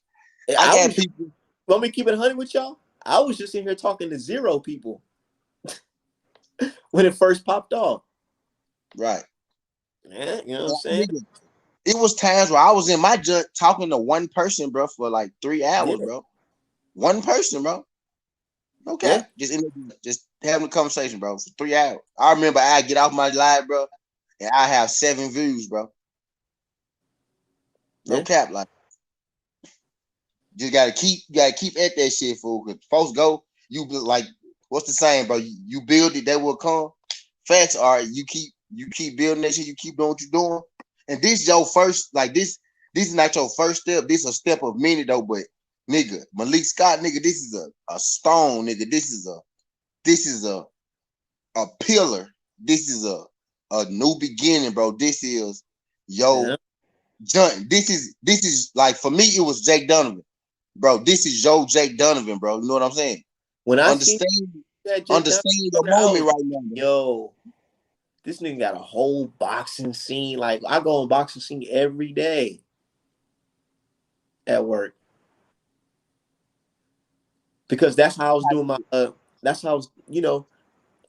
Speaker 4: I got people.
Speaker 3: Want me to keep it 100 with y'all? I was just in here talking to 0 people when it first popped off.
Speaker 4: Right.
Speaker 3: Yeah, you know what I'm saying?
Speaker 4: It was times where I was in my junk talking to one person, bro, for like 3 hours, bro. One person, bro. Okay. Yeah. Just having a conversation, bro, for 3 hours. I remember I get off my live, bro, and I have 7 views, bro. No cap, like. Just gotta keep at that shit, fool. Cause folks go, you like, what's the saying, bro? You build it, they will come. Facts are you keep building that shit, you keep doing what you're doing. And this is your first, like this is not your first step. This is a step of many though, but nigga, Malik Scott, nigga, this is a stone, nigga. This is a pillar. This is a new beginning, bro. This is John. This is like, for me, it was Jake Donovan. Bro, this is your Jake Donovan, bro. You know what I'm saying?
Speaker 3: When I
Speaker 4: understand the moment right now.
Speaker 3: Yo, this nigga got a whole boxing scene. Like, I go on boxing scene every day at work. Because that's how I was doing my I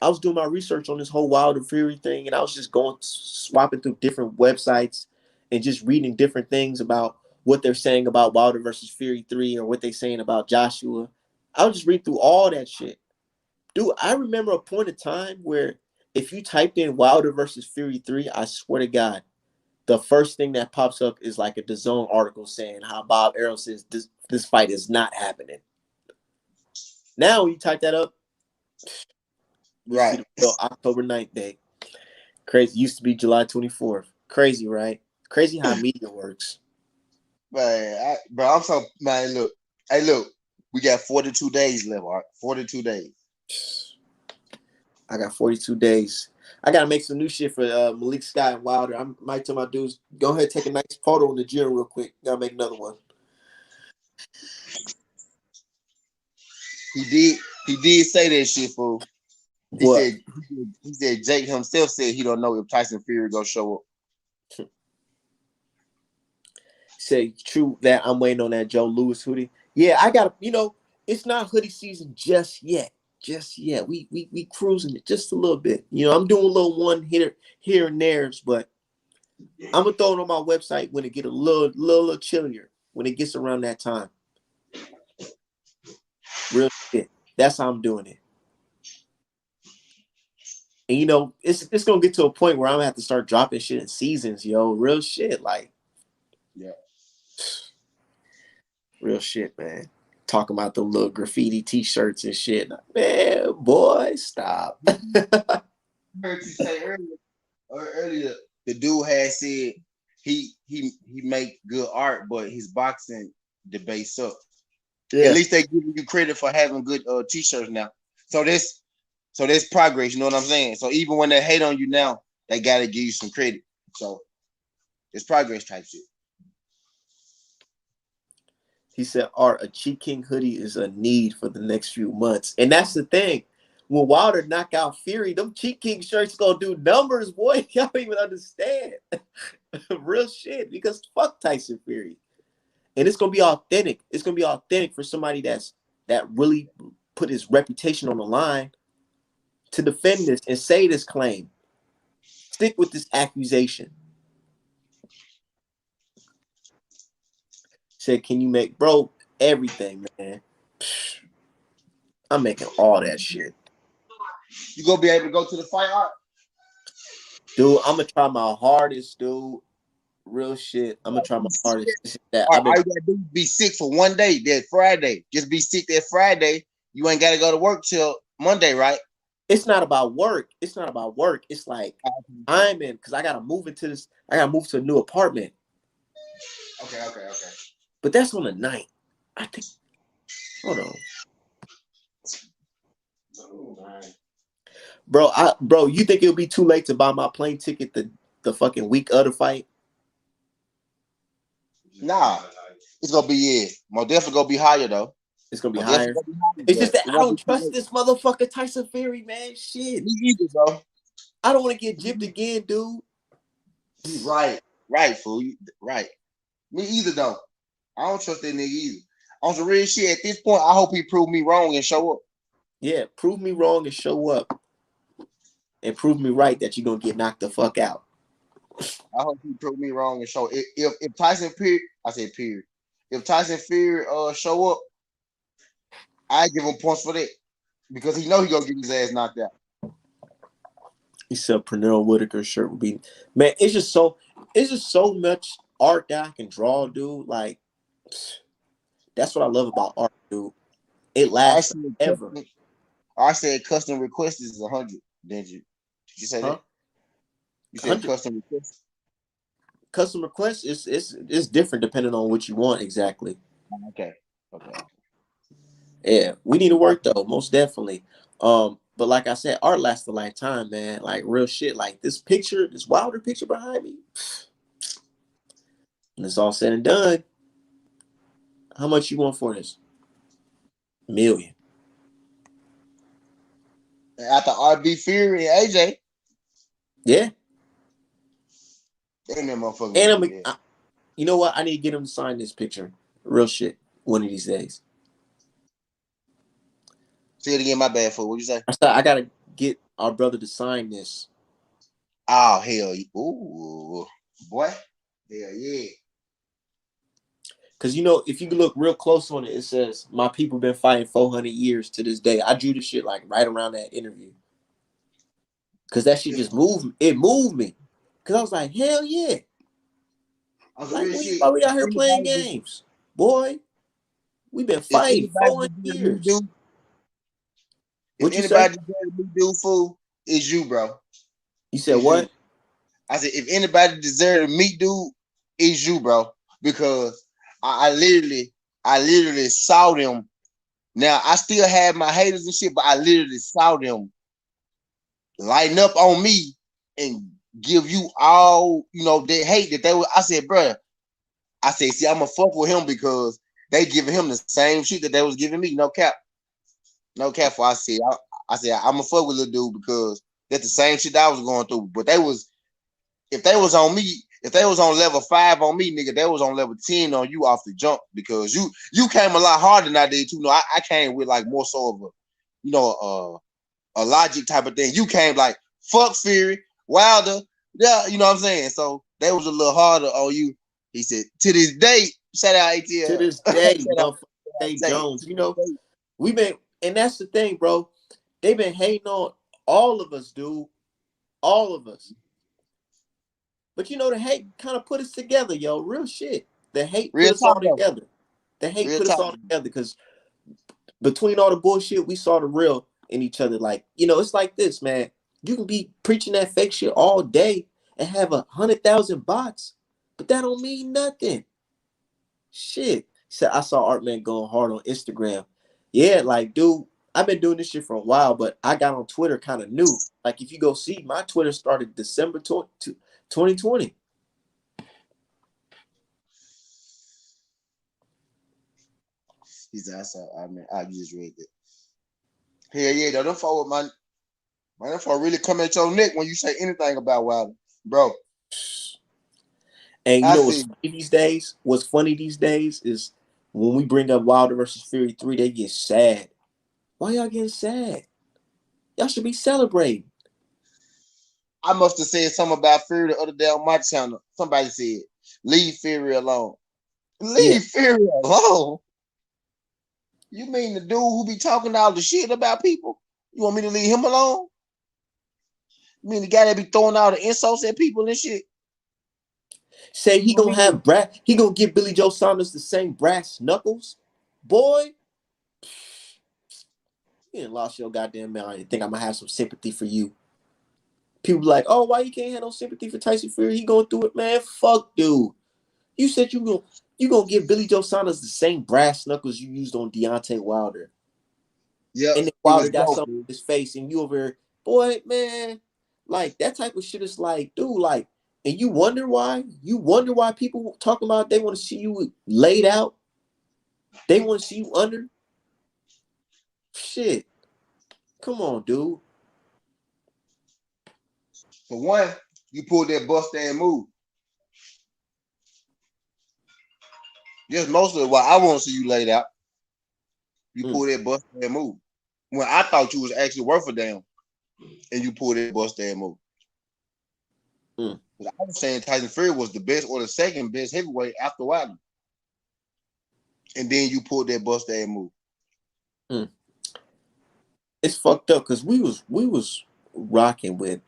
Speaker 3: was doing my research on this whole Wilder Fury thing, and I was just swapping through different websites and just reading different things about what they're saying about Wilder versus Fury 3 or what they're saying about Joshua. I would just read through all that shit. Dude, I remember a point of time where if you typed in Wilder versus Fury 3, I swear to God, the first thing that pops up is like a DAZN article saying how Bob Arum says this fight is not happening. Now when you type that up,
Speaker 4: right,
Speaker 3: October 9th date. Crazy. Used to be July 24th. Crazy, right? Crazy how media works.
Speaker 4: Man, I'm so, man, look. Hey, look. We got 42 days left, all right? 42 days.
Speaker 3: I got 42 days. I got to make some new shit for Malik Scott and Wilder. I might tell my dudes, go ahead, take a nice photo in the gym real quick. Got to make another one.
Speaker 4: He did say that shit, fool. He said Jake himself said he don't know if Tyson Fury gonna show up.
Speaker 3: Say true that I'm waiting on that Joe Louis hoodie. Yeah, I got it's not hoodie season just yet. We cruising it just a little bit. I'm doing a little one here and there's, but I'm gonna throw it on my website when it get a little chillier, when it gets around that time. Real shit. That's how I'm doing it. And it's gonna get to a point where I'm gonna have to start dropping shit in seasons, yo. Real shit, like,
Speaker 4: yeah,
Speaker 3: real shit, man. Talking about the little graffiti T-shirts and shit, man. Boy, stop.
Speaker 4: I heard you say earlier, the dude had said he make good art, but his boxing debate sucks.
Speaker 2: Yeah.
Speaker 4: At least they giving you credit for having good t-shirts now. So that's progress. You know what I'm saying? So even when they hate on you now, they gotta give you some credit. So it's progress type shit.
Speaker 3: He said, Art, a Cheat King hoodie is a need for the next few months. And that's the thing. When Wilder knock out Fury, them Cheat King shirts gonna do numbers, boy. Y'all don't even understand. Real shit. Because fuck Tyson Fury. And it's gonna be authentic. It's gonna be authentic for somebody that really put his reputation on the line to defend this and say this claim. Stick with this accusation. Said, can you make, bro, everything, man. I'm making all that shit.
Speaker 4: You gonna be able to go to the fight, Art?
Speaker 3: Dude, I'm gonna try my hardest, dude. Real shit. I'm gonna try my hardest.
Speaker 4: All you gotta do is be sick for one day, that Friday. Just be sick that Friday. You ain't gotta go to work till Monday, right?
Speaker 3: It's not about work. It's not about work. It's like I'm in because I gotta move into this. I gotta move to a new apartment.
Speaker 4: Okay.
Speaker 3: But that's on the night. I think. Hold on. Bro, you think it'll be too late to buy my plane ticket the fucking week of the fight?
Speaker 4: Nah, it's gonna be more definitely gonna be higher though.
Speaker 3: It's gonna be higher. It's just that I don't trust this motherfucker Tyson Fury, man. Shit.
Speaker 4: Me either, bro.
Speaker 3: I don't want to get gypped again, dude.
Speaker 4: Right, fool. Right. Me either though. I don't trust that nigga either. On some real shit, at this point, I hope he prove me wrong and show up.
Speaker 3: Yeah, prove me wrong and show up. And prove me right that you're gonna get knocked the fuck out.
Speaker 4: I hope he prove me wrong and show. If Tyson Fury, I said period. If Tyson Fury show up, I give him points for that because he know he gonna get his ass knocked out.
Speaker 3: He said Pernell Whitaker's shirt would be, man. It's just so much art that I can draw, dude. Like that's what I love about art, dude. It lasts forever.
Speaker 4: I said custom request is 100. Did you say that? You said 100. Custom request.
Speaker 3: Custom request is different depending on what you want exactly.
Speaker 4: Okay.
Speaker 3: Yeah, we need to work though, most definitely. But like I said, art lasts a lifetime, man. Like real shit. Like this picture, this Wilder picture behind me. When it's all said and done, how much you want for this? $1 million.
Speaker 4: After RB Fury and AJ.
Speaker 3: Yeah.
Speaker 4: Damn that motherfucker.
Speaker 3: And you know what? I need to get him to sign this picture. Real shit. One of these days.
Speaker 4: Say it again, my bad, fool. What you say?
Speaker 3: I gotta get our brother to sign this.
Speaker 4: Oh hell, ooh, boy, hell yeah.
Speaker 3: Cause you know, if you look real close on it, it says my people been fighting 400 years to this day. I drew this shit like right around that interview. Cause that shit just moved me. It moved me. Cause I was like, hell yeah. Like, we out here playing games, boy. We've been fighting 400 years.
Speaker 4: What anybody deserves to do, fool, is you, bro.
Speaker 3: You said what?
Speaker 4: I said, if anybody deserves to meet, dude, is you, bro. Because I literally saw them. Now I still have my haters and shit, but I literally saw them lighten up on me and give you all, that hate that they were. I said, bro, see, I'm gonna fuck with him because they giving him the same shit that they was giving me. No cap. For I said, I'm gonna fuck with little dude because that's the same shit that I was going through. But if they was on me, if they was on level 5 on me, nigga, they was on level 10 on you off the jump because you came a lot harder than I did too. I came with like more so of a logic type of thing. You came like fuck Fury, Wilder, yeah, you know what I'm saying. So they was a little harder on you. He said to this day, shout out ATL.
Speaker 3: To this day, Dave Jones, we've been, and that's the thing, bro. They've been hating on all of us, dude. All of us. But the hate kind of put us together, yo. Real shit. The hate put us all together. The hate put us all together because between all the bullshit, we saw the real in each other. Like, it's like this, man. You can be preaching that fake shit all day and have 100,000 bots. but that don't mean nothing. Shit. So I saw Artman going hard on Instagram. Yeah, like, dude, I've been doing this shit for a while, but I got on Twitter kind of new. Like, if you go see, my Twitter started December 2020.
Speaker 4: He said, I just read that. Hell yeah, though. Them folk, man, them folk really come at your neck when you say anything about Wilder, bro.
Speaker 3: And you know what's funny these days? What's funny these days is when we bring up Wilder versus Fury 3, they get sad. Why y'all getting sad? Y'all should be celebrating.
Speaker 4: I must have said something about Fury the other day on my channel. Somebody said, leave Fury alone. Leave Fury alone? You mean the dude who be talking all the shit about people? You want me to leave him alone? You mean the guy that be throwing all the insults at people and shit?
Speaker 3: Say he gonna have he gonna give Billy Joe Saunders the same brass knuckles? Boy, you ain't lost your goddamn mind. You think I'm gonna have some sympathy for you? People like, oh, why you can't have no sympathy for Tyson Fury? He going through it, man. Fuck, dude. You said you gonna give Billy Joe Saunders the same brass knuckles you used on Deontay Wilder.
Speaker 4: Yeah.
Speaker 3: And then Wilder got something in his face, and you over here, boy, man, like that type of shit is like, dude, like, and you wonder why? You wonder why people talking about they want to see you laid out? They want to see you under? Shit. Come on, dude.
Speaker 4: For one, you pulled that bust and move. Just mostly why I want to see you laid out. You pull that bust and move. When I thought you was actually worth a damn, and you pulled that bust and move. I was saying Tyson Fury was the best or the second best heavyweight after Wilder. And then you pulled that bust and move.
Speaker 3: It's fucked up because we was rocking with.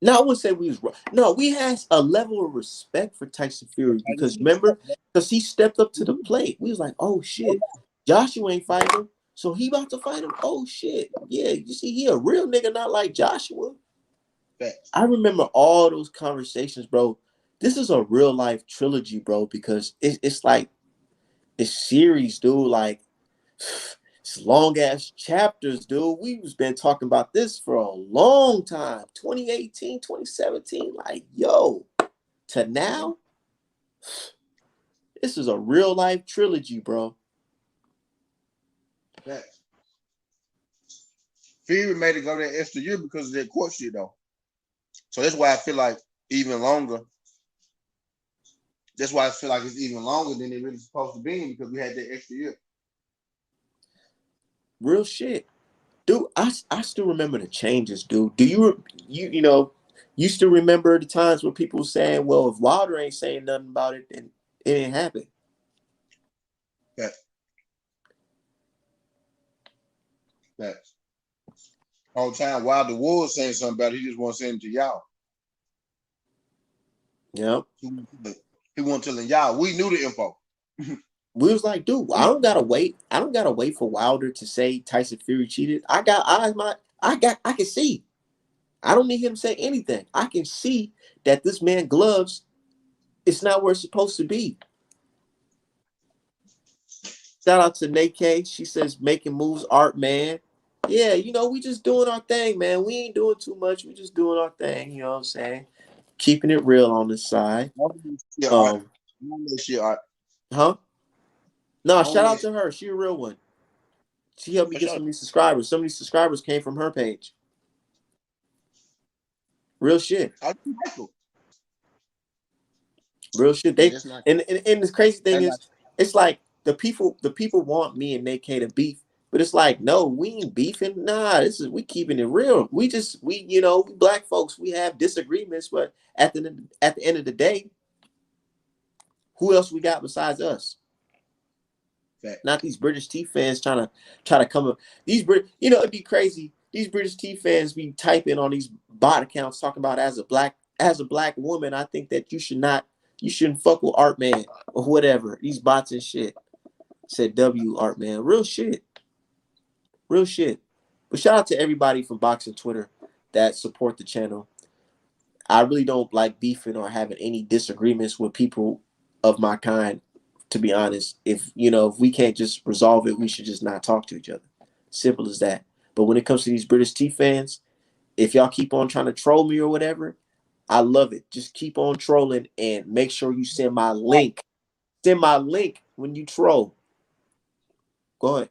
Speaker 3: No, I wouldn't say we was. No, we had a level of respect for Tyson Fury because remember, because he stepped up to the plate. We was like, oh shit, Joshua ain't fighting him, so he about to fight him. Oh shit, yeah, you see, he a real nigga, not like Joshua. I remember all those conversations, bro. This is a real life trilogy, bro, because it's like it's series, dude. Like it's long ass chapters, dude. We've been talking about this for a long time. 2018, 2017, like yo, to now, this is a real life trilogy, bro.
Speaker 4: Fury made it go that extra year because of that court shit, though. So that's why I feel like even longer. That's why I feel like it's even longer than it really supposed to be because we had that extra year.
Speaker 3: Real shit, dude. I still remember the changes, dude. Do you know you still remember the times where people were saying, well, if Wilder ain't saying nothing about it, then it ain't happen.
Speaker 4: Facts. All the time Wilder was saying something about it, he just want to send it to y'all.
Speaker 3: Yeah.
Speaker 4: He wasn't telling y'all. We knew the info.
Speaker 3: We was like, dude, I don't gotta wait for Wilder to say Tyson Fury cheated. I can see. I don't need him to say anything. I can see that this man gloves, it's not where it's supposed to be. Shout out to Nate K. She says making moves, art man. Yeah, we just doing our thing, man. We ain't doing too much. We just doing our thing. You know what I'm saying? Keeping it real on this side. Huh? No, shout out to her. She a real one. She helped me get some of these subscribers. Some of these subscribers came from her page. Real shit. Real shit. And the crazy thing is, it's like the people want me and Nate K to beef, but it's like, no, we ain't beefing. Nah, we keeping it real. We black folks, we have disagreements, but at the end of the day, who else we got besides us? Not these British Tea fans trying to come up. It'd be crazy. These British Tea fans be typing on these bot accounts talking about as a black woman, I think that you shouldn't fuck with ARTMAN or whatever. These bots and shit. Said W ARTMAN. Real shit. Real shit. But shout out to everybody from Boxing Twitter that support the channel. I really don't like beefing or having any disagreements with people of my kind. To be honest, if we can't just resolve it, we should just not talk to each other. Simple as that. But when it comes to these British T fans, if y'all keep on trying to troll me or whatever, I love it. Just keep on trolling and make sure you send my link. Send my link when you troll. Go ahead.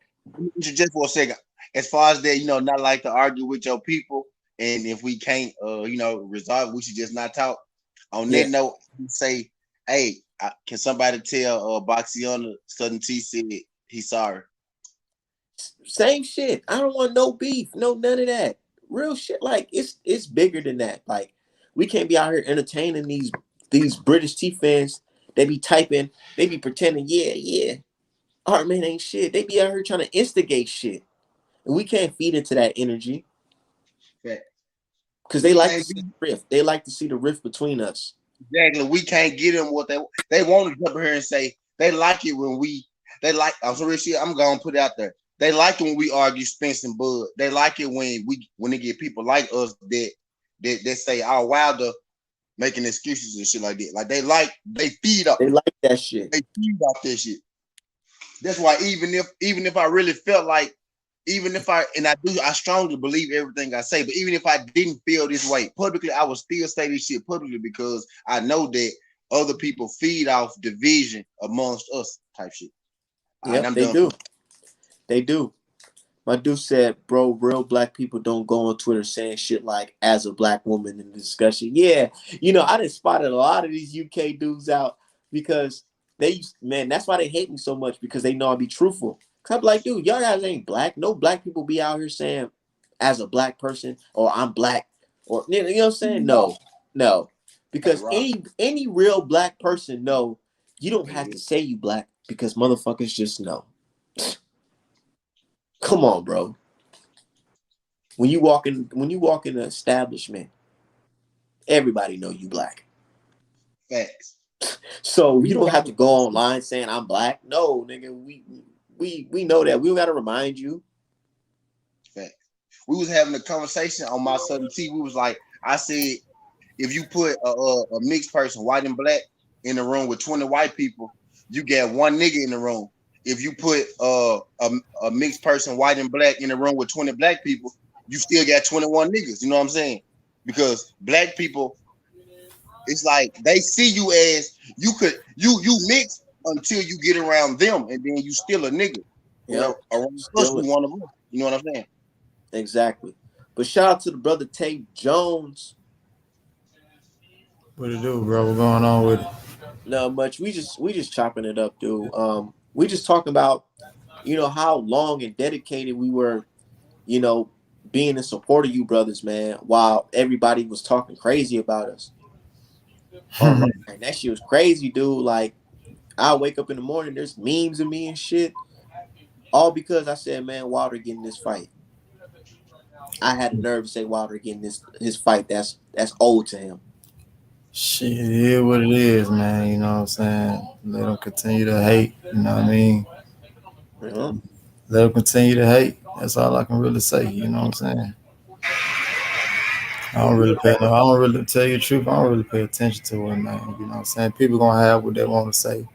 Speaker 4: Just for a second, as far as that, not like to argue with your people, and if we can't, resolve, we should just not talk. On that note, say, hey, can somebody tell Boxiana Southern T said he's sorry?
Speaker 3: Same shit. I don't want no beef, no none of that. Real shit. Like it's bigger than that. Like we can't be out here entertaining these British T fans. They be typing, they be pretending, yeah. ARTMAN ain't shit. They be out here trying to instigate shit. And we can't feed into that energy. Because they like to see the rift. They like to see the rift between us.
Speaker 4: Exactly. We can't get them what they want to jump here and say they like it when I'm sorry, I'm gonna put it out there. They like it when we argue Spence and Bud. They like it when they get people like us that say, oh, Wilder making excuses and shit like that. Like they feed up.
Speaker 3: They like that shit.
Speaker 4: They feed off that shit. That's why even if I really felt like, I strongly believe everything I say, but even if I didn't feel this way publicly, I would still say this shit publicly because I know that other people feed off division amongst us type shit.
Speaker 3: Yeah, they do. They do. My dude said, bro, real black people don't go on Twitter saying shit like, as a black woman in the discussion. Yeah, I done spotted a lot of these UK dudes out because that's why they hate me so much, because they know I'll be truthful. Cause I'm like, dude, y'all guys ain't black. No black people be out here saying, as a black person, or I'm black, or you know what I'm saying? No. Because any real black person know you don't have to say you black, because motherfuckers just know. Come on, bro. When you walk in an establishment, everybody know you black.
Speaker 4: Facts.
Speaker 3: So you don't have to go online saying I'm black. No, nigga, we know that. We don't gotta remind you.
Speaker 4: Facts. We was having a conversation on my Southern T. We was like, I said, if you put a mixed person, white and black, in the room with 20 white people, you get one nigga in the room. If you put a mixed person, white and black, in the room with 20 black people, you still got 21 niggas. You know what I'm saying? Because black people, it's like they see you as you mix until you get around them, and then you still a nigga.
Speaker 3: Yeah,
Speaker 4: around us, we one of them. You know what I'm saying?
Speaker 3: Exactly. But shout out to the brother Tate Jones.
Speaker 6: What it do, bro? What's going on with it?
Speaker 3: Not much. We just chopping it up, dude. We just talking about, how long and dedicated we were, being in support of you brothers, man, while everybody was talking crazy about us. Online. That shit was crazy, dude. Like, I wake up in the morning, there's memes of me and shit. All because I said, man, Wilder getting this fight. I had the nerve to say Wilder getting his fight that's owed to him.
Speaker 6: Shit, it is what it is, man. You know what I'm saying? Let them continue to hate. You know what I mean?
Speaker 3: Yeah.
Speaker 6: Let them continue to hate. That's all I can really say. You know what I'm saying? I don't really tell you the truth. I don't really pay attention to it, man. You know what I'm saying? People gonna have what they want to say.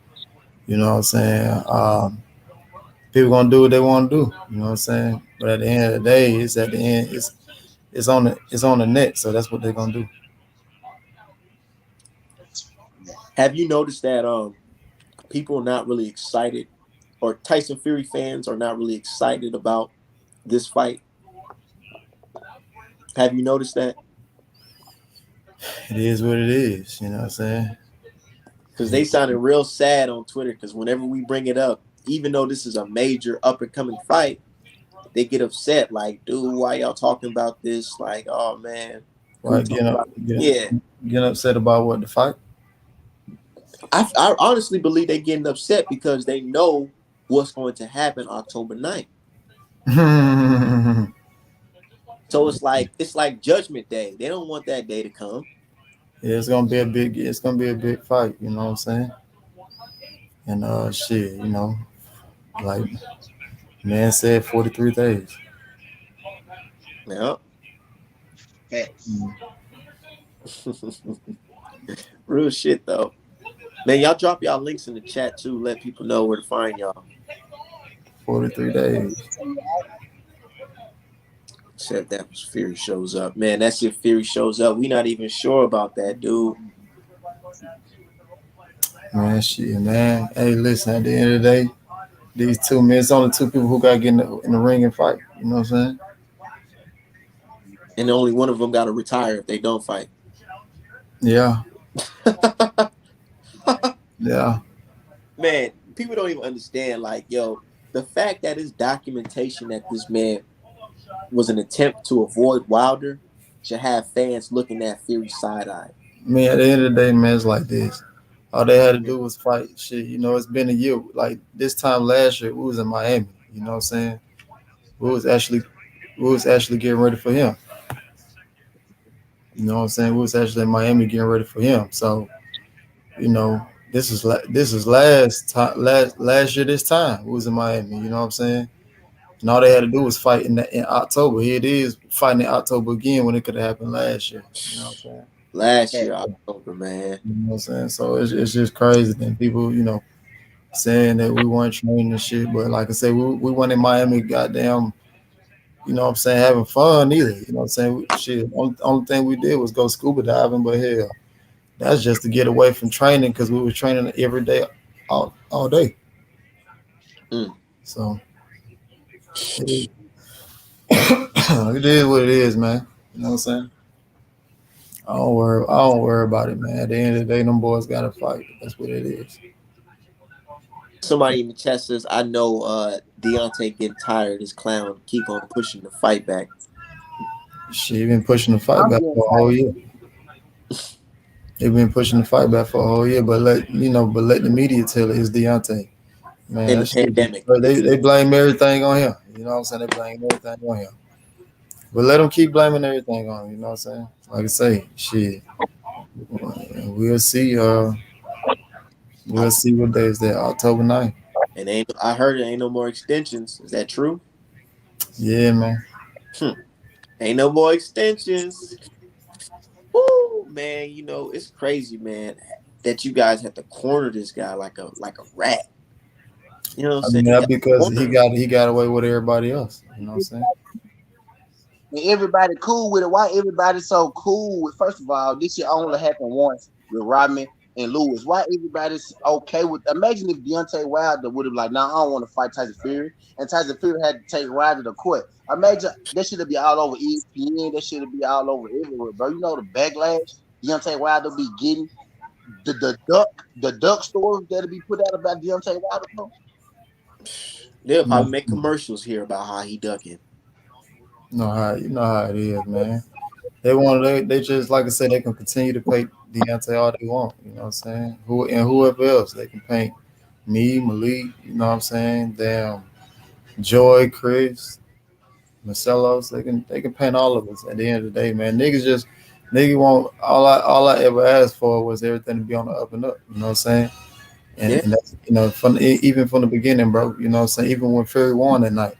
Speaker 6: You know what I'm saying? People gonna do what they want to do. You know what I'm saying? But at the end of the day, it's on the net. So that's what they're gonna do.
Speaker 3: Have you noticed that people are not really excited, or Tyson Fury fans are not really excited about this fight? Have you noticed that?
Speaker 6: It is what it is. You know what I'm saying?
Speaker 3: Because they sounded real sad on Twitter, because whenever we bring it up, even though this is a major up-and-coming fight, they get upset. Like, dude, why y'all talking about this? Like, oh, man.
Speaker 6: Why getting upset about what, the fight?
Speaker 3: I honestly believe they're getting upset because they know what's going to happen October 9th. So it's like Judgment Day. They don't want that day to come.
Speaker 6: Yeah, it's gonna be a big fight, you know what I'm saying? And shit, like man said, 43 days.
Speaker 3: Yeah.
Speaker 4: Facts.
Speaker 3: Real shit though. Man, y'all drop y'all links in the chat too. Let people know where to find y'all.
Speaker 6: 43 days.
Speaker 3: Said that was Fury shows up. Man, that's if Fury shows up. We not even sure about that, dude.
Speaker 6: Man, shit, man. Hey, listen, at the end of the day, these two men, it's only two people who got to get in the ring and fight. You know what I'm saying?
Speaker 3: And only one of them got to retire if they don't fight.
Speaker 6: Yeah. Yeah.
Speaker 3: Man, people don't even understand. Like, yo, the fact that it's documentation that this man was an attempt to avoid Wilder should have fans looking at Fury side-eye.
Speaker 6: I mean, at the end of the day, man, it's like this. All they had to do was fight. Shit, you know, it's been a year. Like this time last year, we was in Miami. You know what I'm saying? We was actually getting ready for him. You know what I'm saying? We was actually in Miami getting ready for him. So, you know, this is last year this time we was in Miami. You know what I'm saying? And all they had to do was fight in October. Here it is fighting in October again when it could have happened last year. You know what I'm saying?
Speaker 3: Last year, October, man.
Speaker 6: You know what I'm saying? So it's just crazy that people, you know, saying that we weren't training and shit. But like I said, we went in Miami, goddamn, you know what I'm saying, having fun either. You know what I'm saying? Shit, only thing we did was go scuba diving, but hell, that's just to get away from training because we were training every day, all day. So it is what it is, man. You know what I'm saying? I don't worry about it, man. At the end of the day, them boys gotta fight. That's what it is.
Speaker 3: Somebody in the chat says, I know Deontay getting tired. This clown keep on pushing the fight back.
Speaker 6: She been pushing the fight back for a whole year. They've been pushing the fight back for a whole year, but let the media tell it, it's Deontay. Man,
Speaker 3: In the
Speaker 6: that shit,
Speaker 3: pandemic.
Speaker 6: they blame everything on him. You know what I'm saying? They blame everything on him. But let them keep blaming everything on him. You know what I'm saying? Like I say, shit. We'll see. We'll see what day is that. October 9th.
Speaker 3: And I heard it ain't no more extensions. Is that true?
Speaker 6: Yeah, man.
Speaker 3: Ain't no more extensions. Woo, man. You know, it's crazy, man, that you guys have to corner this guy like a rat. You know what I'm saying?
Speaker 6: That's because he got away with everybody else. You know what I'm saying?
Speaker 4: And everybody cool with it. Why everybody so cool with? First of all, this shit only happened once with Rodman and Lewis. Why everybody's okay with? Imagine if Deontay Wilder would have like, nah, I don't want to fight Tyson Fury, and Tyson Fury had to take Wilder to court. Imagine that should be all over ESPN. That should be all over everywhere, bro. You know the backlash Deontay Wilder be getting, the duck stories that'll be put out about Deontay Wilder, bro.
Speaker 3: They'll probably make commercials here about how he ducking.
Speaker 6: You know how it is, man. They just like I said, they can continue to paint Deontay all they want. You know what I'm saying? Whoever else they can paint me, Malik. You know what I'm saying? Damn, Joy, Chris, Marcelos. They can paint all of us. At the end of the day, man, nigga won't. All I ever asked for was everything to be on the up and up. You know what I'm saying? And that's, you know, even from the beginning, bro. You know what I'm saying? Even when Fury won that night,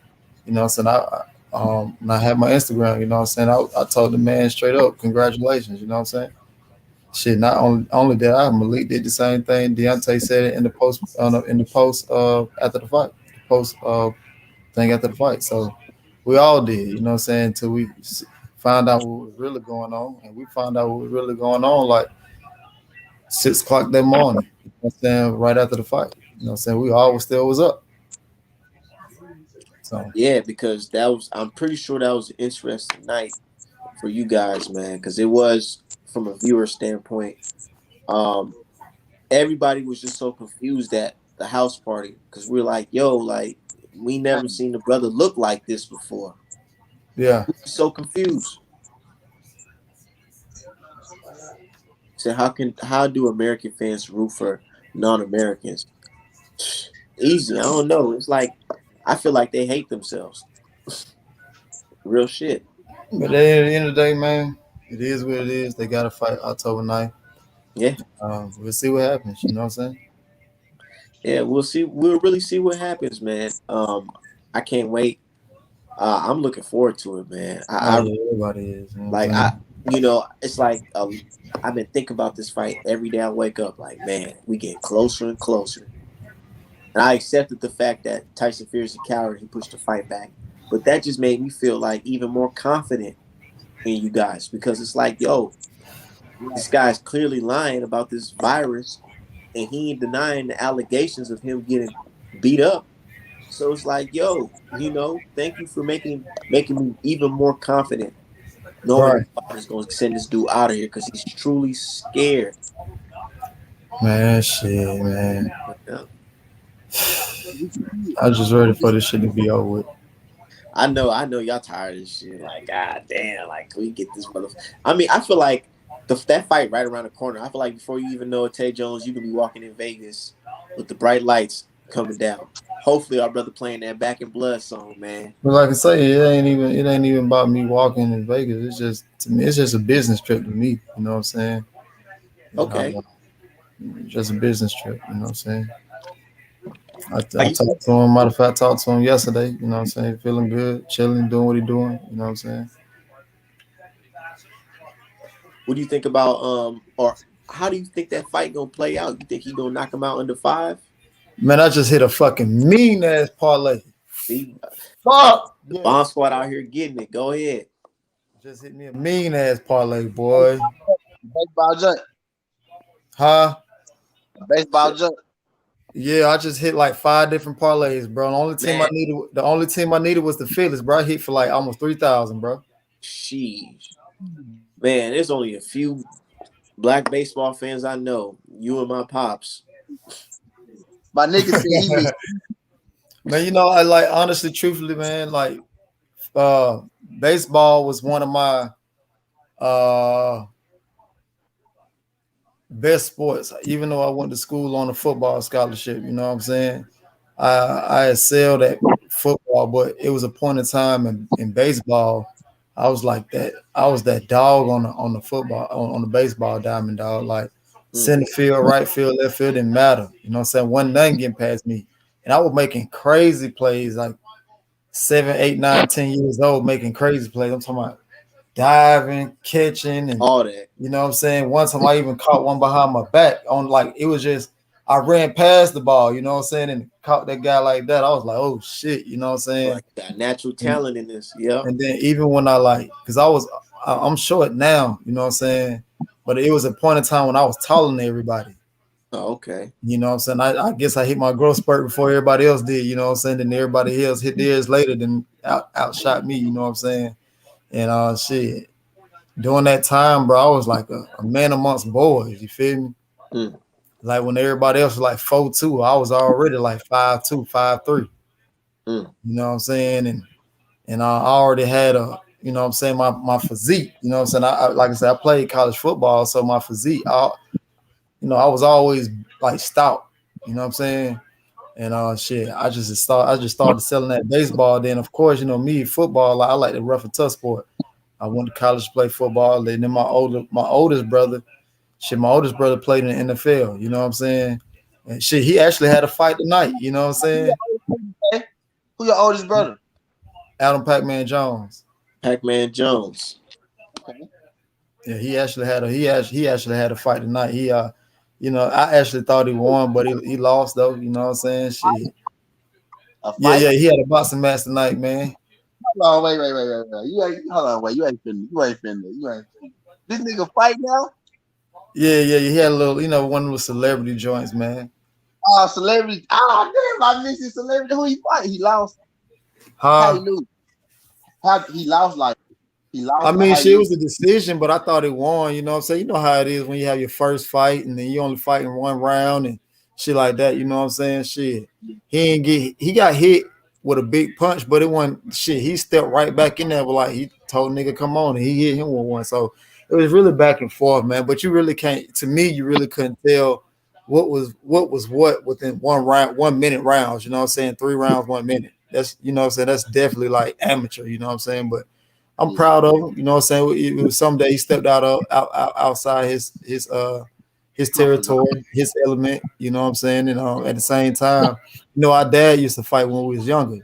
Speaker 6: you know what I'm saying? When I had my Instagram, you know what I'm saying? I told the man straight up, congratulations, you know what I'm saying? Shit, not only did Malik did the same thing. Deontay said it in the post after the fight, thing after the fight. So we all did, you know what I'm saying? Until we found out what was really going on, and we found out what was really going on like 6 o'clock that morning. You know what I'm saying? Right after the fight, you know what I'm saying? We all still was up. So
Speaker 3: yeah, because I'm pretty sure that was an interesting night for you guys, man, because it was from a viewer standpoint. Everybody was just so confused at the house party because we were like, yo, like, we never seen the brother look like this before.
Speaker 6: yeah.
Speaker 3: We were so confused. So how do American fans root for non-Americans? Easy. I don't know. It's like, I feel like they hate themselves. Real shit.
Speaker 6: But at the end of the day, man, it is what it is. They got to fight October 9th.
Speaker 3: Yeah.
Speaker 6: We'll see what happens. You know what I'm saying?
Speaker 3: Yeah, we'll see. We'll really see what happens, man. I can't wait. I'm looking forward to it, man.
Speaker 6: Everybody is. You know
Speaker 3: you know, it's like I've been thinking about this fight every day. I wake up like, man, we get closer and closer. And I accepted the fact that Tyson Fury is a coward. He pushed the fight back, but that just made me feel like even more confident in you guys because it's like, yo, this guy's clearly lying about this virus, and he ain't denying the allegations of him getting beat up. So it's like, yo, you know, thank you for making me even more confident, knowing
Speaker 6: Right.
Speaker 3: nobody's going to send this dude out of here because he's truly scared.
Speaker 6: Man, shit, man.
Speaker 3: Yeah.
Speaker 6: I'm just ready for this shit to be over with.
Speaker 3: I know y'all tired of this shit. Like, god damn, like, can we get this motherfucker? I mean, I feel like that fight right around the corner. I feel like before you even know it, Tay Jones, you can be walking in Vegas with the bright lights coming down. Hopefully, our brother playing that Back in Blood song, man.
Speaker 6: But like I say, it ain't even about me walking in Vegas. It's just to me, it's just a business trip to me. You know what I'm saying?
Speaker 3: Okay.
Speaker 6: Just a business trip. You know what I'm saying? I talked to him. Matter of fact, I talked to him yesterday. You know what I'm saying? Feeling good, chilling, doing what he doing. You know what I'm saying?
Speaker 3: What do you think about or how do you think that fight gonna play out? You think he gonna knock him out under 5?
Speaker 6: Man, I just hit a fucking mean ass parlay.
Speaker 3: See,
Speaker 6: Fuck.
Speaker 3: the bomb squad out here getting it. Go ahead.
Speaker 6: Just hit me a mean ass parlay, boy.
Speaker 4: Baseball junk.
Speaker 6: Huh?
Speaker 4: Baseball junk.
Speaker 6: Yeah, I just hit like 5 different parlays, bro. The only team I needed was the Phillies, bro. I hit for like almost 3,000, bro.
Speaker 3: Sheesh. Man, there's only a few black baseball fans I know. You and my pops.
Speaker 4: My nigga said he needs.
Speaker 6: Man, you know, I like honestly, truthfully, man, like baseball was one of my best sports, even though I went to school on a football scholarship, you know what I'm saying? I excelled at football, but it was a point in time in baseball. I was like that. I was that dog on the football on the baseball diamond, dog. Like center field, right field, left field didn't matter. You know what I'm saying? One nothing getting past me. And I was making crazy plays, like 7, 8, 9, 10 years old, making crazy plays. I'm talking about diving, catching, and
Speaker 3: all that.
Speaker 6: You know what I'm saying? One time I even caught one behind my back on like it was just I ran past the ball, you know what I'm saying, and caught that guy like that. I was like, oh shit, you know what I'm saying?
Speaker 3: Like that natural talent in this, yeah.
Speaker 6: And then even when because I'm short now, you know what I'm saying, but it was a point in time when I was taller than everybody.
Speaker 3: Oh, okay.
Speaker 6: You know what I'm saying? I guess I hit my growth spurt before everybody else did, you know what I'm saying? Then everybody else hit theirs later, then outshot me, you know what I'm saying? And shit. During that time, bro, I was like a man amongst boys. You feel me? Like when everybody else was like 4'2", I was already like 5'2", 5'3". You know what I'm saying? And I already had you know what I'm saying, my physique. You know what I'm saying? I like I said, I played college football, so my physique, I was always like stout. You know what I'm saying? And shit, I just started selling that baseball. Then of course, you know me, football, I like the rough and tough sport. I went to college to play football. And then my oldest brother played in the NFL. You know what I'm saying? And shit, he actually had a fight tonight. You know what I'm saying?
Speaker 4: Who your oldest brother?
Speaker 6: Adam Pac-Man Jones.
Speaker 3: Pac-Man Jones.
Speaker 4: Okay.
Speaker 6: Yeah, he actually had a fight tonight. He you know, I actually thought he won, but he lost though. You know what I'm saying? Shit. Yeah, he had a boxing match tonight, man.
Speaker 4: Hold on, wait. You ain't finna. This nigga fight now?
Speaker 6: Yeah, he had a little, you know, one of those celebrity joints, man.
Speaker 4: Oh, celebrity. Ah, damn, I missed his celebrity. Who he fight? He lost. How he lose? How he lost? Like he lost.
Speaker 6: I mean, shit, it was a decision, but I thought he won. You know what I'm saying? You know how it is when you have your first fight and then you only fight in one round and shit like that. You know what I'm saying? Shit, he got hit with a big punch, but it wasn't shit. He stepped right back in there, but like he told nigga come on, and he hit him with one. So it was really back and forth, man. But you really can't. To me, you really couldn't tell what was what within 1 minute rounds. You know what I'm saying? 3 rounds, 1 minute. That's, you know what I'm saying? That's definitely like amateur. You know what I'm saying? But I'm proud of him. You know what I'm saying? It was someday he stepped outside his territory, his element. You know what I'm saying? And at the same time, you know, our dad used to fight when we was younger.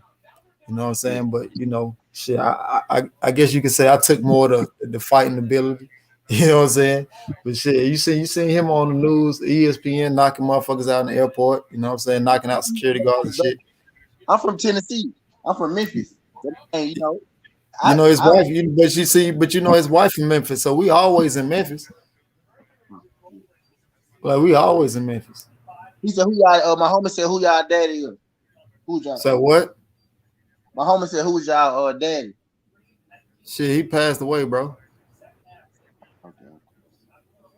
Speaker 6: You know what I'm saying? But you know, shit, I guess you could say I took more of the fighting ability. You know what I'm saying? But shit, you seen him on the news, ESPN knocking motherfuckers out in the airport. You know what I'm saying? Knocking out security guards and shit.
Speaker 4: I'm from Tennessee. I'm from Memphis. And you know,
Speaker 6: You know his wife, but you know his wife from Memphis, so we always in Memphis. Like we always in Memphis.
Speaker 4: He said, "Who y'all?" My homie said, "Who y'all daddy is?" Who's y'all?
Speaker 6: So what?
Speaker 4: My homie said, "Who's y'all daddy?"
Speaker 6: Shit, he passed away, bro.
Speaker 4: Okay.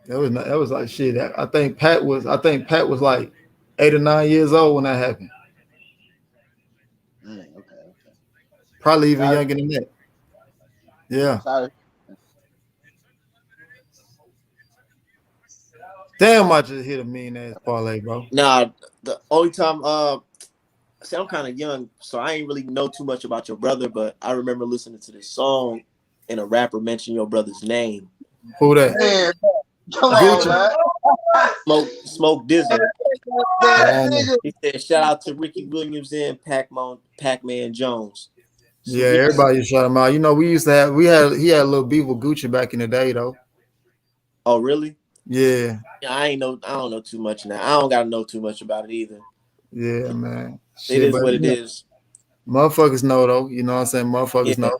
Speaker 6: That was like shit. I think Pat was like 8 or 9 years old when that happened.
Speaker 4: Okay.
Speaker 6: Probably even
Speaker 4: Sorry.
Speaker 6: younger than that. Yeah.
Speaker 4: Sorry.
Speaker 6: Damn, I just hit a mean ass parlay, bro.
Speaker 3: Nah, the only time see, I'm kind of young, so I ain't really know too much about your brother, but I remember listening to this song and a rapper mentioned your brother's name.
Speaker 6: Who that?
Speaker 4: Man, come on, man.
Speaker 3: Smoke Dizzle. He said, shout out to Ricky Williams and Pac-Man Jones. So
Speaker 6: yeah, everybody shut him out. You know, he had a little beef with Gucci back in the day, though.
Speaker 3: Oh, really?
Speaker 6: Yeah.
Speaker 3: I don't know too much now. I don't gotta know too much about it either.
Speaker 6: Yeah, man.
Speaker 3: It is what it is.
Speaker 6: Motherfuckers know though. You know what I'm saying? Motherfuckers know.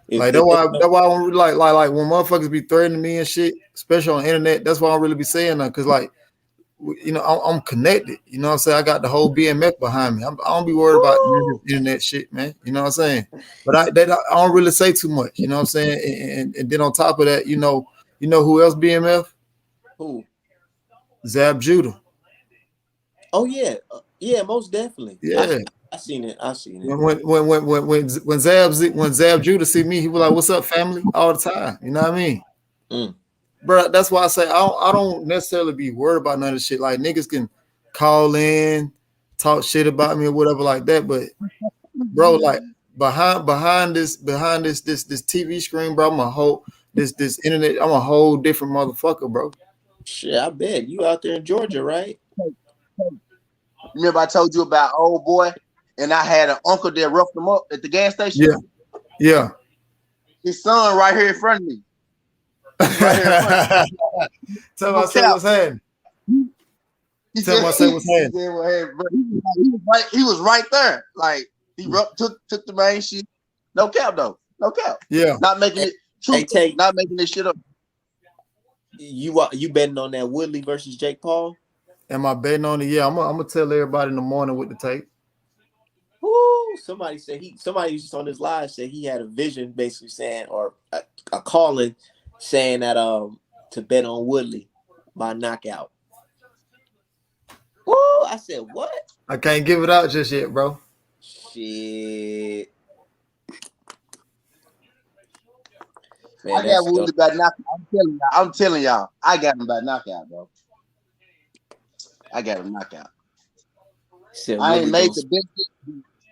Speaker 6: Like that's why I don't really like when motherfuckers be threatening me and shit, especially on the internet. That's why I don't really be saying that, because like, you know, I'm connected. You know what I'm saying? I got the whole BMF behind me. I don't be worried about internet shit, man. You know what I'm saying? But I don't really say too much. You know what I'm saying? And then on top of that, you know who else BMF?
Speaker 3: Who?
Speaker 6: Zab Judah.
Speaker 3: Oh yeah, yeah, most definitely.
Speaker 6: Yeah,
Speaker 3: I seen it.
Speaker 6: When Zab Judah see me, he was like, "What's up, family?" all the time. You know what I mean? Bro, that's why I say I don't necessarily be worried about none of this shit. Like niggas can call in, talk shit about me or whatever like that, but bro, like behind this TV screen, bro, I'm a whole this internet. I'm a whole different motherfucker, bro.
Speaker 3: Shit, I bet you out there in Georgia, right?
Speaker 4: Remember I told you about old boy, and I had an uncle that roughed him up at the gas station.
Speaker 6: Yeah.
Speaker 4: His son right here in front of me. Right here in front of me.
Speaker 6: Tell my son what's happening. Tell my son what's happening.
Speaker 4: He was right there. Like he took the main shit. No cap though. No cap.
Speaker 6: Yeah.
Speaker 4: Not making it true. Not making this shit up.
Speaker 3: You betting on that Woodley versus Jake Paul?
Speaker 6: Am I betting on it? Yeah, I'm gonna tell everybody in the morning with the tape.
Speaker 3: Woo! Somebody was on his live said he had a vision, basically saying, or a calling, saying that to bet on Woodley by knockout. Woo! I said what?
Speaker 6: I can't give it out just yet, bro.
Speaker 3: Shit. Man,
Speaker 4: I got Woodley by knockout. I'm telling y'all, I got him by knockout, bro. I got him knockout. I ain't made the big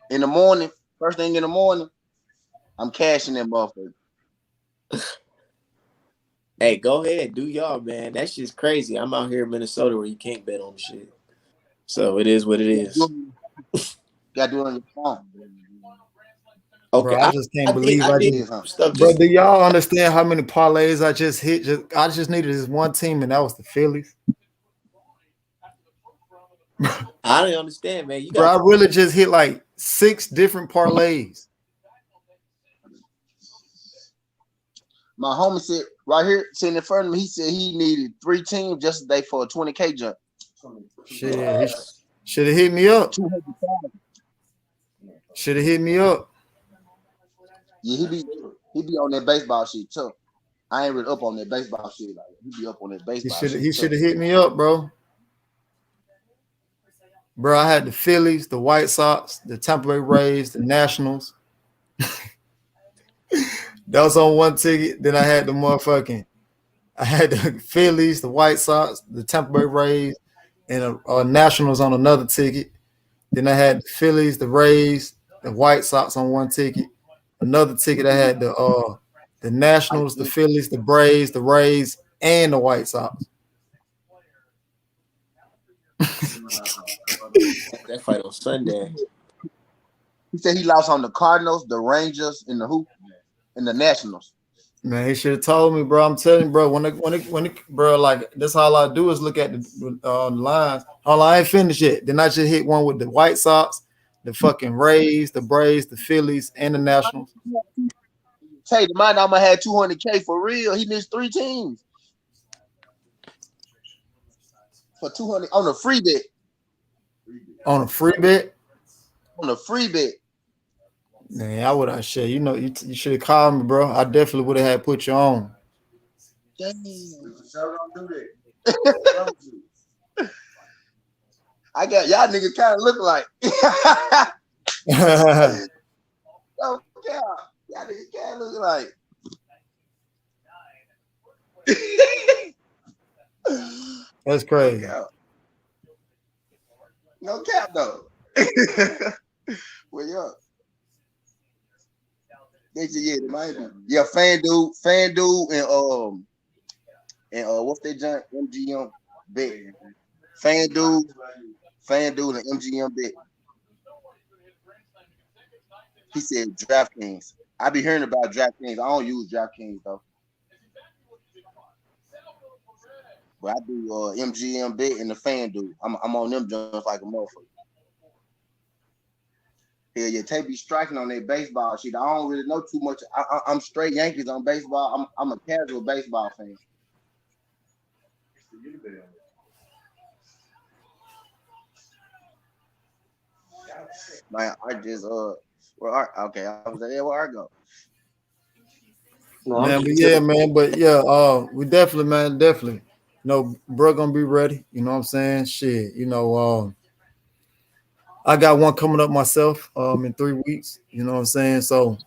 Speaker 4: in the morning. First thing in the morning, I'm cashing that motherfucker.
Speaker 3: Hey, go ahead, do y'all, man. That shit's crazy. I'm out here in Minnesota where you can't bet on shit. So it is what it is.
Speaker 4: Gotta do it on your phone.
Speaker 6: Okay, bro, I just can't believe I did. Bro, do y'all understand how many parlays I just hit? I just needed this one team, and that was the Phillies.
Speaker 3: I don't understand, man.
Speaker 6: Bro, I really just hit like 6 different parlays.
Speaker 4: My homie said right here, sitting in front of me, he said he needed 3 teams just today for a 20K jump.
Speaker 6: Shit, he should have hit me up. Should have hit me up.
Speaker 4: Yeah, he be on that baseball shit too. I ain't really up on that baseball shit. Like he be up on that baseball.
Speaker 6: He should have hit me up, bro. Bro, I had the Phillies, the White Sox, the Tampa Bay Rays, the Nationals. That was on one ticket. Then I had the Phillies, the White Sox, the Tampa Bay Rays, and Nationals on another ticket. Then I had the Phillies, the Rays, the White Sox on one ticket. Another ticket I had the Nationals, the Phillies, the Braves, the Rays, and the White Sox.
Speaker 3: That fight on Sunday.
Speaker 4: He said he lost on the Cardinals, the Rangers, and the who? And the Nationals.
Speaker 6: Man, he should have told me, bro. I'm telling you, bro. Bro, like that's all I do is look at the lines. All I ain't finished yet. Then I just hit one with the White Sox, the fucking Rays, the Braves, the Phillies, and the Nationals.
Speaker 4: Hey, the mind I'ma had 200K for real. He missed 3 teams for 200 on a free bet.
Speaker 6: On a free bet.
Speaker 4: On a free bet.
Speaker 6: Man, I would have shit. You know, you should have called me, bro. I definitely would have had put you on.
Speaker 4: Damn.
Speaker 1: Don't do that.
Speaker 4: I got y'all niggas kind of look like. Oh yeah, y'all niggas kind of look like.
Speaker 6: That's crazy.
Speaker 4: No cap though. Well, yeah. Yeah, yeah, FanDuel, and what's that junk? MGM bet. FanDuel, and MGM bet. He said DraftKings. I be hearing about DraftKings. I don't use DraftKings though. But I do MGM bet and the FanDuel. I'm on them just like a motherfucker. Hell yeah, Tay be striking on that baseball shit. I don't really know too much. I'm straight Yankees on baseball. I'm a casual baseball fan. Man, I just okay. I was like, yeah, where I go?
Speaker 6: Man, but yeah, man, but yeah, we definitely. You know, bro, gonna be ready. You know what I'm saying? Shit, you know, I got one coming up myself in 3 weeks. You know what I'm saying? So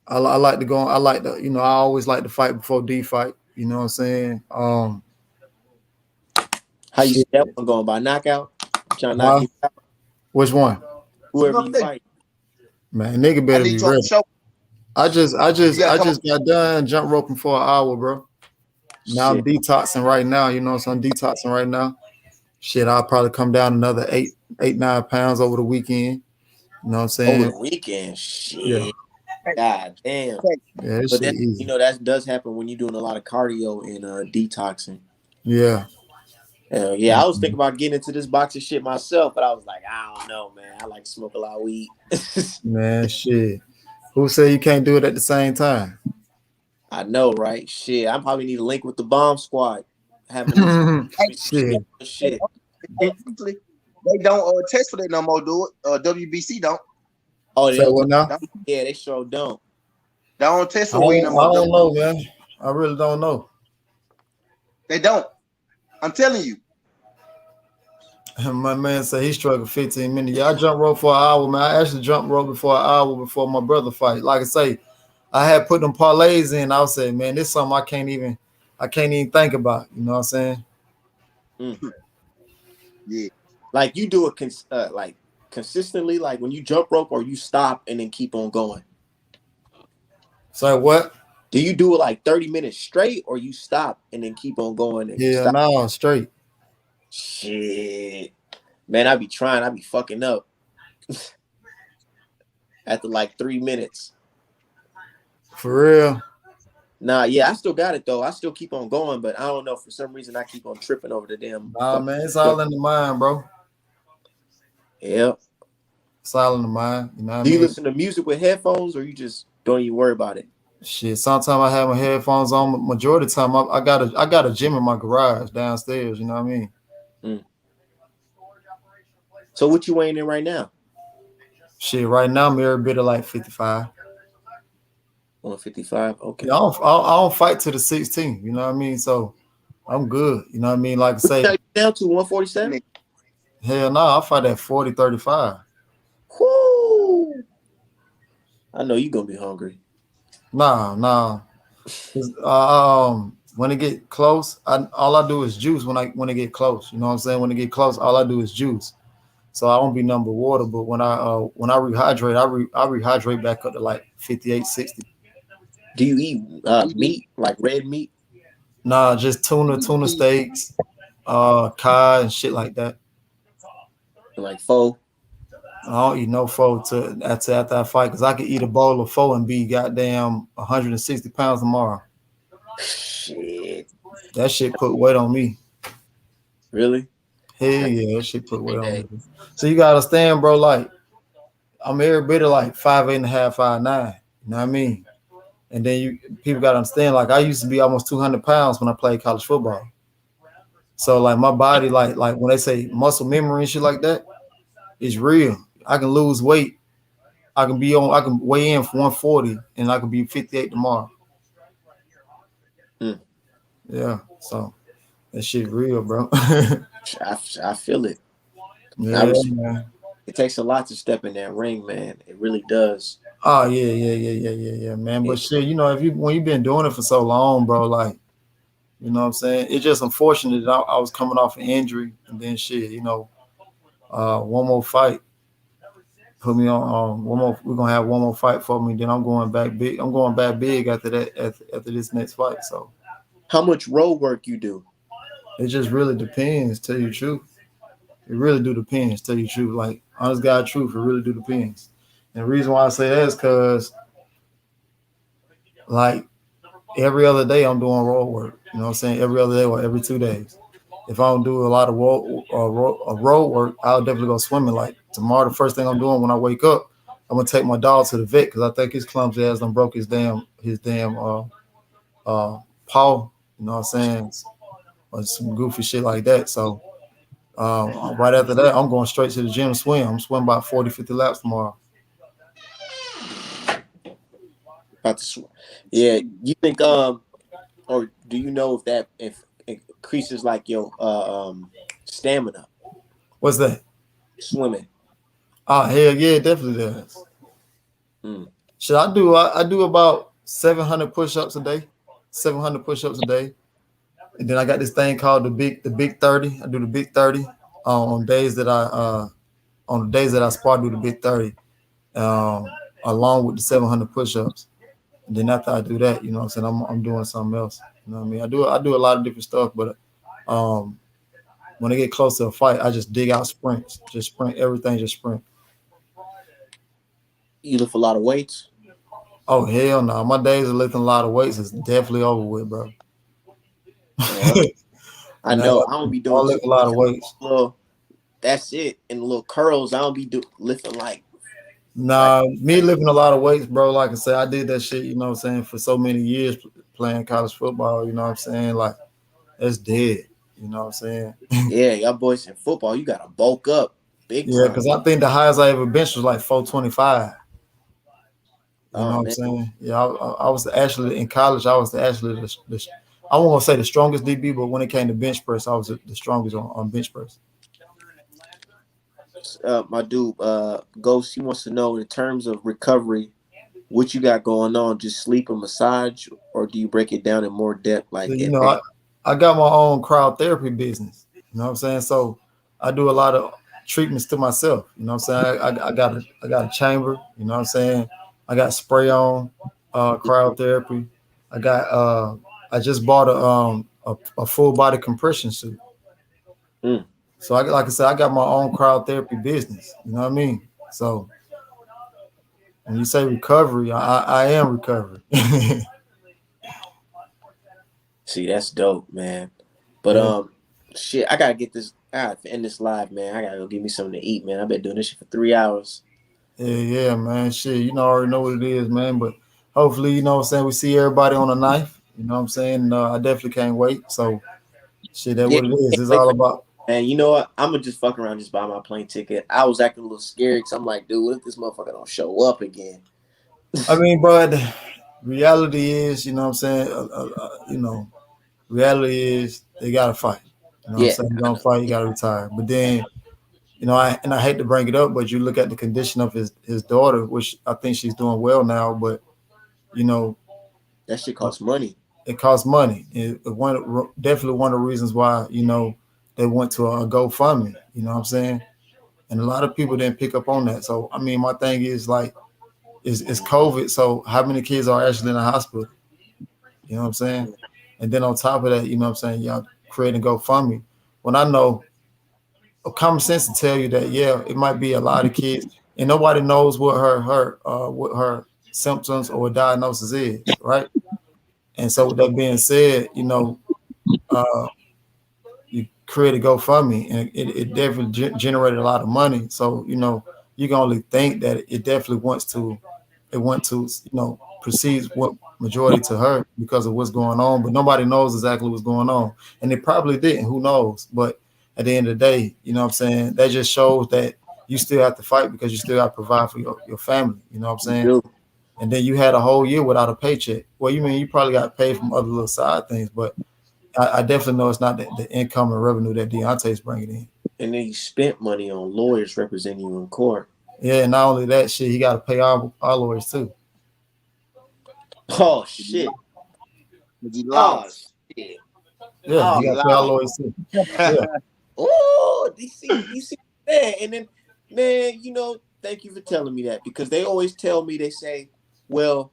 Speaker 6: I like to go. I like to, you know, I always like to fight before D fight. You know what I'm saying?
Speaker 3: How you see that one going? By knockout? Trying to knock you out?
Speaker 6: Which one?
Speaker 3: Whoever you fight.
Speaker 6: Man, nigga better be ready. I just got done jump roping for an hour, bro. Now I'm detoxing right now. You know, so I'm detoxing right now. Shit, I'll probably come down another 9 pounds over the weekend. You know what I'm saying?
Speaker 3: Over the weekend, shit.
Speaker 6: Yeah.
Speaker 3: God damn.
Speaker 6: Yeah,
Speaker 3: but that, you know, that does happen when you're doing a lot of cardio and detoxing.
Speaker 6: Yeah.
Speaker 3: Yeah, I was thinking about getting into this boxing shit myself, but I was like, I don't know, man. I like to smoke a lot of weed.
Speaker 6: Man, shit. Who said you can't do it at the same time?
Speaker 3: I know, right? Shit, I probably need a link with the bomb squad. Having
Speaker 4: shit. They don't test for that no more, do it. WBC don't.
Speaker 3: Oh, they
Speaker 6: what now?
Speaker 3: Yeah, they sure don't.
Speaker 4: They don't test for weed no more.
Speaker 6: I don't know, man. I really don't know.
Speaker 4: They don't. I'm telling you.
Speaker 6: My man said he struggled 15 minutes. Yeah, I jump rope for an hour, man. I actually jumped rope before an hour before my brother fight. Like I say, I had put them parlays in. I was saying, man, this is something I can't even think about. You know what I'm saying?
Speaker 4: Yeah.
Speaker 3: Like you do it like consistently, like when you jump rope, or you stop and then keep on going.
Speaker 6: So what?
Speaker 3: Do you do it like 30 minutes straight, or you stop and then keep on going? And
Speaker 6: yeah, no, straight.
Speaker 3: Shit, man, I be trying. I be fucking up after like 3 minutes.
Speaker 6: For real?
Speaker 3: Nah, yeah, I still got it though. I still keep on going, but I don't know, for some reason I keep on tripping over the damn.
Speaker 6: Nah, man, it's all in the mind, bro.
Speaker 3: Yep.
Speaker 6: It's all in the mind. You know what I mean?
Speaker 3: Do you listen to music with headphones, or you just don't even worry about it?
Speaker 6: Shit, sometimes I have my headphones on. Majority of the time, I got a gym in my garage downstairs. You know what I mean?
Speaker 3: So what you weighing in right now?
Speaker 6: Shit, right now I'm every bit of like 55.
Speaker 3: 155. Okay.
Speaker 6: Yeah, I don't fight to the 16. You know what I mean? So I'm good. You know what I mean? Like I say,
Speaker 3: down to 147.
Speaker 6: Hell no, I fight at 40, 35.
Speaker 3: Whoo! I know you're gonna be hungry.
Speaker 6: Nah. When it get close, all I do is juice. When it get close, you know what I'm saying? When it get close, all I do is juice. So I won't be number water. But when I rehydrate, I rehydrate back up to like 58, 60.
Speaker 3: Do you eat meat, like red meat?
Speaker 6: Nah, just tuna steaks, cod and shit like that.
Speaker 3: Like pho?
Speaker 6: I don't eat no pho after I fight because I could eat a bowl of pho and be goddamn 160 pounds tomorrow.
Speaker 3: Shit.
Speaker 6: That shit put weight on me.
Speaker 3: Really?
Speaker 6: Hell yeah, that shit put weight on
Speaker 3: Hey,
Speaker 6: me. So you gotta understand, bro. Like I'm every bit of like 5'8.5", 5'9". You know what I mean? And then people gotta understand. Like I used to be almost 200 pounds when I played college football. So like my body, like when they say muscle memory and shit like that, it's real. I can lose weight. I can weigh in for 140 and I can be 58 tomorrow.
Speaker 3: Mm.
Speaker 6: Yeah. So that shit real, bro.
Speaker 3: I feel it.
Speaker 6: Yeah, man.
Speaker 3: It takes a lot to step in that ring, man. It really does.
Speaker 6: Oh yeah, man. But shit, when you've been doing it for so long, bro, like, you know what I'm saying? It's just unfortunate that I was coming off an injury and then shit, one more fight put me on one more. We're gonna have one more fight for me. Then I'm going back big. I'm going back big after that. After this next fight. So
Speaker 3: How much road work you do?
Speaker 6: it just really depends. Tell you the truth, it really do depends. Tell you the truth, like honest God truth, it really do depends. And the reason why I say that is because like every other day I'm doing road work. You know what I'm saying? Every other day or every 2 days. If I don't do a lot of road work, I'll definitely go swimming. Like tomorrow, the first thing I'm doing when I wake up, I'm gonna take my dog to the vet because I think his clumsy ass done broke his damn paw. You know what I'm saying? Or some goofy shit like that. So right after that, I'm going straight to the gym and swim. I'm swimming about 40, 50 laps tomorrow.
Speaker 3: About to yeah. You think or do you know if it increases like your stamina
Speaker 6: What's that?
Speaker 3: swimming?
Speaker 6: Oh hell yeah, it definitely does.
Speaker 3: Mm.
Speaker 6: Should I do about 700 push-ups a day? 700 push-ups a day. And then I got this thing called the big 30. I do the big 30 on days that on the days that I spar, I do the big 30 along with the 700 push-ups. And then after I do that, you know what I'm saying, I'm doing something else. You know what I mean? I do a lot of different stuff, but when I get close to a fight, I just dig out sprints. Just sprint everything, just sprint.
Speaker 3: You lift a lot of weights.
Speaker 6: Oh hell no. My days of lifting a lot of weights is definitely over with, bro.
Speaker 3: I know. I don't be
Speaker 6: I
Speaker 3: doing too
Speaker 6: lift a lot of weights.
Speaker 3: little. That's it. And the little curls. I don't be lifting like.
Speaker 6: Nah, me lifting a lot of weights, bro. Like I said, I did that shit, you know what I'm saying, for so many years playing college football, you know what I'm saying? Like, that's dead, you know what I'm saying?
Speaker 3: Yeah, y'all boys in football, you gotta bulk up big
Speaker 6: Yeah,
Speaker 3: time.
Speaker 6: because I think the highest I ever benched was like 425. You know what I'm
Speaker 3: Man.
Speaker 6: saying? Yeah, I was actually in college. I was actually I won't say the strongest DB, but when it came to bench press, I was the strongest on bench press.
Speaker 3: My dude, Ghost, he wants to know in terms of recovery, what you got going on? Just sleep and massage, or do you break it down in more depth? Like,
Speaker 6: So, I got my own crowd therapy business. You know what I'm saying? So I do a lot of treatments to myself. You know what I'm saying? I got a chamber. You know what I'm saying? I got spray on crowd therapy. I just bought a full body compression suit.
Speaker 3: Mm.
Speaker 6: So like I said, I got my own crowd therapy business. You know what I mean? So when you say recovery, I am recovering.
Speaker 3: See, that's dope, man. But
Speaker 6: Yeah.
Speaker 3: shit, I gotta get this. I gotta end this live, man. I gotta go get me something to eat, man. I've been doing this shit for 3 hours.
Speaker 6: Yeah, man. Shit, I already know what it is, man. But hopefully, you know what I'm saying, we see everybody on a knife. You know what I'm saying? I definitely can't wait. So, shit, that's
Speaker 3: Yeah,
Speaker 6: what it is.
Speaker 3: can't
Speaker 6: It's
Speaker 3: wait
Speaker 6: all
Speaker 3: for
Speaker 6: about.
Speaker 3: man. You know what? I'm gonna just fuck around, just buy my plane ticket. I was acting a little scared because I'm like, dude, what if this motherfucker don't show up again?
Speaker 6: I mean, but reality is, you know what I'm saying? Reality is they got to fight. You know what I'm
Speaker 3: Yeah,
Speaker 6: saying? You
Speaker 3: I
Speaker 6: don't
Speaker 3: know.
Speaker 6: fight, you got to retire. But then, I hate to bring it up, but you look at the condition of his daughter, which I think she's doing well now, but, you know,
Speaker 3: That shit costs money.
Speaker 6: it costs money. Definitely one of the reasons why, they went to a GoFundMe, you know what I'm saying? And a lot of people didn't pick up on that. So, I mean, my thing is like, it's COVID. So how many kids are actually in the hospital? You know what I'm saying? And then on top of that, you know what I'm saying, y'all creating GoFundMe. When I know common sense to tell you that it might be a lot of kids, and nobody knows what her symptoms or diagnosis is, right? And so with that being said, uh, you create a GoFundMe, and it definitely generated a lot of money. So you can only think that it definitely went to proceeds what majority to her because of what's going on, but nobody knows exactly what's going on, and it probably didn't. Who knows? But at the end of the day, you know what I'm saying, that just shows that you still have to fight because you still have to provide for your family. You know what I'm saying?
Speaker 3: do.
Speaker 6: And then you had a whole year without a paycheck. Well, you mean you probably got paid from other little side things, but I definitely know it's not the income and revenue that Deontay's bringing in.
Speaker 3: And then you spent money on lawyers representing you in court.
Speaker 6: Yeah, and not only that shit, he got to pay our lawyers too.
Speaker 3: Oh shit!
Speaker 4: He
Speaker 3: Oh
Speaker 4: lost.
Speaker 3: shit!
Speaker 6: Yeah, he got to pay our lawyers too. Yeah.
Speaker 3: Oh, you see, man. And then, man, thank you for telling me that, because they always tell me, they say, well,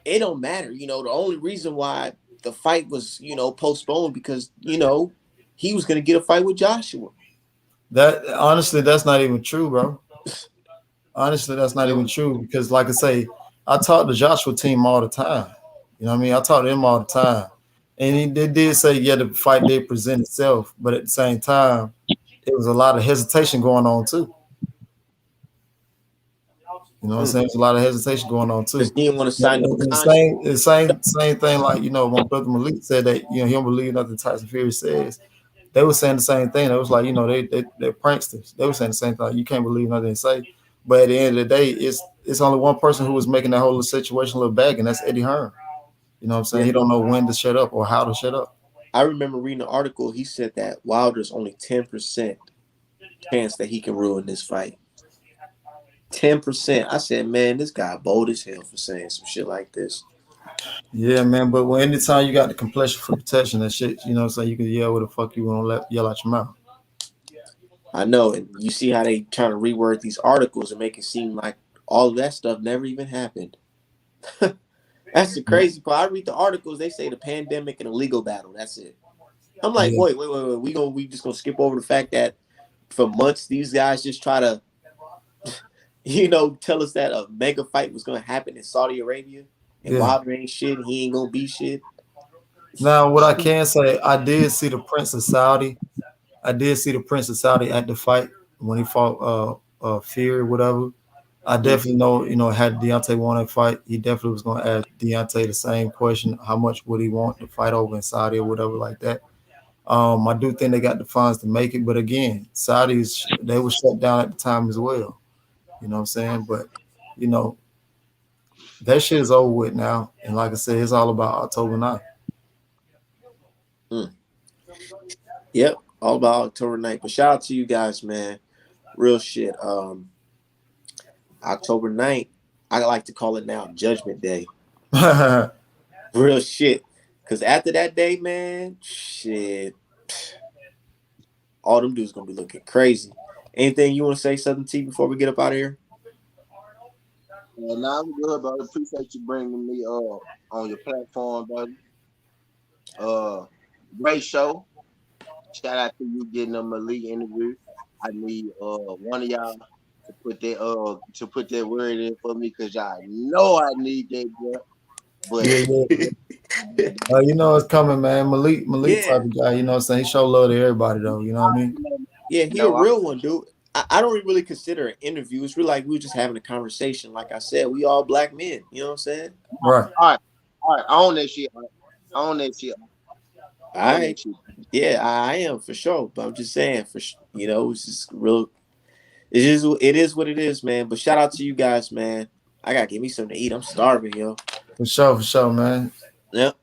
Speaker 3: it don't matter. The only reason why the fight was, postponed because, he was going to get a fight with Joshua.
Speaker 6: That honestly, that's not even true, bro. Honestly, that's not even true, because like I say, I talk to Joshua team all the time. You know what I mean? I talk to him all the time. And they did say, the fight did present itself, but at the same time, it was a lot of hesitation going on too. You know what I'm saying? There's a lot of hesitation going on too.
Speaker 3: Because he didn't want to sign no
Speaker 6: the same thing, like, my brother Malik said that, he don't believe nothing Tyson Fury says. They were saying the same thing. It was like, they're pranksters. They were saying the same thing. You can't believe nothing they say. But at the end of the day, it's only one person who was making that whole situation look bad, and that's Eddie Hearn. You know what I'm saying?
Speaker 3: Yeah.
Speaker 6: He don't know when to shut up or how to shut up.
Speaker 3: I remember reading an article. He said that Wilder's only 10% chance that he can ruin this fight. 10%. I said, man, this guy bold as hell for saying some shit like this.
Speaker 6: Yeah, man. But anytime you got the complexion for protection and shit, so you can yell what the fuck you want to yell out your mouth.
Speaker 3: I know, and you see how they trying to reword these articles and make it seem like all of that stuff never even happened. That's the crazy part. I read the articles, they say the pandemic and a legal battle. That's it. I'm like, wait. We just gonna skip over the fact that for months these guys just try to, tell us that a mega fight was gonna happen in Saudi Arabia, and Wilder ain't shit, and he ain't gonna be shit.
Speaker 6: Now, what I can say, I did see the Prince of Saudi. at the fight when he fought Fury, whatever. I definitely know, had Deontay won that fight, he definitely was going to ask Deontay the same question: how much would he want to fight over in Saudi or whatever like that. I do think they got the funds to make it, but again, Saudis, they were shut down at the time as well. You know what I'm saying? But that shit is over with now, and like I said, it's all about October 9th.
Speaker 3: Yep, all about October 9th. But shout out to you guys, man. Real shit. October 9th, I like to call it now Judgment Day. Real shit. Because after that day, man, shit, all them dudes going to be looking crazy. Anything you want to say, Southern T, before we get up out of here?
Speaker 4: Nah, I'm good, bro. Appreciate you bringing me on your platform, buddy. Great show. Shout out to you getting a Malik interview. I need one of y'all to put that word in for me, because y'all know I need that, bro. But
Speaker 6: it's coming, man. Malik type of guy, you know what I'm saying? He show love to everybody though, you know what I mean?
Speaker 3: Yeah, he a real one, dude. I don't really consider it an interview. It's really like we were just having a conversation. Like I said, we all black men, you know what I'm saying?
Speaker 6: Right.
Speaker 4: All right. I own that shit.
Speaker 3: All right. Yeah, I am for sure. But I'm just saying, it's just real. It is what it is, man. But shout out to you guys, man. I gotta give me something to eat. I'm starving, yo.
Speaker 6: For sure, man.
Speaker 3: Yep.